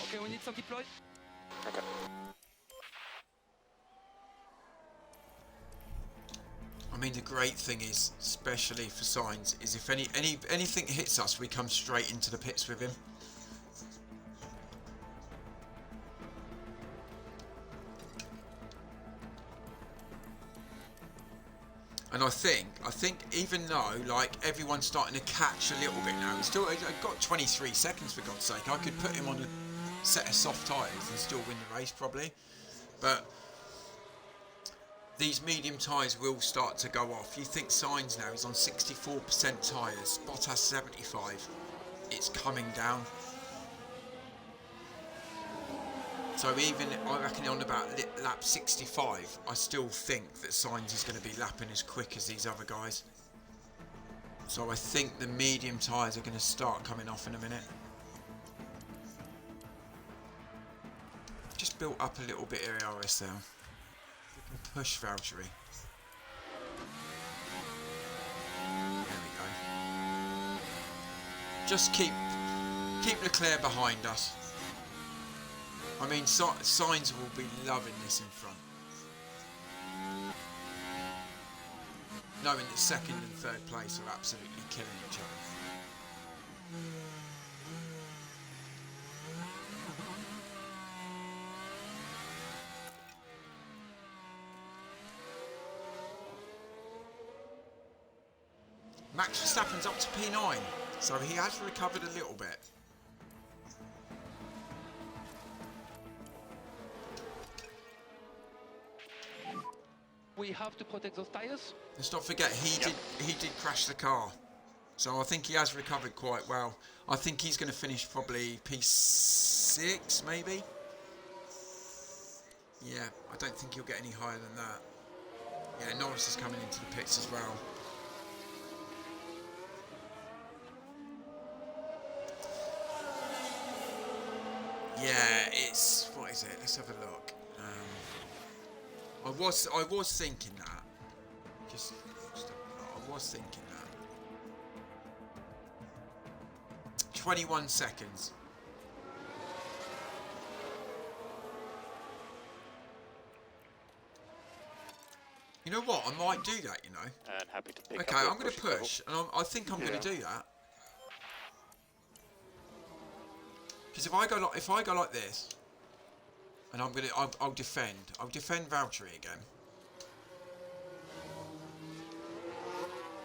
Okay, we need some deploy. Okay. I mean, the great thing is, especially for Sainz, is if anything hits us, we come straight into the pits with him. And I think even though like everyone's starting to catch a little bit now, he's still got 23 seconds for God's sake. I could put him on a set of soft tyres and still win the race probably. But these medium tyres will start to go off. You think Sainz now is on 64% tyres, Bottas 75. It's coming down. So even, I reckon on about lap 65, I still think that Sainz is going to be lapping as quick as these other guys. So I think the medium tyres are going to start coming off in a minute. Just built up a little bit of ARS there. We can push Valtteri. There we go. Just keep Leclerc behind us. I mean, Sainz will be loving this in front. Knowing that second and third place are absolutely killing each other. Max Verstappen's up to P9, so he has recovered a little bit. We have to protect those tires. Let's not forget he did crash the car, so I think he has recovered quite well. I think he's going to finish probably P6 maybe. Yeah, I don't think he'll get any higher than that. Yeah, Norris is coming into the pits as well. Yeah, it's, what is it? Let's have a look. I was thinking that. I was thinking that. 21 seconds. You know what? I might do that, you know. And happy to pick Okay, up I'm going to push, and I think I'm going to do that. Because if I go like this, and I'll defend. I'll defend Valtteri again.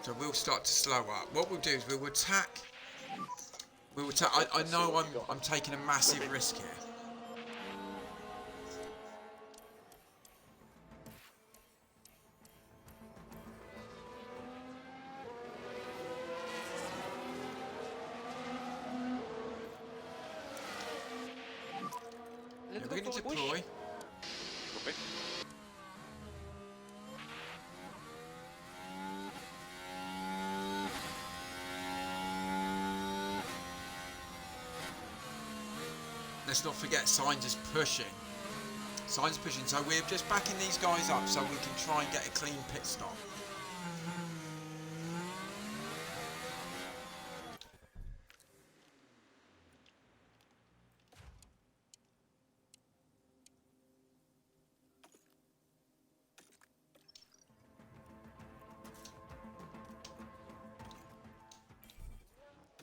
So we'll start to slow up. What we'll do is we'll attack. I know I'm taking a massive risk here. We're going to deploy. let's not forget Sainz is pushing. Sainz is pushing, so we're just backing these guys up so we can try and get a clean pit stop.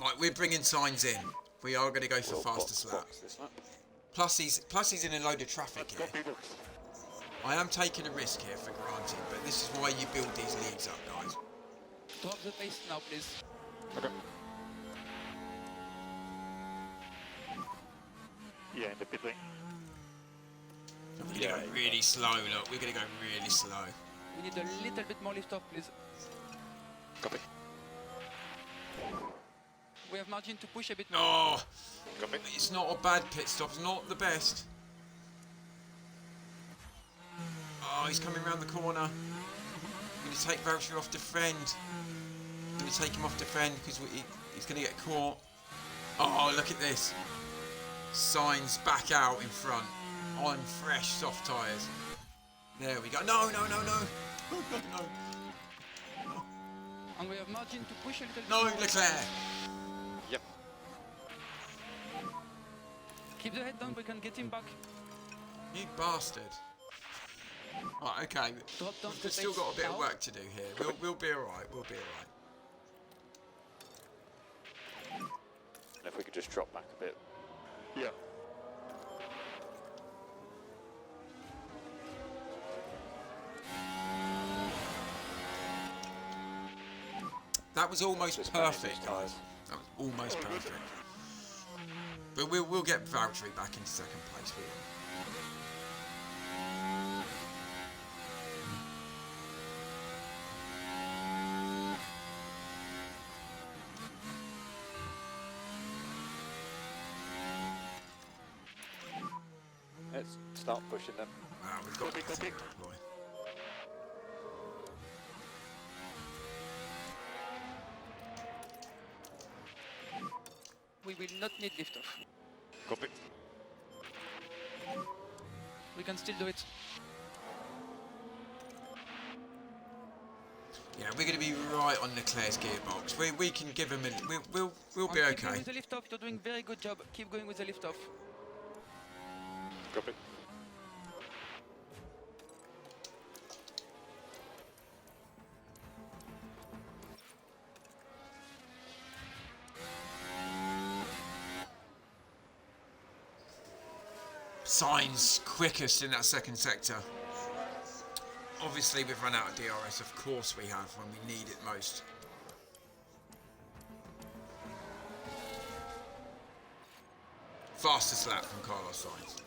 Right, we're bringing Sainz in. We are going to go for fastest lap. Plus he's in a load of traffic here. I am taking a risk here for granted, but this is why you build these leagues up, guys. Drop the pace now, please. Okay. Yeah, in the pit lane. We're going to go really slow, look. We're going to go really slow. We need a little bit more lift off, please. Copy. We have margin to push a bit more. Oh, Copy. it's not a bad pit stop. It's not the best. Oh, he's coming around the corner. I'm going to take Valtteri off defend. I'm going to take him off defend because he's going to get caught. Oh, look at this. Sainz back out in front on fresh soft tyres. There we go. No, no, no, no. No, no, no. And we have margin to push a little bit No, more. Leclerc. Yep. Keep the head down, we can get him back. You bastard. Right, okay. Drop down We've the still pace got a bit now. of work to do here. We'll be alright. We'll be alright. And if we could just drop back a bit. Yeah. That was almost Just manage perfect, these guys. tyres. That was almost perfect. But we'll get Valtteri back into second place. We will. Let's start pushing them. Wow, we've got to deploy. We will not need lift off. Copy. We can still do it. Yeah, we're going to be right on Leclerc's gearbox. We can give him a... We'll be And keep going okay. with the lift off, you're doing very good job. Keep going with the lift off. Copy. Sainz quickest in that second sector. Obviously we've run out of DRS, of course we have, when we need it most. Fastest lap from Carlos Sainz.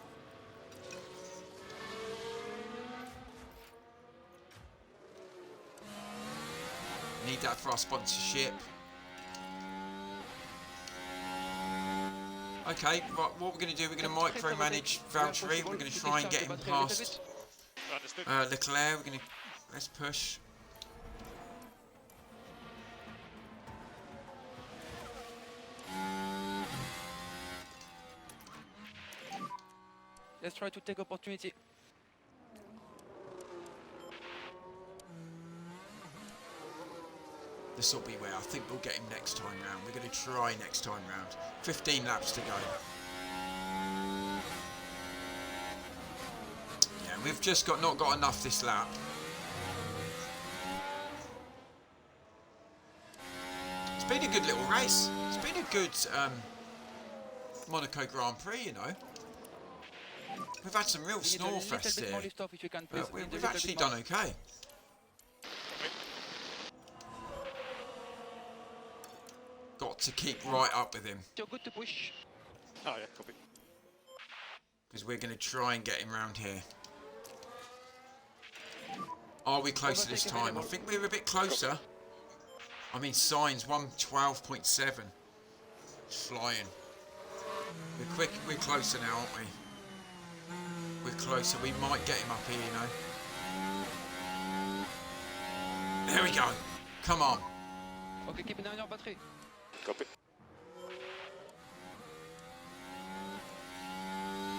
Need that for our sponsorship. Okay, right, what we're going to do, we're going to micromanage Valtteri. We're going to try and get him past Understood. Leclerc. We're going to... Let's push. Let's try to take opportunity. This will be where I think we'll get him next time round. We're going to try next time round. 15 laps to go. Yeah, we've just not got enough this lap. It's been a good little race. It's been a good Monaco Grand Prix, you know. We've had some real We need a snore little fest bit here. more lift off if you can, please. But We need a we've little actually bit more. done okay. Got to keep right up with him. You're good to push. Oh, yeah, copy. Because we're going to try and get him round here. Are we closer this time? I think we're a bit closer. I mean, Sainz 112.7. Flying. We're closer now, aren't we? We're closer. We might get him up here, you know. There we go. Come on. Okay, keep an eye on your battery. Copy.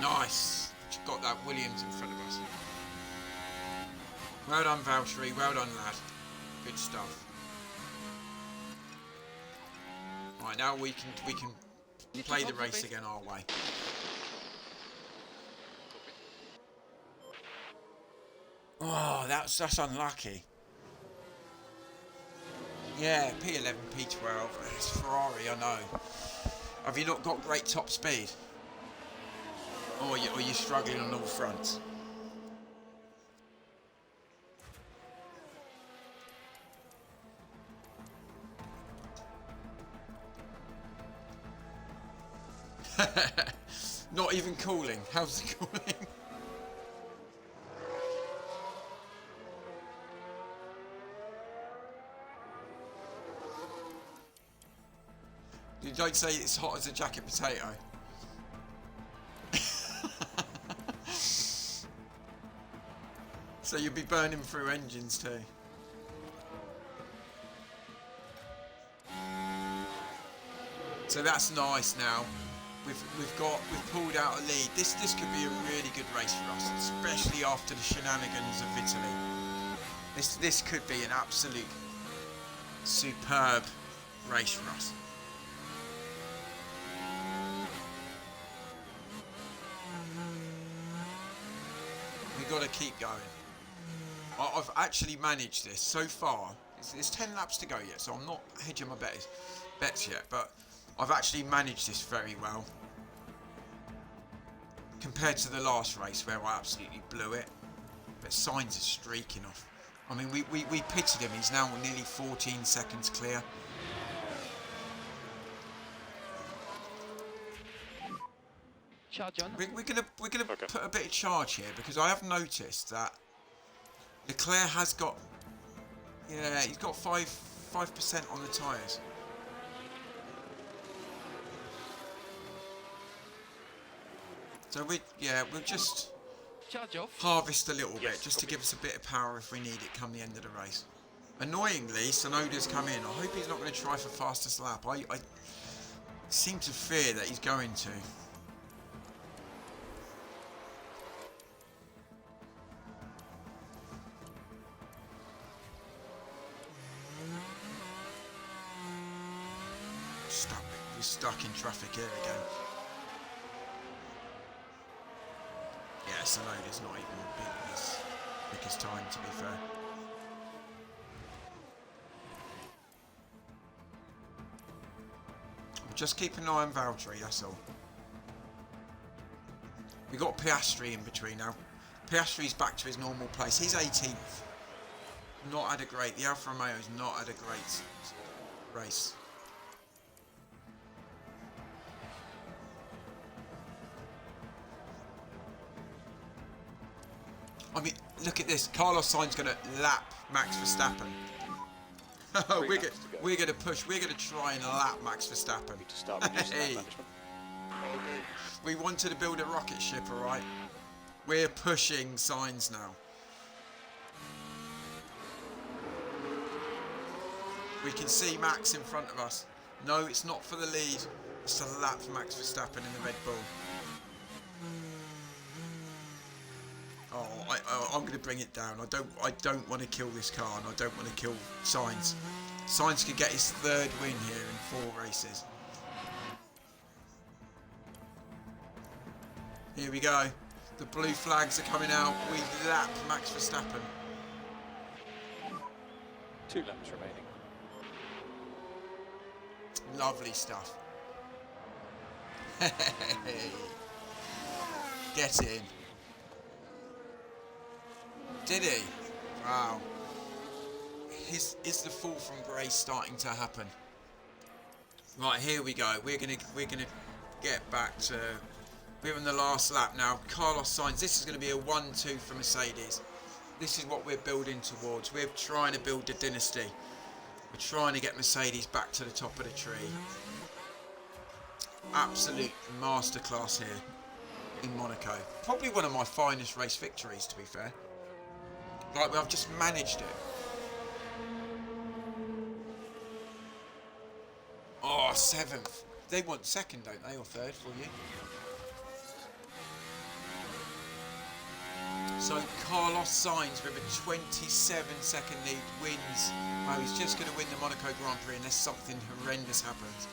Nice. Just got that Williams in front of us. Well done, Valtteri. Well done, lad. Good stuff. Right, now we can play the race again our way. Oh, that's unlucky. Yeah, P11, P12. It's Ferrari, I know. Have you not got great top speed? Or are you struggling on all fronts? Not even cooling. How's it cooling? You don't say it's hot as a jacket potato. So you'll be burning through engines too. So that's nice now. We've pulled out a lead. This could be a really good race for us, especially after the shenanigans of Italy. This could be an absolute superb race for us. We've got to keep going. I've actually managed this so far. There's 10 laps to go yet, so I'm not hedging my bets yet, but I've actually managed this very well compared to the last race where I absolutely blew it. But Sainz is streaking off. I mean, we pitted him. He's now nearly 14 seconds clear. Charge on. We're gonna put a bit of charge here because I have noticed that Leclerc has got, yeah, he's got 5% on the tyres. So we'll just Charge off. harvest a little bit just to give us a bit of power if we need it come the end of the race. Annoyingly, Sonoda's come in. I hope he's not going to try for fastest lap. I seem to fear that he's going to. We're stuck in traffic here again. Yeah, Sonoda's not even beating his quickest time, to be fair. Just keep an eye on Valtteri, that's all. We got Piastri in between now. Piastri's back to his normal place. He's 18th. Not had a great. The Alfa Romeo's not had a great race. I mean, look at this. Carlos Sainz going to lap Max Verstappen. we're going to push. We're going to try and lap Max Verstappen. To start reducing that management. We wanted to build a rocket ship, all right? We're pushing Sainz now. We can see Max in front of us. No, it's not for the lead. It's a lap for Max Verstappen in the Red Bull. Oh, I'm going to bring it down. I don't want to kill this car, and I don't want to kill Sainz. Sainz could get his third win here in 4 races. Here we go. The blue flags are coming out. We lap Max Verstappen. 2 laps remaining. Lovely stuff. Get in. Did he? Wow. Is the fall from grace starting to happen? Right, here we go. We're gonna get back to. We're in the last lap now. Carlos Sainz. This is going to be a 1-2 for Mercedes. This is what we're building towards. We're trying to build a dynasty. We're trying to get Mercedes back to the top of the tree. Absolute masterclass here in Monaco. Probably one of my finest race victories, to be fair. Like, I've just managed it. Oh, 7th. They want 2nd, don't they, or 3rd for you? So Carlos Sainz with a 27-second lead wins. Oh, he's just going to win the Monaco Grand Prix unless something horrendous happens.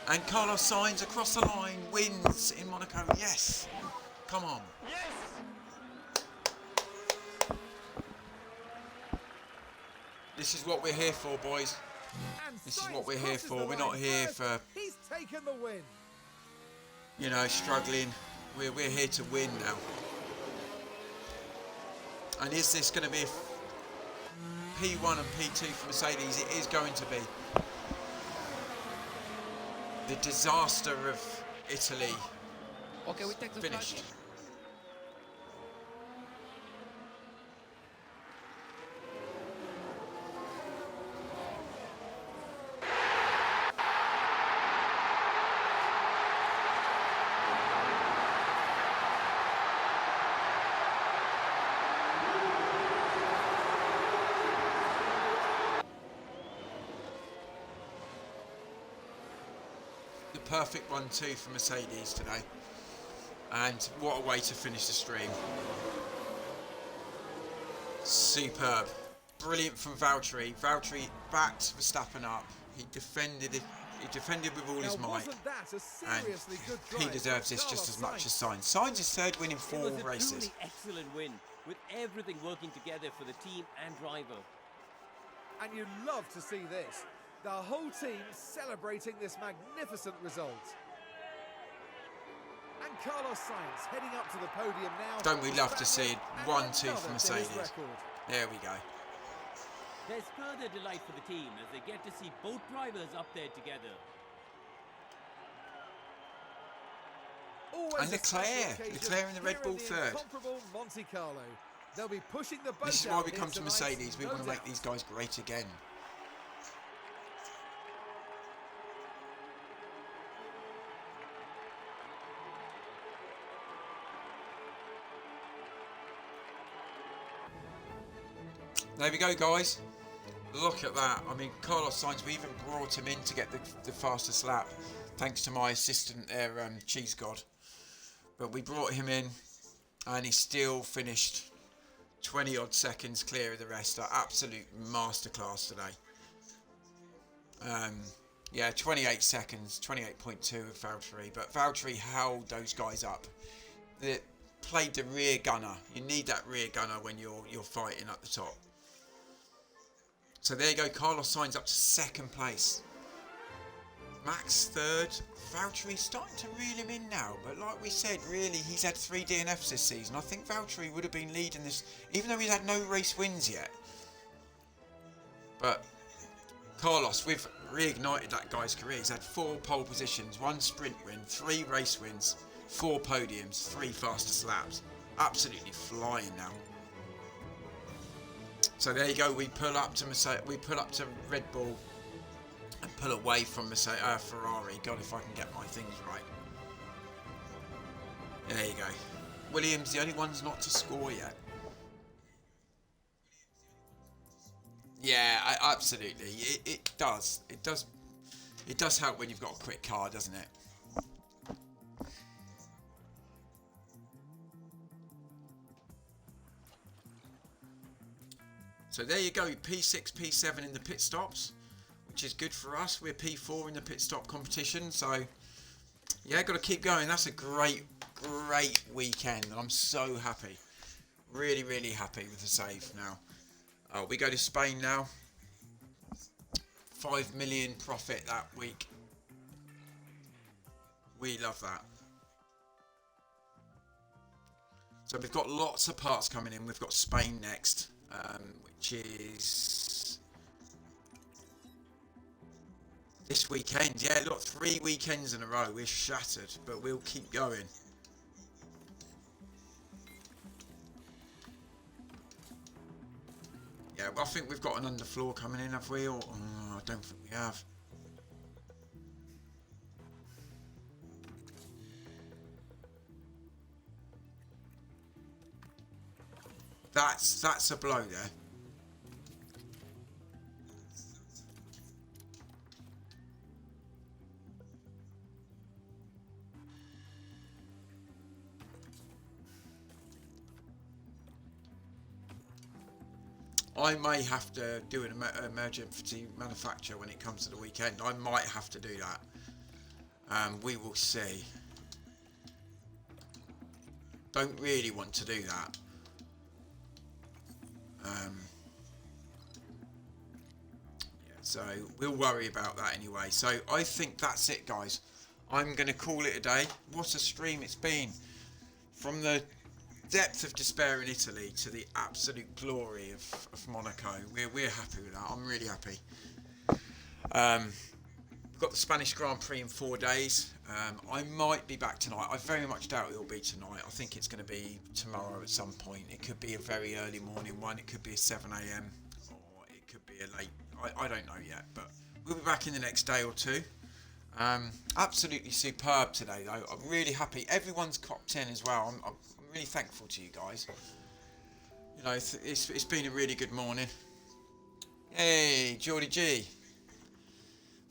And Carlos Sainz across the line wins in Monaco. Yes. Come on. This is what we're here for, boys. This is what we're here for. We're not here for, He's taken the win. you know, struggling. We're here to win now. And is this going to be P1 and P2 for Mercedes? It is going to be. The disaster of Italy Okay, we take the finished. flag. Perfect 1-2 for Mercedes today, and what a way to finish the stream. Superb, brilliant from Valtteri. Valtteri backed Verstappen up. He defended it. He defended with all his might, and he deserves this just as much as Sainz. Sainz is third win in 4 It was a races. truly excellent win, with everything working together for the team and driver. And you love to see this. The whole team celebrating this magnificent result. And Carlos Sainz heading up to the podium now. Don't we love to see 1-2 for Mercedes? There we go. There's further delight for the team as they get to see both drivers up there together. Always And Leclerc in the Red Bull third. Monte Carlo. They'll be pushing the boat. This is why we come to Mercedes. We want to make these guys great again. There we go, guys. Look at that. I mean, Carlos Sainz, we even brought him in to get the fastest lap, thanks to my assistant there, Cheese God. But we brought him in, and he still finished 20 odd seconds clear of the rest. An absolute masterclass today. Yeah, 28 seconds, 28.2 of Valtteri. But Valtteri held those guys up. They played the rear gunner. You need that rear gunner when you're fighting at the top. So there you go, Carlos Sainz up to 2nd place. Max 3rd. Valtteri starting to reel him in now, but like we said, really, he's had 3 DNFs this season. I think Valtteri would have been leading this, even though he's had no race wins yet. But Carlos, we've reignited that guy's career. He's had 4 pole positions, 1 sprint win, 3 race wins, 4 podiums, 3 fastest laps. Absolutely flying now. So there you go. We pull up to Red Bull and pull away from Ferrari. God, if I can get my things right. There you go. Williams, the only ones not to score yet. Yeah, absolutely. It does. It does help when you've got a quick car, doesn't it? So there you go, P6, P7 in the pit stops, which is good for us. We're P4 in the pit stop competition, so yeah, got to keep going. That's a great weekend, and I'm so happy. Really, really happy with the save now. We go to Spain now. 5 million profit that week. We love that. So we've got lots of parts coming in. We've got Spain next. Which is this weekend. Yeah, look, 3 weekends in a row. We're shattered, but we'll keep going. Yeah, well, I think we've got an underfloor coming in, have we? Or I don't think we have. That's a blow there. I may have to do an emergency manufacture when it comes to the weekend. I might have to do that. We will see. Don't really want to do that. Yeah, so we'll worry about that anyway. So I think that's it, guys. I'm going to call it a day. What a stream it's been. From the depth of despair in Italy to the absolute glory of Monaco. We're happy with that. I'm really happy. We've got the Spanish Grand Prix in 4 days. I might be back tonight. I very much doubt it will be tonight. I think it's going to be tomorrow at some point. It could be a very early morning one. It could be a 7 AM or it could be a late. I don't know yet, but we'll be back in the next day or two. Absolutely superb today, though. I'm really happy. Everyone's copped in as well. I'm really thankful to you guys. You know, it's been a really good morning. Hey, Geordie G.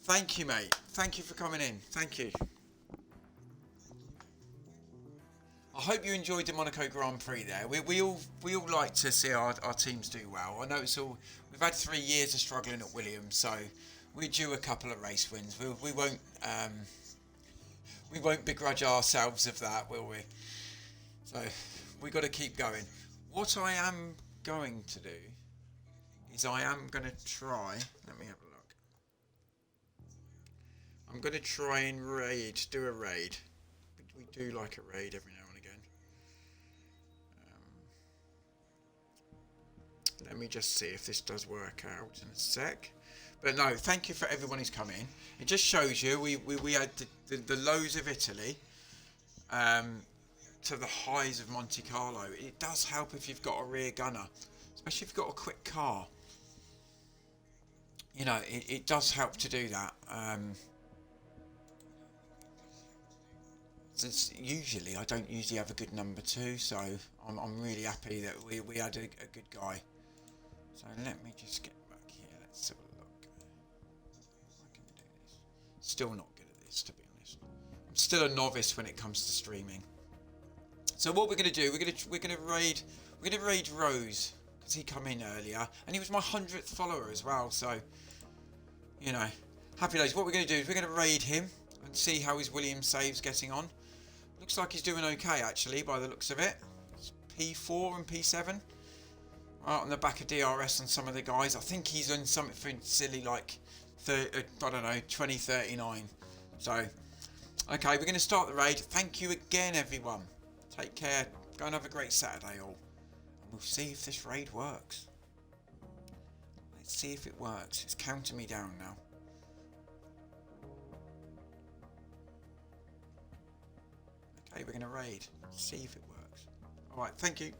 Thank you, mate. Thank you for coming in. Thank you. I hope you enjoyed the Monaco Grand Prix there. We all like to see our teams do well. I know it's all. We've had 3 years of struggling at Williams, so we're due a couple of race wins. We won't begrudge ourselves of that, will we? So we got to keep going. What I am going to do is I am going to try. Let me have a look. I'm going to try and do a raid. We do like a raid every now and again. Let me just see if this does work out in a sec. But no, thank you for everyone who's come in. It just shows you we had the lows of Italy to the highs of Monte Carlo. It does help if you've got a rear gunner, especially if you've got a quick car. You know, it does help to do that. Usually I don't usually have a good number 2, so I'm really happy that we had a good guy. So let me just get back here. Let's have a look. I can do this. Still not good at this, to be honest. I'm still a novice when it comes to streaming. So what we're going to do, we're going to raid Rose, because he come in earlier, and he was my 100th follower as well. So, you know, happy days. What we're going to do is we're going to raid him and see how his Williams save's getting on. Looks like he's doing okay, actually, by the looks of it. It's P4 and P7. Right on the back of DRS and some of the guys. I think he's on something silly like, I don't know, 2039. So, okay, we're going to start the raid. Thank you again, everyone. Take care. Go and have a great Saturday, all. And we'll see if this raid works. Let's see if it works. It's counting me down now. Okay, we're going to raid. See if it works. Alright, thank you.